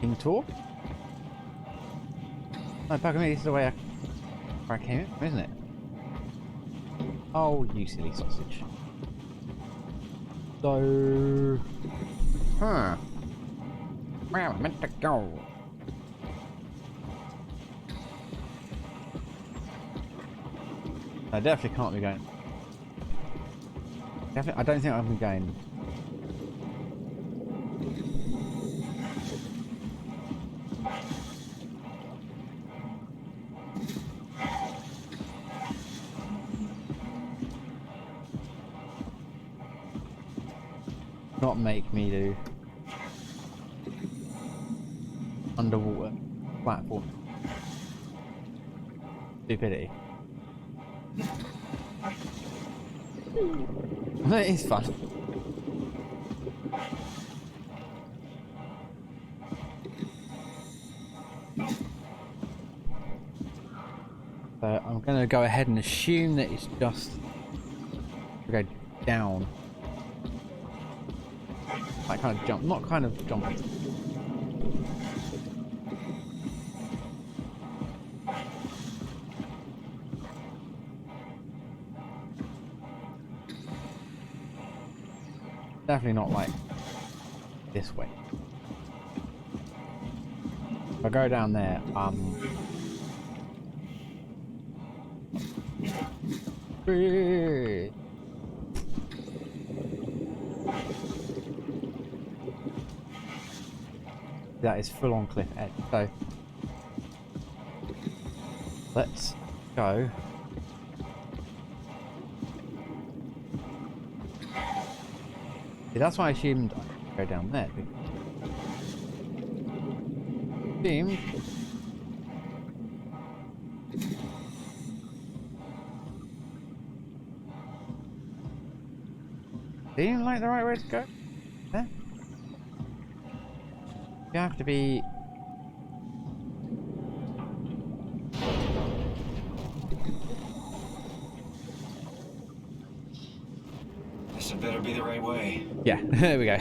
King Tour? No, bugger me, this is the way where I came in, isn't it? Oh, you silly sausage. So... Huh. Where am I meant to go? I definitely can't be going. Definitely, I don't think I'm going. Not make me do underwater platform. Stupidity. It is fun. So I'm going to go ahead and assume that it's just go down. Like kind of jump, not kind of jumping. Definitely not like this way. If I go down there, that is full on cliff edge. So let's go. See, that's why I assumed I'd go down there. Assumed. Seems like the right way to go. Yeah. You have to be. This had better be the right way. Yeah, there we go.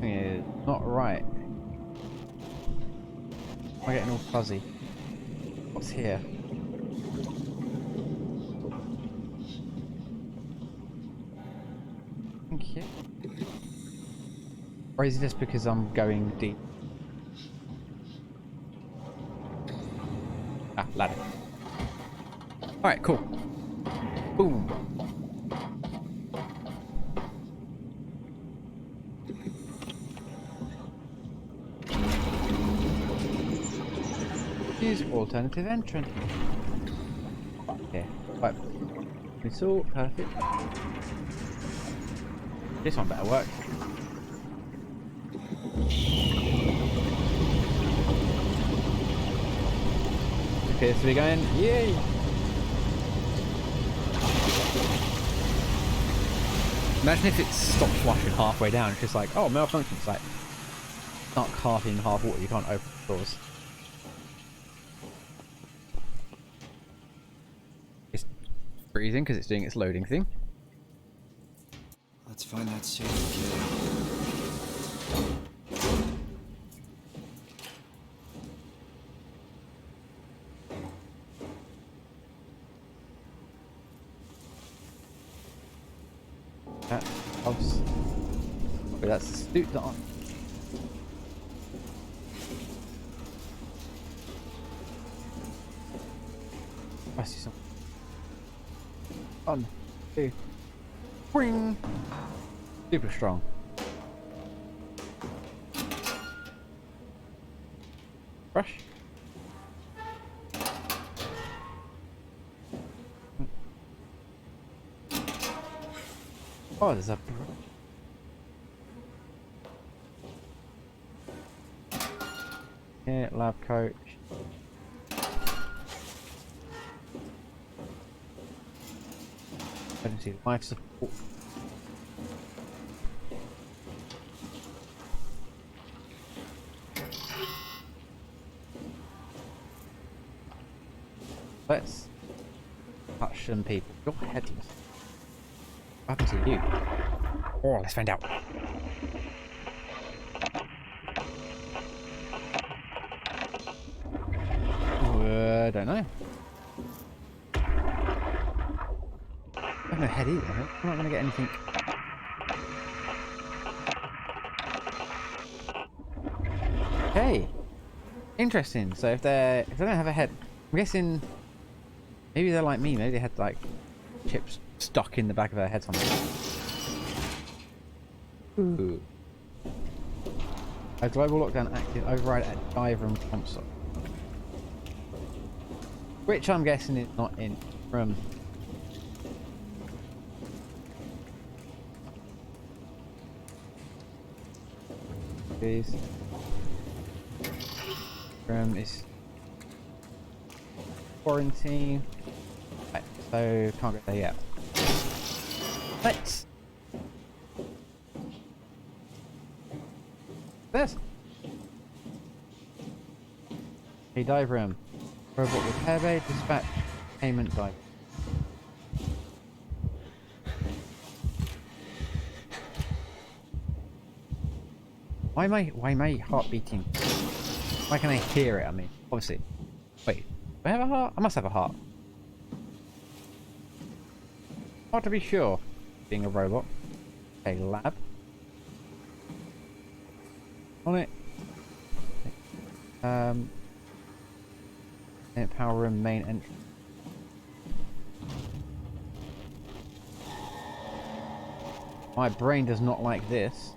Yeah, not right. I'm getting all fuzzy. What's here? Thank you. Or is it just because I'm going deep? Ah, ladder. Alright, cool. Boom. Use alternative entrance. Yeah, right. It's all perfect. This one better work. Appears to be going, yay! Imagine if it stops flushing halfway down. It's just like, oh, malfunction. It's like, start carving half water. You can't open the doors. It's freezing because it's doing its loading thing. Let's find that suit and get it. That helps. Wait, that's the suit that I see something. 1, 2, bring. Super strong. Brush. Oh, there's a brush. Yeah, lab coat. Emergency life support. Let's touch some people. You're headless. What happened to you? Oh, let's find out. I don't know. I have no head either. I'm not going to get anything. Okay. Interesting. So if they don't have a head, I'm guessing maybe they're like me. Maybe they had like chips stuck in the back of their head somewhere. Ooh. A global lockdown active. Override at dive room console. Which I'm guessing is not in room. Please. Room is quarantine. Right, so can't get there yet. Let's. This. A dive room. Robot repair bay, dispatch, payment dive. Why am I heart beating? Why can I hear it? I mean, obviously. Wait, do I have a heart? I must have a heart. Hard to be sure, being a robot. Okay, lab. On it. Power room, main entrance. My brain does not like this.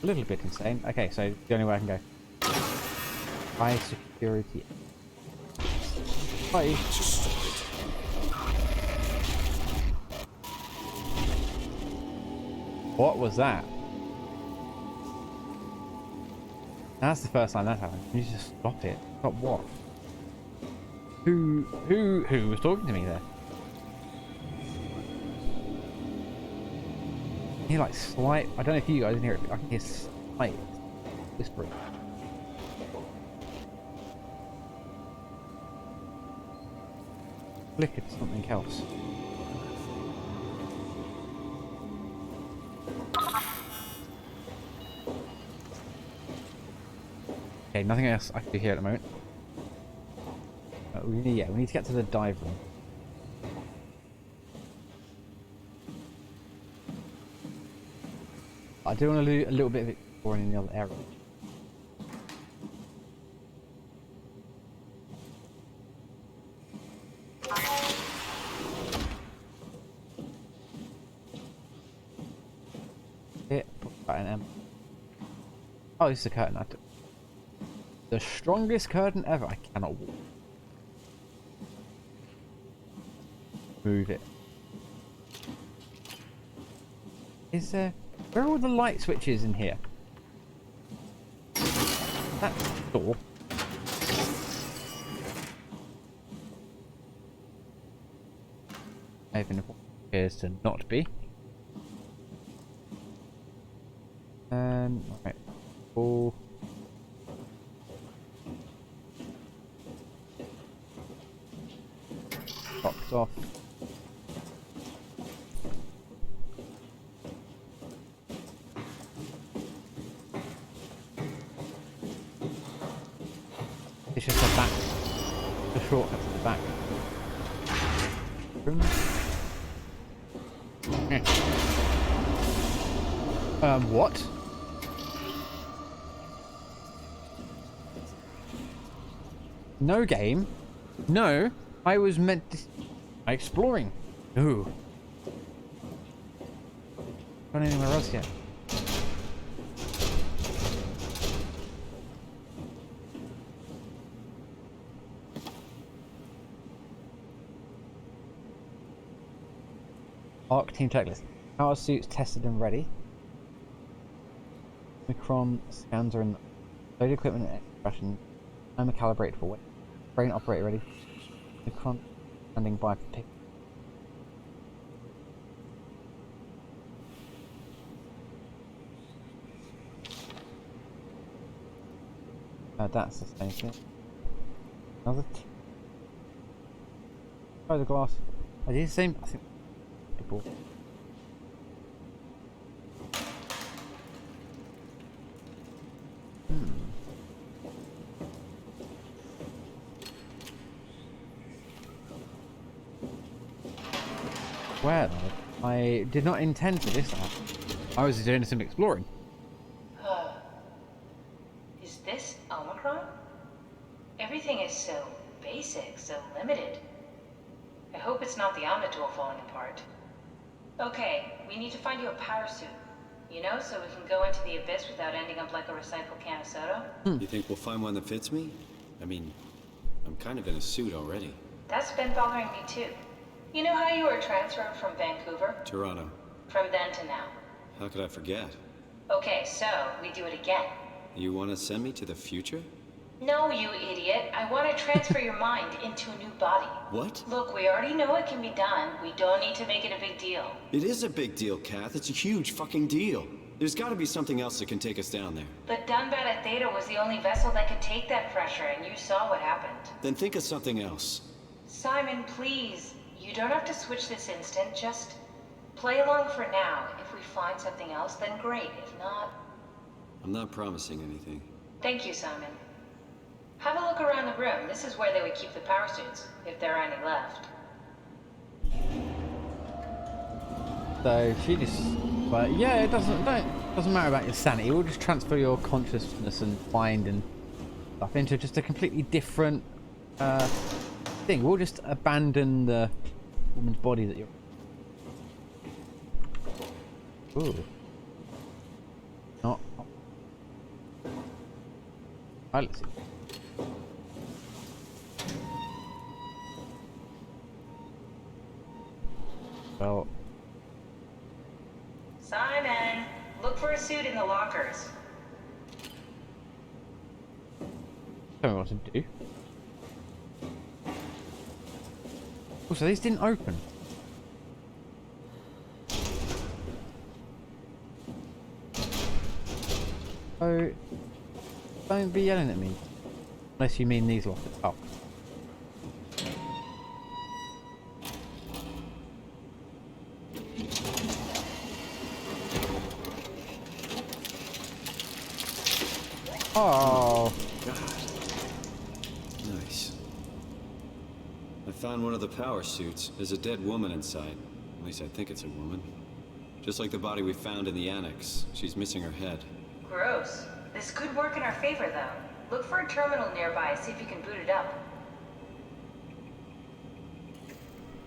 A little bit insane. Okay, so the only way I can go. High security. Bye. What was that? That's the first time that's happened. Can you just stop it? Stop what? Who was talking to me there? I hear like slight. I don't know if you guys can hear it, but I can hear slight whispering. Flicker to something else. Okay, nothing else I can do here at the moment. We need to get to the dive room. I do want to do a little bit of exploring in the other area. Hit button M. Oh, this is a curtain. The strongest curtain ever. I cannot walk. Move it. Is there... Where are all the light switches in here? That's the door. Even if it appears to not be. Alright. Cool. Box off. It's just a back. The shortcut to the back. What? No game? No, I was meant to... Exploring. Ooh. Not anywhere else yet. ARC team checklist. Power suits tested and ready. Micron scans are in load equipment and expression. I'm calibrated for weight. Brain operator ready. Standing by for pick. That's the same thing. Another. Oh, the glass. I did the same. I think. People. Where though? I did not intend for this. I was doing some exploring. Is this Omicron? Everything is so basic, so limited. I hope it's not the Omnitool falling apart. Okay, we need to find you a power suit. You know, so we can go into the abyss without ending up like a recycled can of soda. You think we'll find one that fits me? I mean, I'm kind of in a suit already. That's been bothering me too. You know how you were transferred from Vancouver? Toronto. From then to now. How could I forget? Okay, so we do it again. You want to send me to the future? No, you idiot. I want to transfer your mind into a new body. What? Look, we already know it can be done. We don't need to make it a big deal. It is a big deal, Kath. It's a huge fucking deal. There's got to be something else that can take us down there. But Dunbat at Theta was the only vessel that could take that pressure, and you saw what happened. Then think of something else. Simon, please. You don't have to switch this instant. Just play along for now. If we find something else, then great. If not... I'm not promising anything. Thank you, Simon. Have a look around the room. This is where they would keep the power suits, if there are any left. So she just, but yeah, it doesn't matter about your sanity. We'll just transfer your consciousness and mind and stuff into just a completely different thing. We'll just abandon the woman's body that you're. Ooh. Not. Right, let's see. Well. Simon, look for a suit in the lockers. Tell me what to do. Oh, so these didn't open. So, don't be yelling at me. Unless you mean these lockers. Oh. Oh. God. Nice. I found one of the power suits. There's a dead woman inside. At least I think it's a woman. Just like the body we found in the annex. She's missing her head. Gross. This could work in our favor, though. Look for a terminal nearby, see if you can boot it up.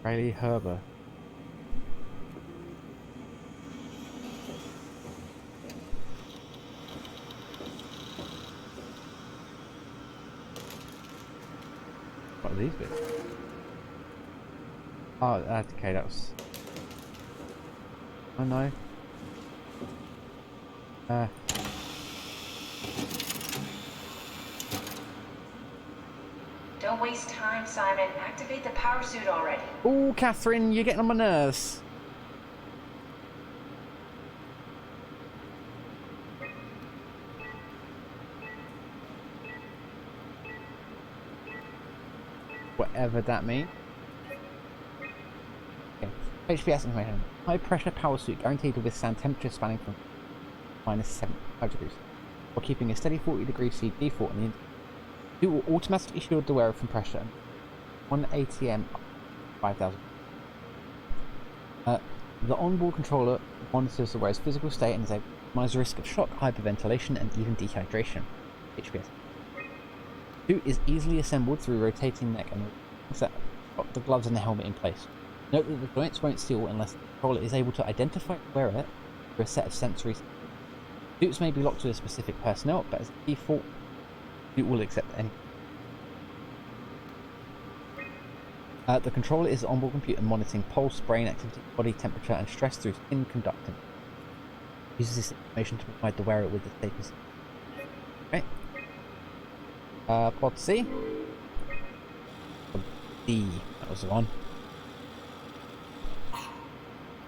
Riley Herber. What are these bits? Oh, okay, that was... Oh no. Don't waste time, Simon. Activate the power suit already. Oh, Catherine, you're getting on my nerves. Whatever that means. Okay. HPS information. High pressure power suit guaranteed to withstand temperature spanning from -75 degrees, while keeping a steady 40 degrees C default in the suit will automatically shield the wearer from pressure. 1 ATM 5000. The onboard controller monitors the wearer's physical state and is able to minimize the risk of shock, hyperventilation, and even dehydration. HPS. Suit is easily assembled through rotating neck and set the gloves and the helmet in place. Note that the joints won't seal unless the controller is able to identify the wearer through a set of sensory. Suits may be locked to a specific personnel, but as a default, suit will accept any. The controller is an onboard computer monitoring pulse, brain activity, body temperature, and stress through skin conductance. Uses this information to provide the wearer with the status. Okay. Pod C. That was the one.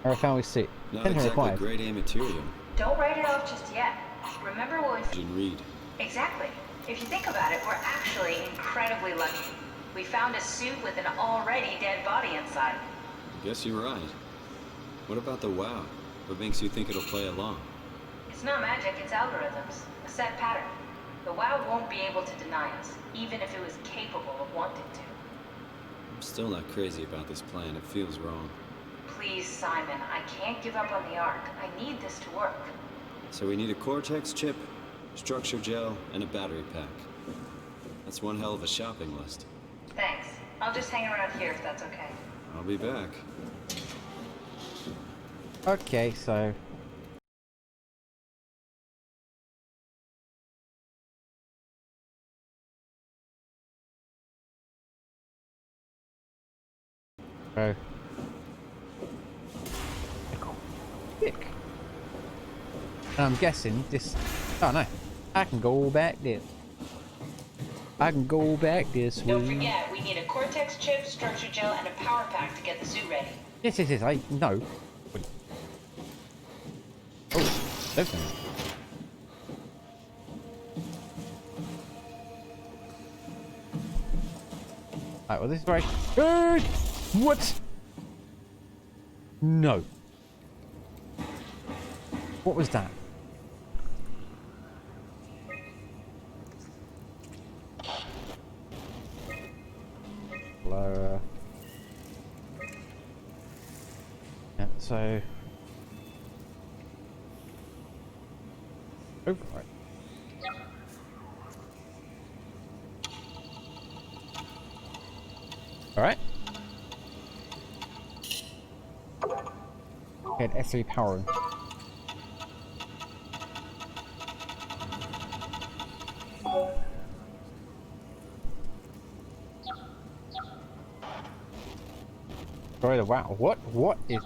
Alright, found we suit. Not Attention exactly required. grade A material. Don't write it off just yet. Remember what we... Didn't read. Exactly. If you think about it, we're actually incredibly lucky. We found a suit with an already dead body inside. I guess you're right. What about the WoW? What makes you think it'll play along? It's not magic, it's algorithms. A set pattern. The WoW won't be able to deny us, even if it was capable of wanting to. I'm still not crazy about this plan. It feels wrong. Please, Simon, I can't give up on the Ark. I need this to work. So we need a Cortex chip, structure gel, and a battery pack. That's one hell of a shopping list. Thanks. I'll just hang around here if that's okay. I'll be back. Okay, so... Oh. Quick. And I'm guessing this... Oh no. I can go back this. I can go back this way. Don't forget, we need a Cortex chip, structure gel, and a power pack to get the suit ready. Yes, I know. Oh, definitely. Alright, well this is right. What? No. What was that? Lower. Yeah, so... Over right. Alright. Okay, S3 power. Sorry, the wow. What is...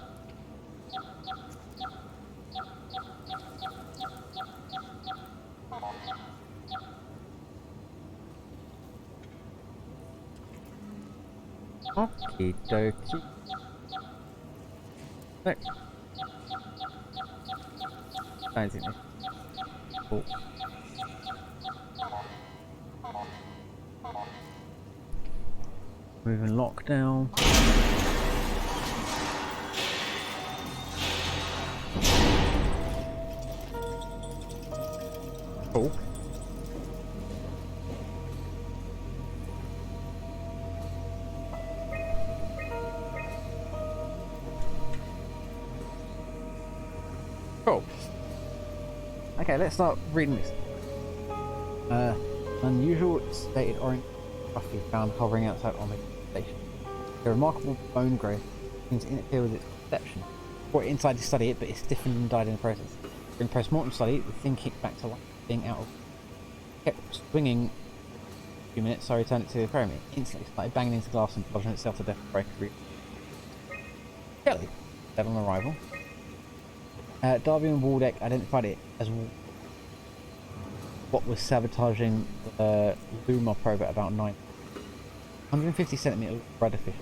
Okie dokie. Look. I think this. Cool. Moving lockdown. Cool. Cool. Okay, let's start reading this. Unusual stated orange puffy found hovering outside on the station. A remarkable bone growth seems to interfere with its perception. Brought it inside to study it, but it stiffened and died in the process. During post-mortem study, the thing kicked back to life, being out of... kept swinging a few minutes, so I returned it to the aquarium. It instantly started banging into glass and plunging itself to death to break free. Kelly, dead on arrival. Darby and Waldeck identified it as what was sabotaging the Luma probe at about 150 centimeters rudder fish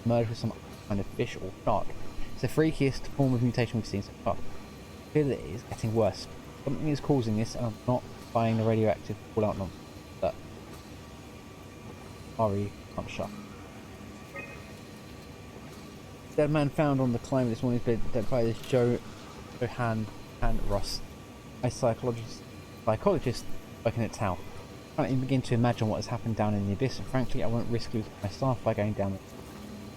merged with some kind of fish or shark. It's the freakiest form of mutation we've seen so far. I feel that it is getting worse. Something is causing this, and I'm not buying the radioactive fallout nonsense. But sorry, I'm shocked. Dead man found on the climb this morning is identified as Johan Ross, a psychologist working at Tau. I can't even begin to imagine what has happened down in the abyss, and frankly I won't risk losing my staff by going down there.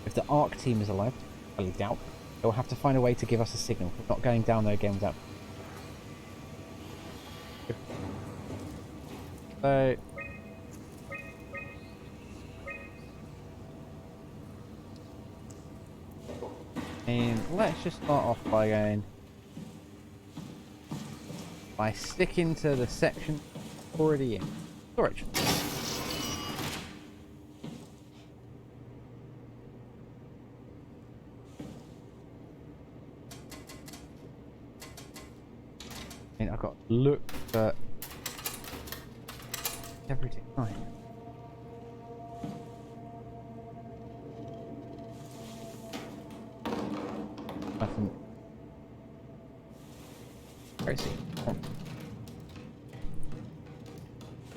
If the ARC team is alive, I highly doubt, they will have to find a way to give us a signal. We're not going down there again without... So... and let's just start off by going... by sticking to the section already in. Storage. I mean, I've got to look for everything. Right. Button. Crazy.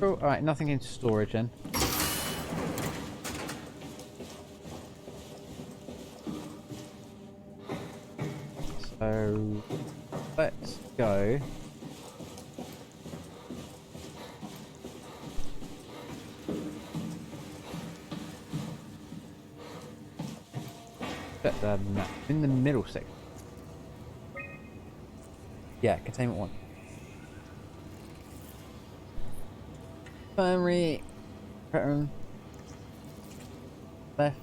Oh, alright, nothing into storage then. So let's go. Set the map in the middle section. Yeah, containment 1. Primary pattern left.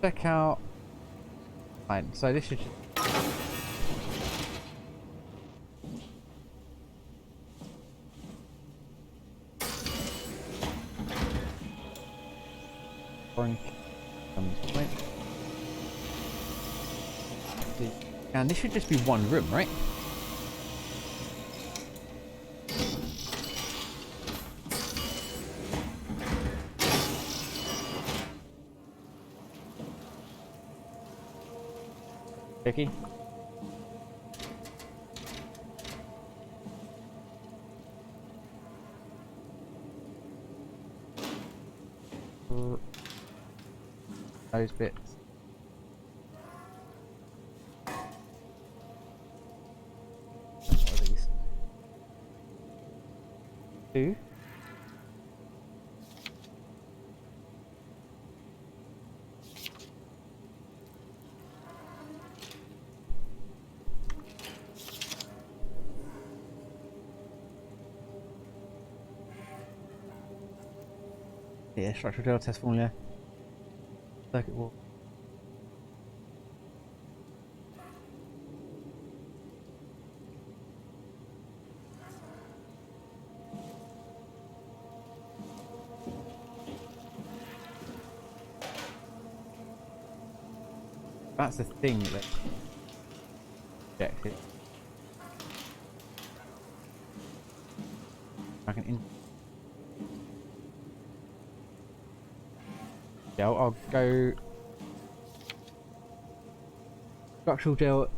Check out. Fine. So this should. And this should just be one room, right? Vicky? Those bits. What are these? 2. Yeah, structural drill test formula. Circuit wall. That's the thing that rejected. I can in. Yeah, I'll go. Structural gel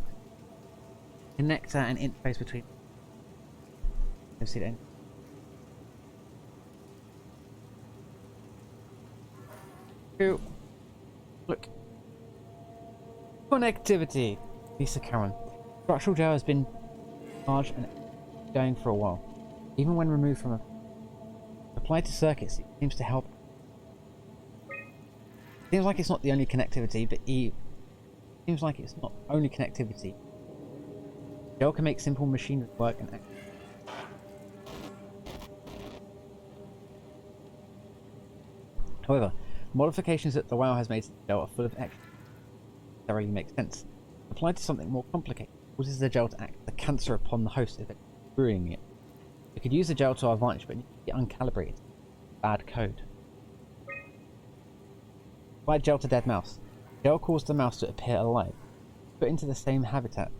connector and interface between. Let's see then. Cool. Look. Connectivity. Lisa Karen. Structural gel has been large and going for a while. Even when removed from applied to circuits, it seems to help. Seems like it's not the only connectivity, but seems like it's not only connectivity. Gel can make simple machinery work and act. However, modifications that the WoW has made to the gel are full of action. Necessarily makes sense. Applied to something more complicated, causes the gel to act as a cancer upon the host, effectively ruining it. We could use the gel to our advantage, but it needs to be uncalibrated. Bad code. Applied gel to dead mouse. Gel caused the mouse to appear alive. Put into the same habitat.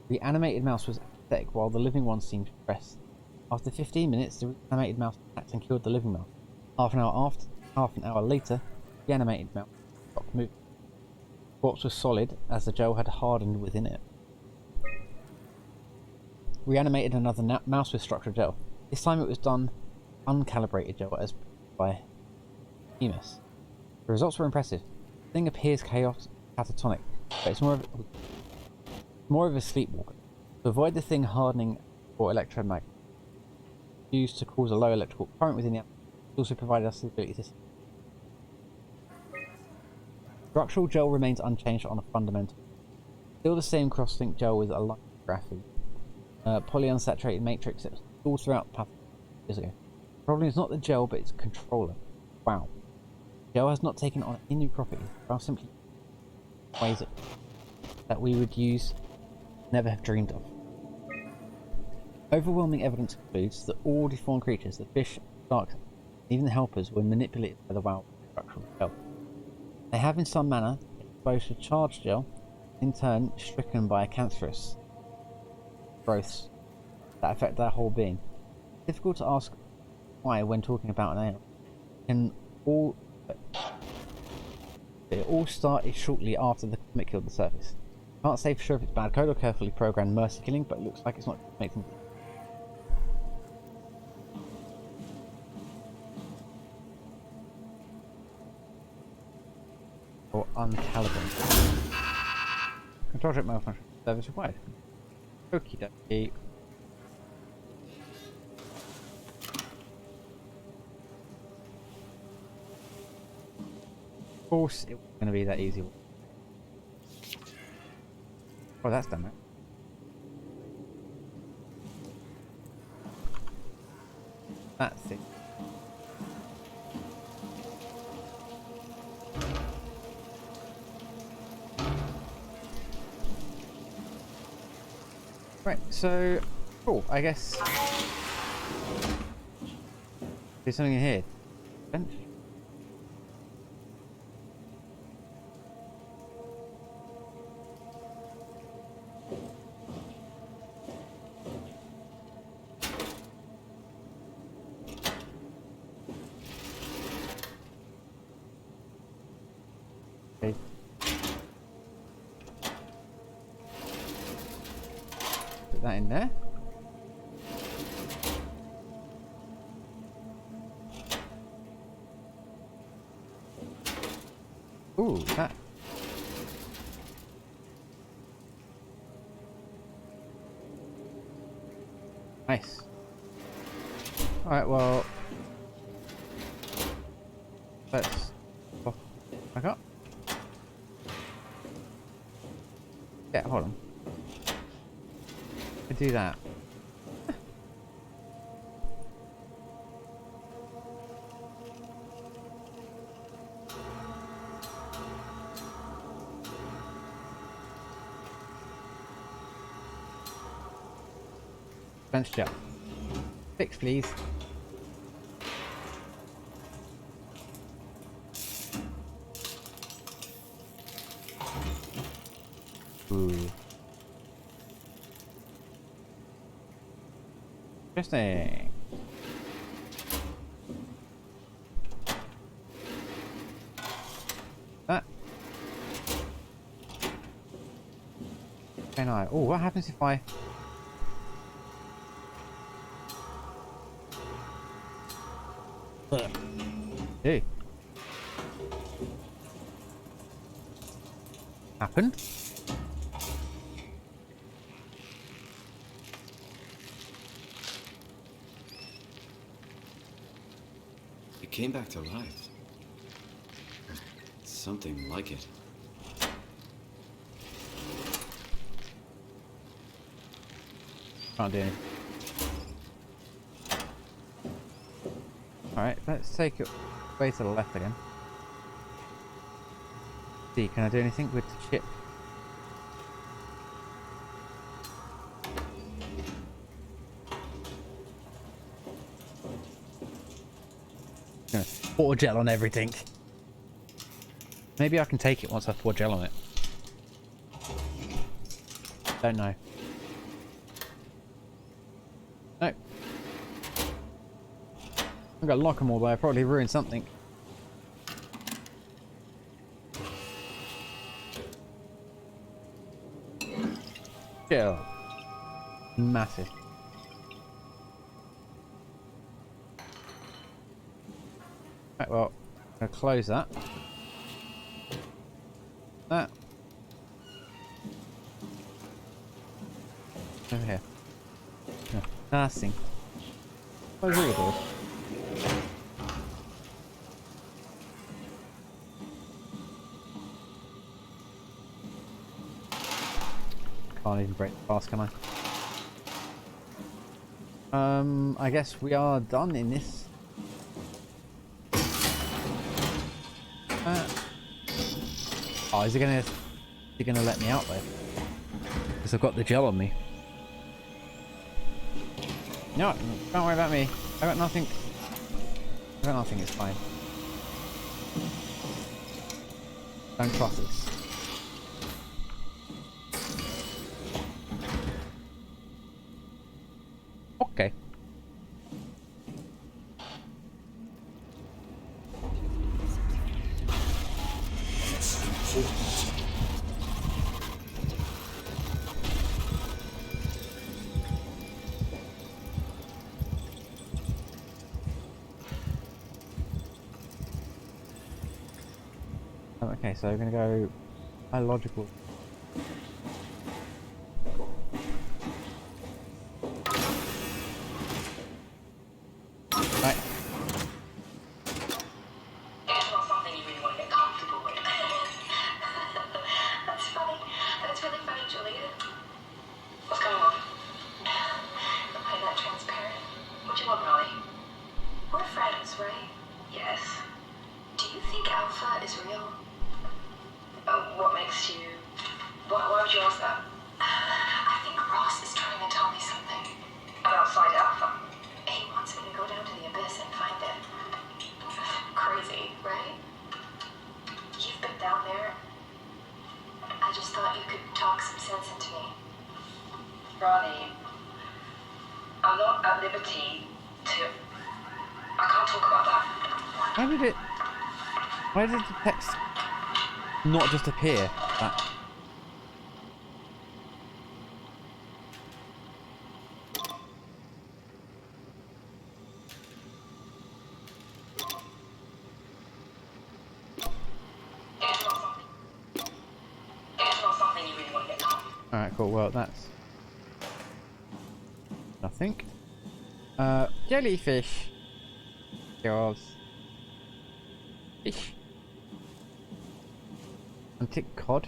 The animated mouse was apathetic while the living one seemed depressed. After 15 minutes, the animated mouse attacked and killed the living mouse. Half an hour later, the animated mouse stopped moving. The corpse was solid as the gel had hardened within it. Reanimated another mouse with structural gel. This time it was done uncalibrated gel as by Emus. The results were impressive. The thing appears chaotic, catatonic, but it's more of a sleepwalker. To avoid the thing hardening or electromagnet used to cause a low electrical current within the it also provided us the ability to. Structural gel remains unchanged on a fundamental. Still the same cross-link gel with a light graphene. Polyunsaturated matrix that was all throughout the path years ago. The problem is not the gel, but its controller. Wow. Gel has not taken on any new properties. Well, simply ways that we would use, never have dreamed of. Overwhelming evidence concludes that all deformed creatures, the fish, sharks, even the helpers, were manipulated by the WoW structural gel. They have in some manner exposed to charged gel, in turn stricken by cancerous growths that affect their whole being. It's difficult to ask why when talking about an animal. And all it all started shortly after the comet killed the surface. Can't say for sure if it's bad code or carefully programmed mercy killing, but it looks like it's not making. Or uncalibrated. Control chip malfunction. Service required. Okie dokie. Of course, it wasn't going to be that easy. Oh, that's done, right? That's it. Right, so cool. I guess there's something in here. Bench. Okay. Put that in there. Ooh, that. Nice. Alright, well. Let's pop back up. Yeah, hold on. I do that. Bench jet. Fix, please. Ooh. Interesting. That. Okay, no. Oh, what happens if I... Hey. Happen? It came back to life. Something like it. Can't do anything. Alright, let's take it way to the left again. See, can I do anything with the ship? Gonna pour gel on everything. Maybe I can take it once I pour gel on it. Don't know. No. I'm gonna lock them all, but I probably ruined something. Gel. Massive. Right, well, I'm gonna close that. That. Over here. No, nothing. Close all the doors. Can't even break the glass, can I? I guess we are done in this. Oh, is he gonna let me out though? Because I've got the gel on me. No, don't worry about me. I got nothing. I got nothing, it's fine. Don't trust us. Okay. Okay, so we're gonna go biological. Right. It's not something you really want to get comfortable with. That's funny. That's really funny, Julia. What's going on? Don't play that transparent. What you want, Molly? We're friends, right? Yes. Do you think Alpha is real? What makes you... Why would you ask that? I think Ross is trying to tell me something. About Side Alpha? He wants me to go down to the abyss and find it. Crazy, right? You've been down there. I just thought you could talk some sense into me. Ronnie, I'm not at liberty to... I can't talk about that. Why did the text not just appear? Alright, cool. Well, that's nothing. Jellyfish. Girls. Fish. Antique cod.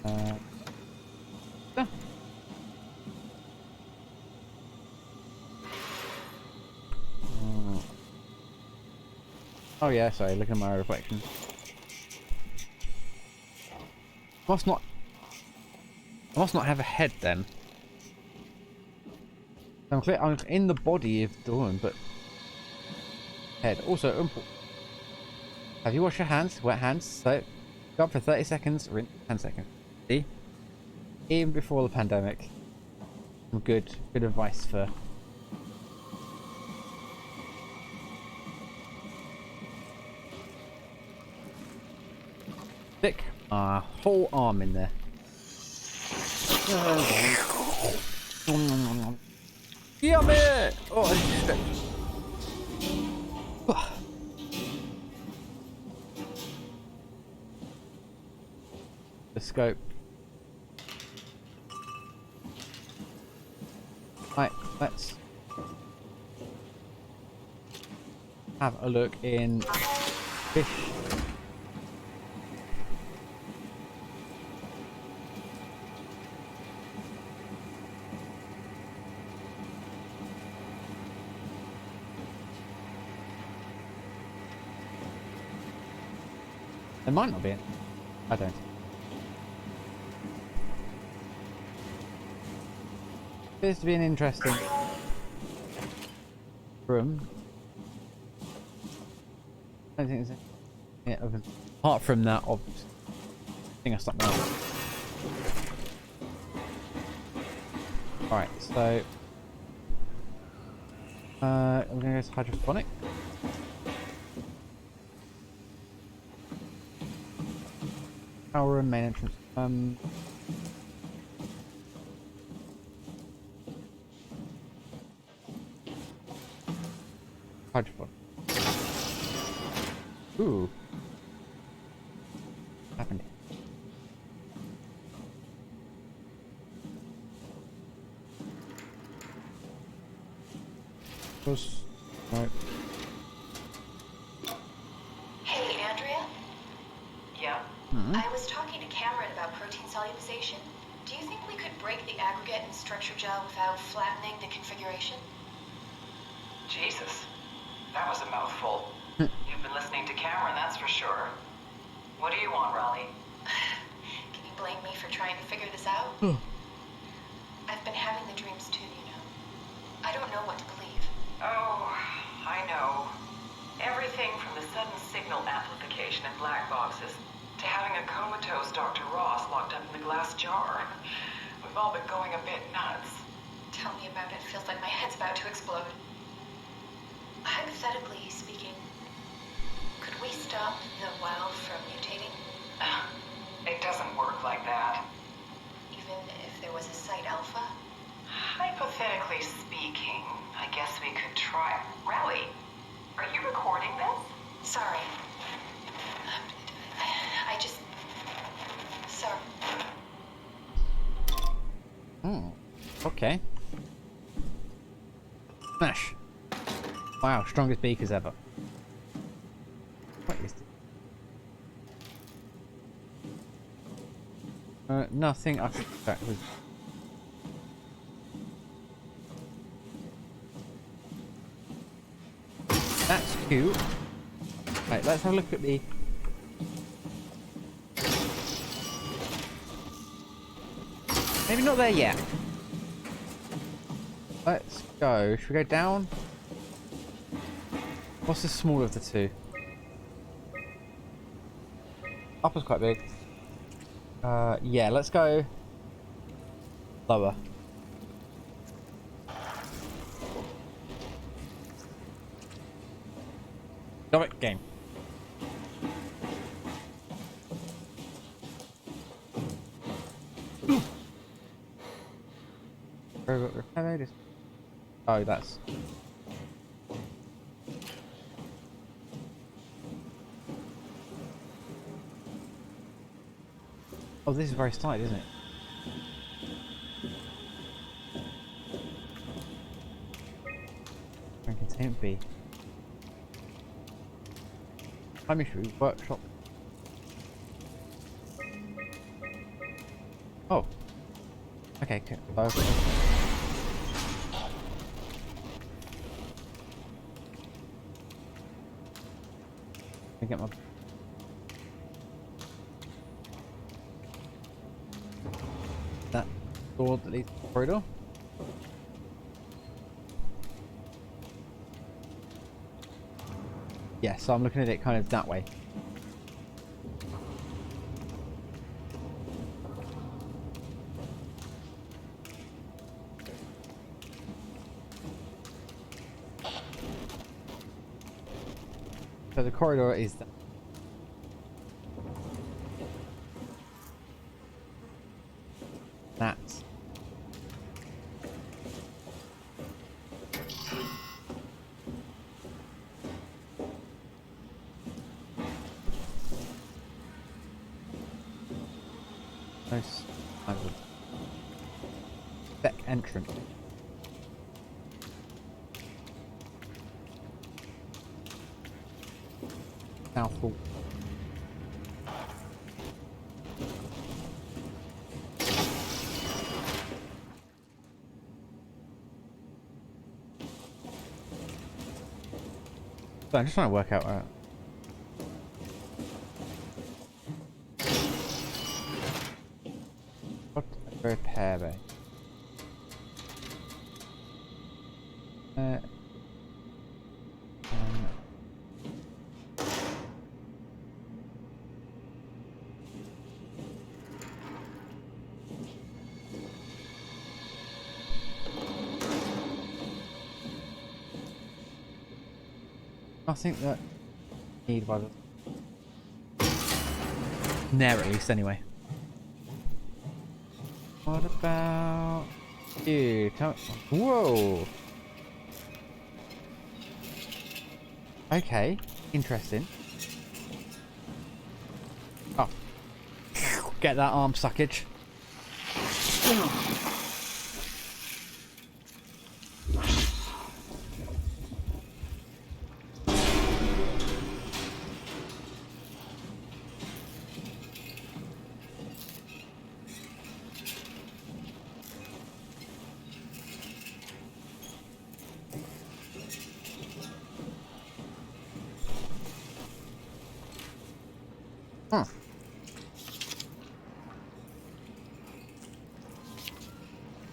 Ah. Oh yeah, sorry, look at my reflection. I must not have a head then. I'm clear. I'm in the body of the woman, but head. Also, have you washed your hands? Wet hands. So, go up for 30 seconds. Rinse 10 seconds. See, even before the pandemic, some good advice for. Stick a whole arm in there. Yummy! Oh, shit. The scope. Right, let's have a look in fish. There might not be. I don't. Appears to be an interesting room. I don't think there's anything apart from that obvious thing I stopped now. Alright, so I'm gonna go to hydrophonic. Power room, main entrance. Hydrophonic. Ooh. What happened? Close. Right. Hey, Andrea? Yeah? I was talking to Cameron about protein solubilization. Do you think we could break the aggregate in structure gel without flattening the configuration? Jesus. That was a mouthful. You've been listening to Cameron, that's for sure. What do you want, Raleigh? Can you blame me for trying to figure this out? I've been having the dreams too, you know. I don't know what to believe. Oh, I know. Everything from the sudden signal amplification in black boxes to having a comatose Dr. Ross locked up in the glass jar. We've all been going a bit nuts. Tell me about it. Feels like my head's about to explode. Hypothetically speaking, could we stop the WoW from mutating? It doesn't work like that. Even if there was a Site Alpha? Hypothetically speaking, I guess we could try. Raleigh, are you recording this? Sorry. I just... Sorry. Okay. Smash. Wow, strongest beakers ever. What is this? Nothing I could check with. That's cute. Right, let's have a look at the... Maybe not there yet. Let's go. Should we go down? What's the smaller of the two? Up was quite big. Yeah, let's go lower. Got it, game. Oh, that's... Oh, this is very tight, isn't it? Containment B. I'm sure workshop. Oh. Okay, okay. I get my... That door that leads to the corridor. Yeah, so I'm looking at it kind of that way. So the corridor is that. That's. Nice. Deck entrance. Southall. So I'm just trying to work out what repair bay. I think that need by the there at least anyway. What about you? Whoa. Okay, interesting. Oh, get that arm suckage.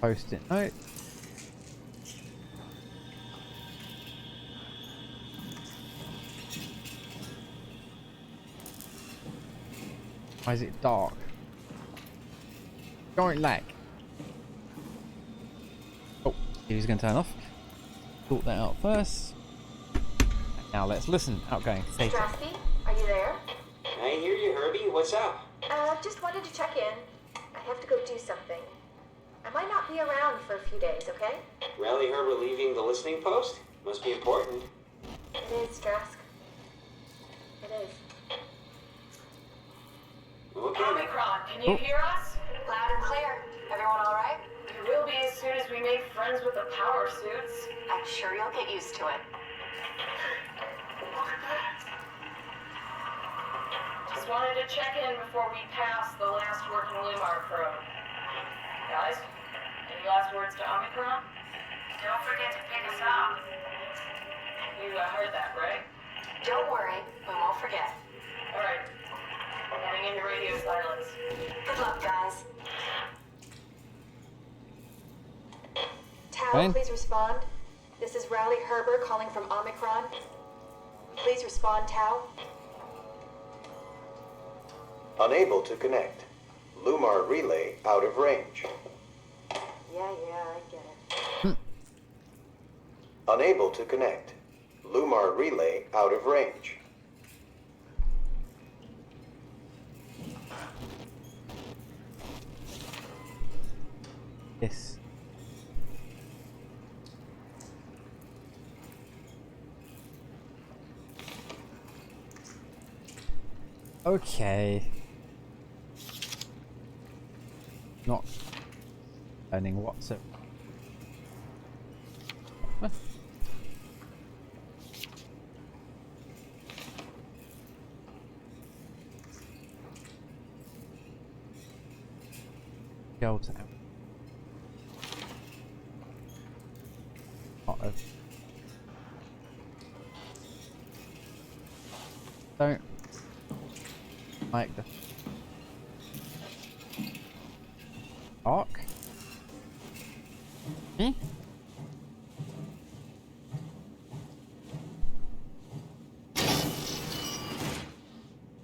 Post-it note. Why is it dark? Don't lag. Oh, he's going to turn off. Sort that out first. Now let's listen. Outgoing. Safety. Strasky, are you there? I hear you, Herbie. What's up? Just wanted to check in. I have to go do something. I might not be around for a few days, okay? Rally Herbert leaving the listening post? Must be important. It is, Strask. It is. Okay. Omicron, can you hear us? Loud and clear. Everyone all right? You will be as soon as we make friends with the power suits. I'm sure you'll get used to it. Look at that. Just wanted to check in before we pass the last working LUMAR crew. Guys, any last words to Omicron? Don't forget to pick us up. You heard that, right? Don't worry, we won't forget. All right. Heading into radio silence. Good luck, guys. Tau, Fine. please respond. This is Rowley Herber calling from Omicron. Please respond, Tau. Unable to connect. Lumar relay out of range. Yeah, I get it. Unable to connect. Lumar relay out of range. Yes. Okay. Not learning what's it. Huh. Go to don't like the arc. Hmm?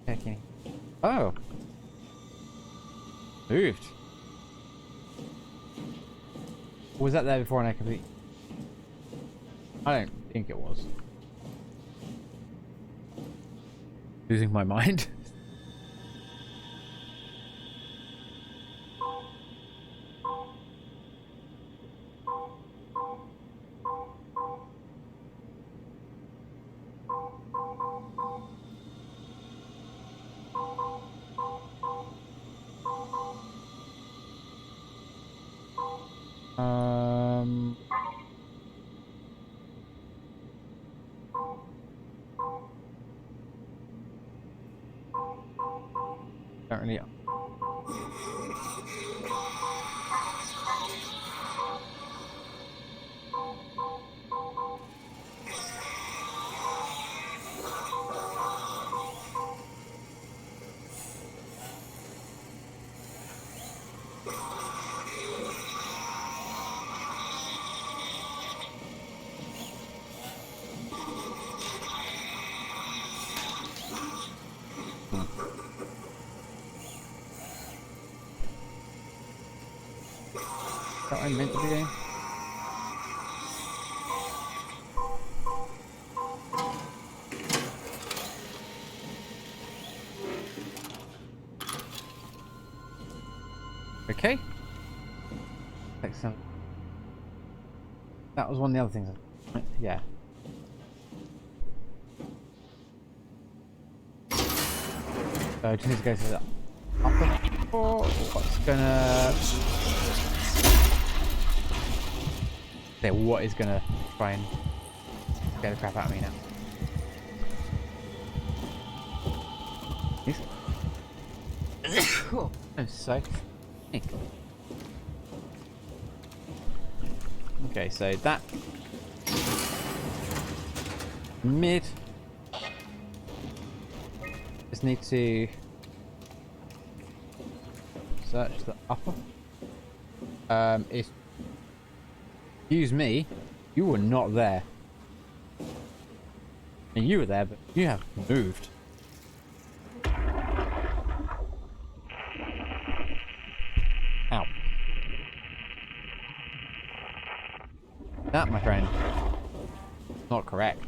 Okay. Oh. Moved. Was that there before and I complete? I don't think it was. Losing my mind. Don't really. Is that what I'm meant to be doing? Okay. Excellent. That was one of the other things. Yeah. So I just need to go to the upper floor. What's gonna... Okay, what is gonna try and get the crap out of me now? Oh, so... Okay, so that... Mid... Just need to... Search the upper. Excuse me, you were not there. And you were there, but you have moved. Ow. That, my friend, is not correct.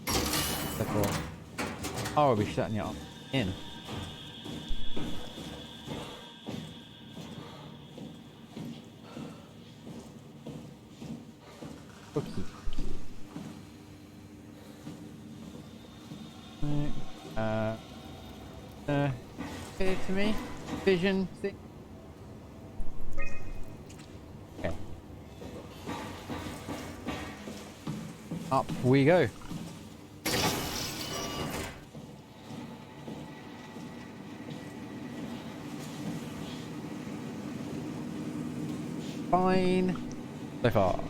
Therefore, I will be shutting you in. Cookie. Right. clear to me. Vision thing. Okay. Up we go. Fine so far.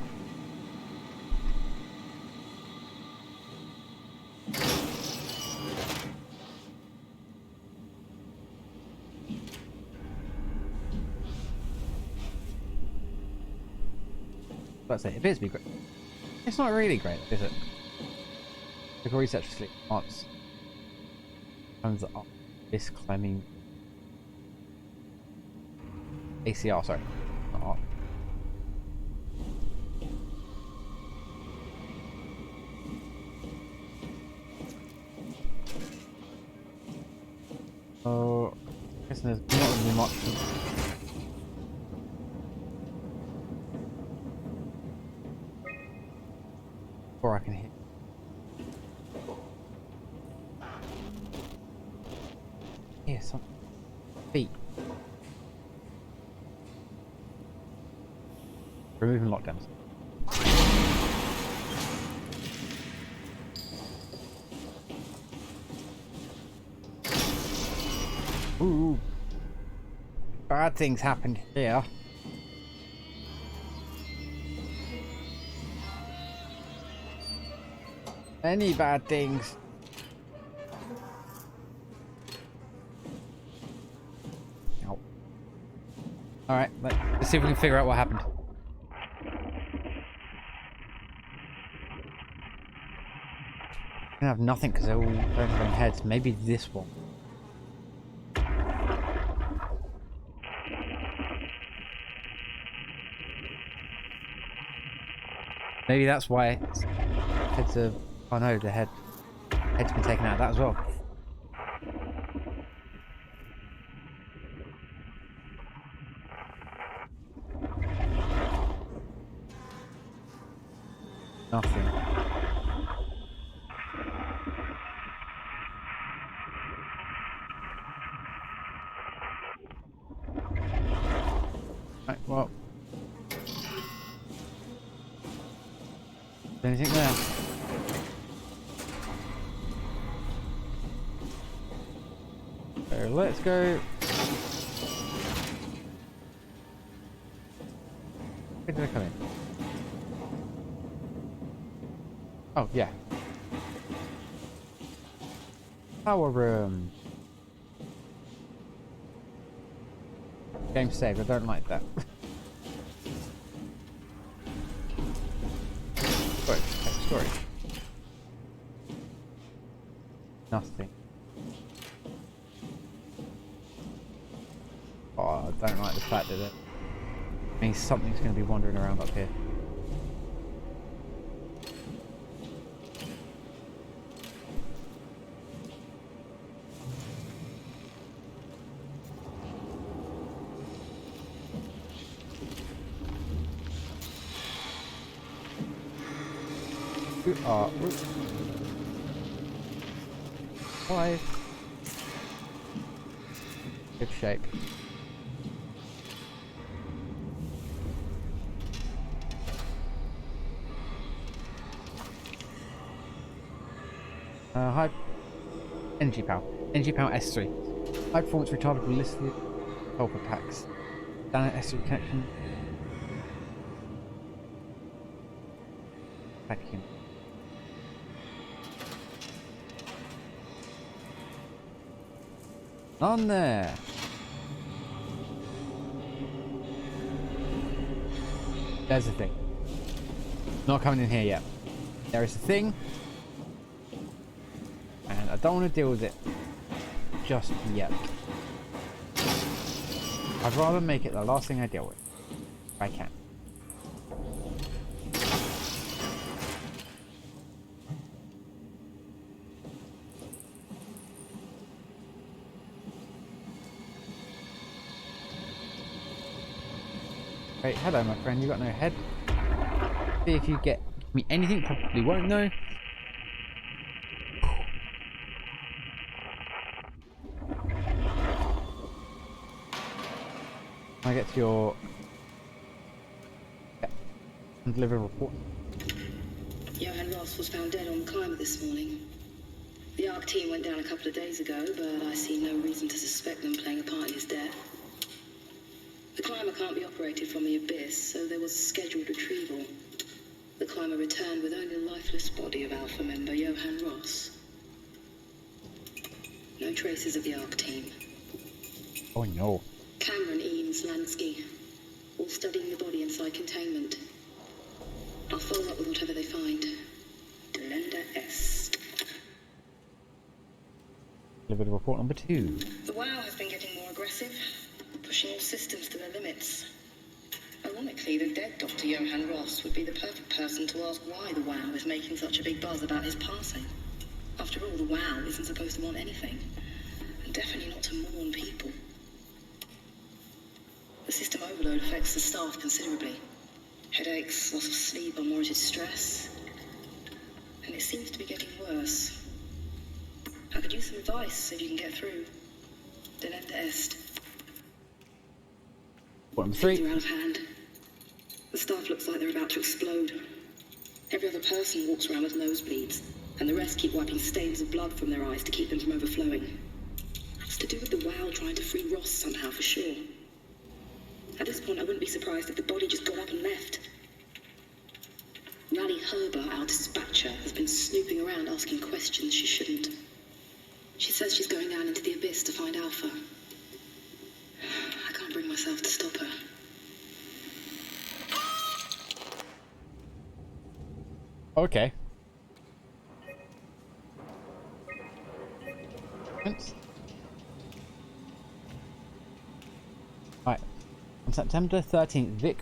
Let's say it appears to be great. It's not really great, is it? The research sleep arts comes up this climbing ACR, sorry. Not art. Oh, I guess there's not really much. Or I can hit. Yeah, some feet. Removing lockdowns. Ooh. Bad things happened here. Any bad things. Oh. Alright, let's see if we can figure out what happened. I have nothing because they all don't have any heads. Maybe this one. Maybe that's why heads are. Oh no, the head's been taken out of that as well. Nothing. Right, well. Is there anything there? So let's go. Where did I come in? Oh, yeah. Power room. Game saved. I don't like that. Storage. Nothing. Oh, I don't like the fact that it means something's going to be wandering around up here. Five. Good shape. High energy power. Energy power S3. High performance retarded ballistic helper packs. Down S3 connection. Packing. On there. There's the thing. Not coming in here yet. There is a thing. And I don't want to deal with it just yet. I'd rather make it the last thing I deal with. If I can. Hey, hello my friend, you got no head. See if you get me anything, probably won't know. I get to your and deliver a report. Johan Ross was found dead on the climber this morning. The ARC team went down a couple of days ago, but I see no reason to suspect them playing a part in his death. The climber can't be operated from the abyss, so there was a scheduled retrieval. The climber returned with only the lifeless body of Alpha member Johan Ross. No traces of the ARC team. Oh no. Cameron, Eames, Lansky, all studying the body inside containment. I'll follow up with whatever they find. Delenda S. Delivered report number 2. The WoW has been getting more aggressive, pushing all systems to their limits. Ironically, the dead Dr. Johan Ross would be the perfect person to ask why the WoW is making such a big buzz about his passing. After all, the WoW isn't supposed to want anything, and definitely not to mourn people. The system overload affects the staff considerably. Headaches, loss of sleep, unwarranted stress. And it seems to be getting worse. I could use some advice if you can get through. Delenda Est. Number 3. Things are out of hand. The staff looks like they're about to explode. Every other person walks around with nosebleeds, and the rest keep wiping stains of blood from their eyes to keep them from overflowing. It's to do with the WoW trying to free Ross somehow, for sure. At this point, I wouldn't be surprised if the body just got up and left. Rally Herber, our dispatcher, has been snooping around asking questions she shouldn't. She says she's going down into the abyss to find Alpha. I can't bring myself to stop her. Okay. Thanks. Right. On September 13th, Vic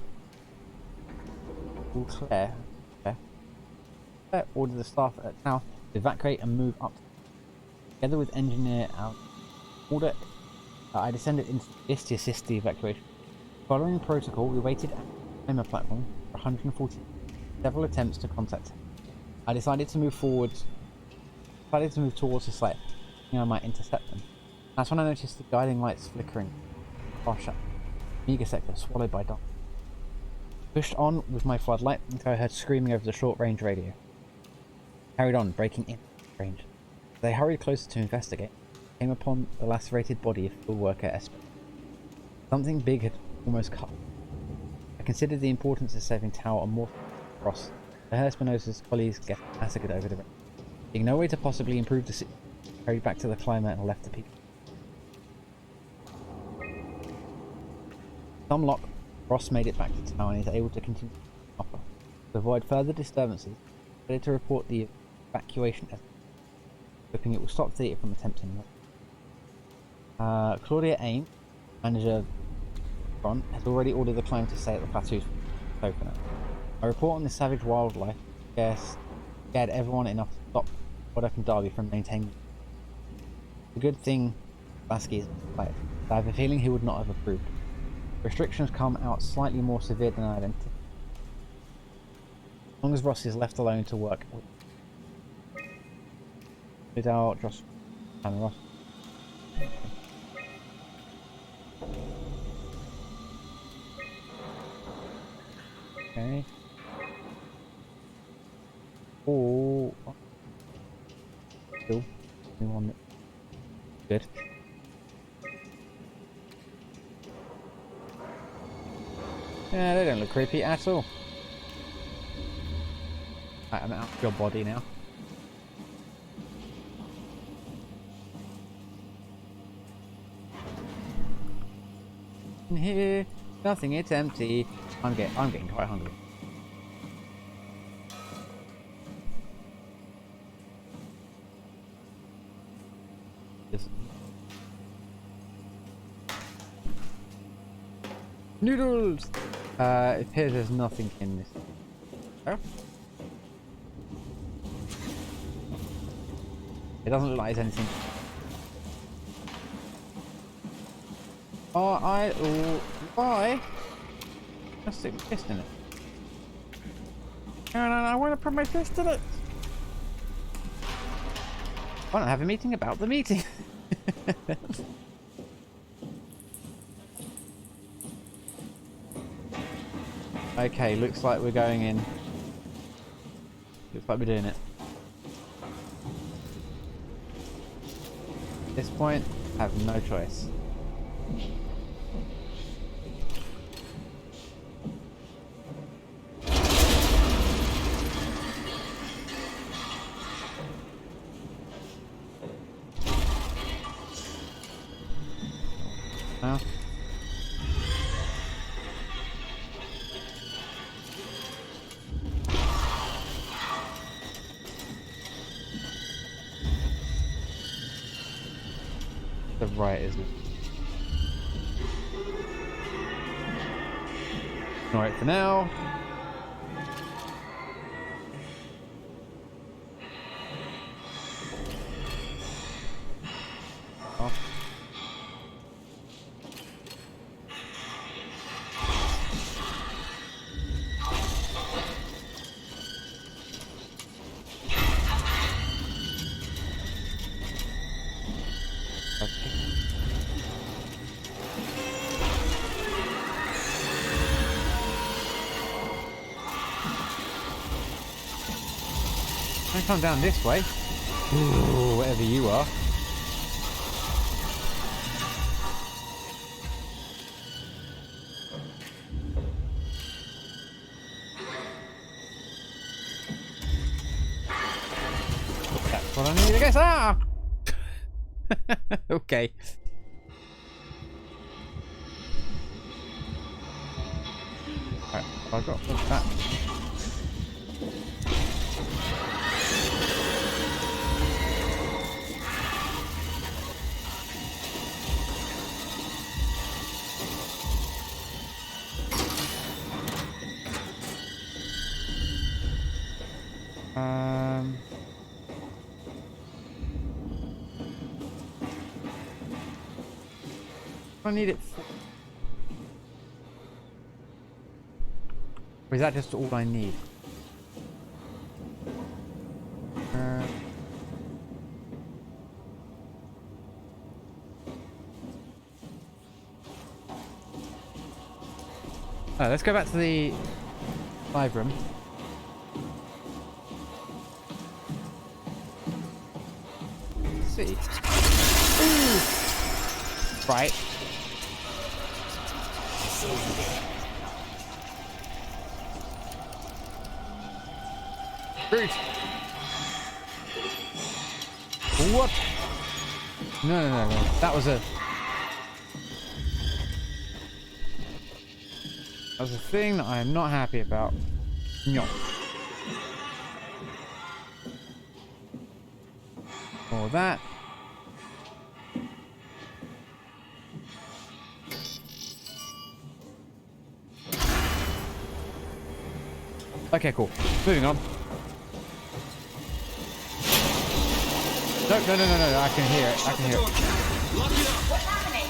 Claire ordered the staff at South to evacuate and move up. Together with engineer out order, I descended into this to assist the evacuation. Following protocol, we waited at the S.O.M.A platform for 140. Several attempts to contact him. I decided to move towards the site, thinking I might intercept them. That's when I noticed the guiding lights flickering. Flash up. Mega sector swallowed by dark. Pushed on with my floodlight until I heard screaming over the short-range radio. Carried on, breaking in range. As I hurried closer to investigate, I came upon the lacerated body of field worker Espen. Something big had almost cut. I considered the importance of saving Tau and more Ross. The Espinosa's colleagues get massacred over the range. Seeing no way to possibly improve the situation, I hurried back to the climber and left the people. Some lock, Ross made it back to Tau and is able to continue offer. To avoid further disturbances, I decided to report the evacuation as hoping it will stop Theta from attempting it. Claudia Aim, manager Ron, has already ordered the climber to stay at the plateau for now. My report on the savage wildlife scared everyone enough to stop Bodok and Darby from maintaining. The good thing Lasky is quiet, but I have a feeling he would not have approved. Restrictions come out slightly more severe than I anticipated. As long as Ross is left alone to work without just and Ross. Okay. Oh. Still. Good. Yeah, they don't look creepy at all. Right, I'm out of your body now. In here, nothing, it's empty. I'm getting quite hungry. Just... Noodles! It appears there's nothing in this. Oh? It doesn't look like there's anything. Why? Let's stick my fist in it. No, I want to put my fist in it. Why not have a meeting about the meeting? Okay, looks like we're going in. Looks like we're doing it. At this point, I have no choice. Now. The right is ignore it for now. Oh. Don't come down this way. Ooh, whatever you are. That's what I need, I guess. Ah! Okay. Right, I got that. I need it for... Or is that just all I need? Oh, let's go back to the live room. Let's see. Ooh. Right. Rude. What? No. That was a thing that I am not happy about. No. Or that. Okay, cool. Moving on. No, I can hear it. I can hear it. Lock it up. What's happening?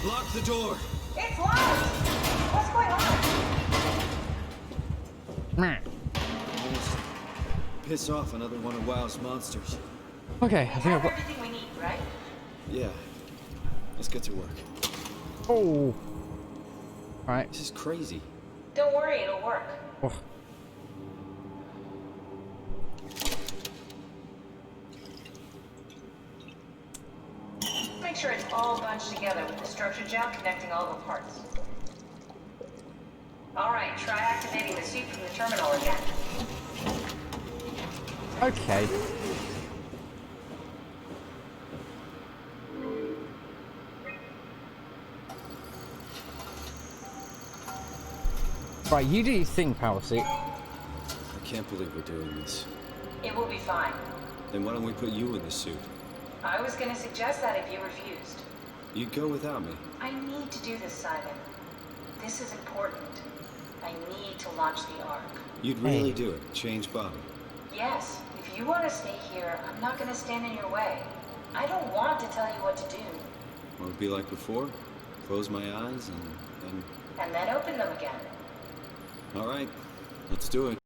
Lock the door. It's locked! What's going on? Just piss off another one of WoW's monsters. Okay, I We think I've have got... everything we need, right? Yeah. Let's get to work. Oh! Alright. This is crazy. Don't worry, it'll work. Oh. Make sure it's all bunched together with the structure gel connecting all the parts. Alright, try activating the suit from the terminal again. Okay. Right, you do your thing, Power Suit. I can't believe we're doing this. It will be fine. Then why don't we put you in the suit? I was gonna suggest that if you refused. You'd go without me. I need to do this, Simon. This is important. I need to launch the Ark. You'd really do it. Change Bobby. Yes, if you want to stay here, I'm not gonna stand in your way. I don't want to tell you what to do. What would it be like before? Close my eyes and then open them again. All right, let's do it.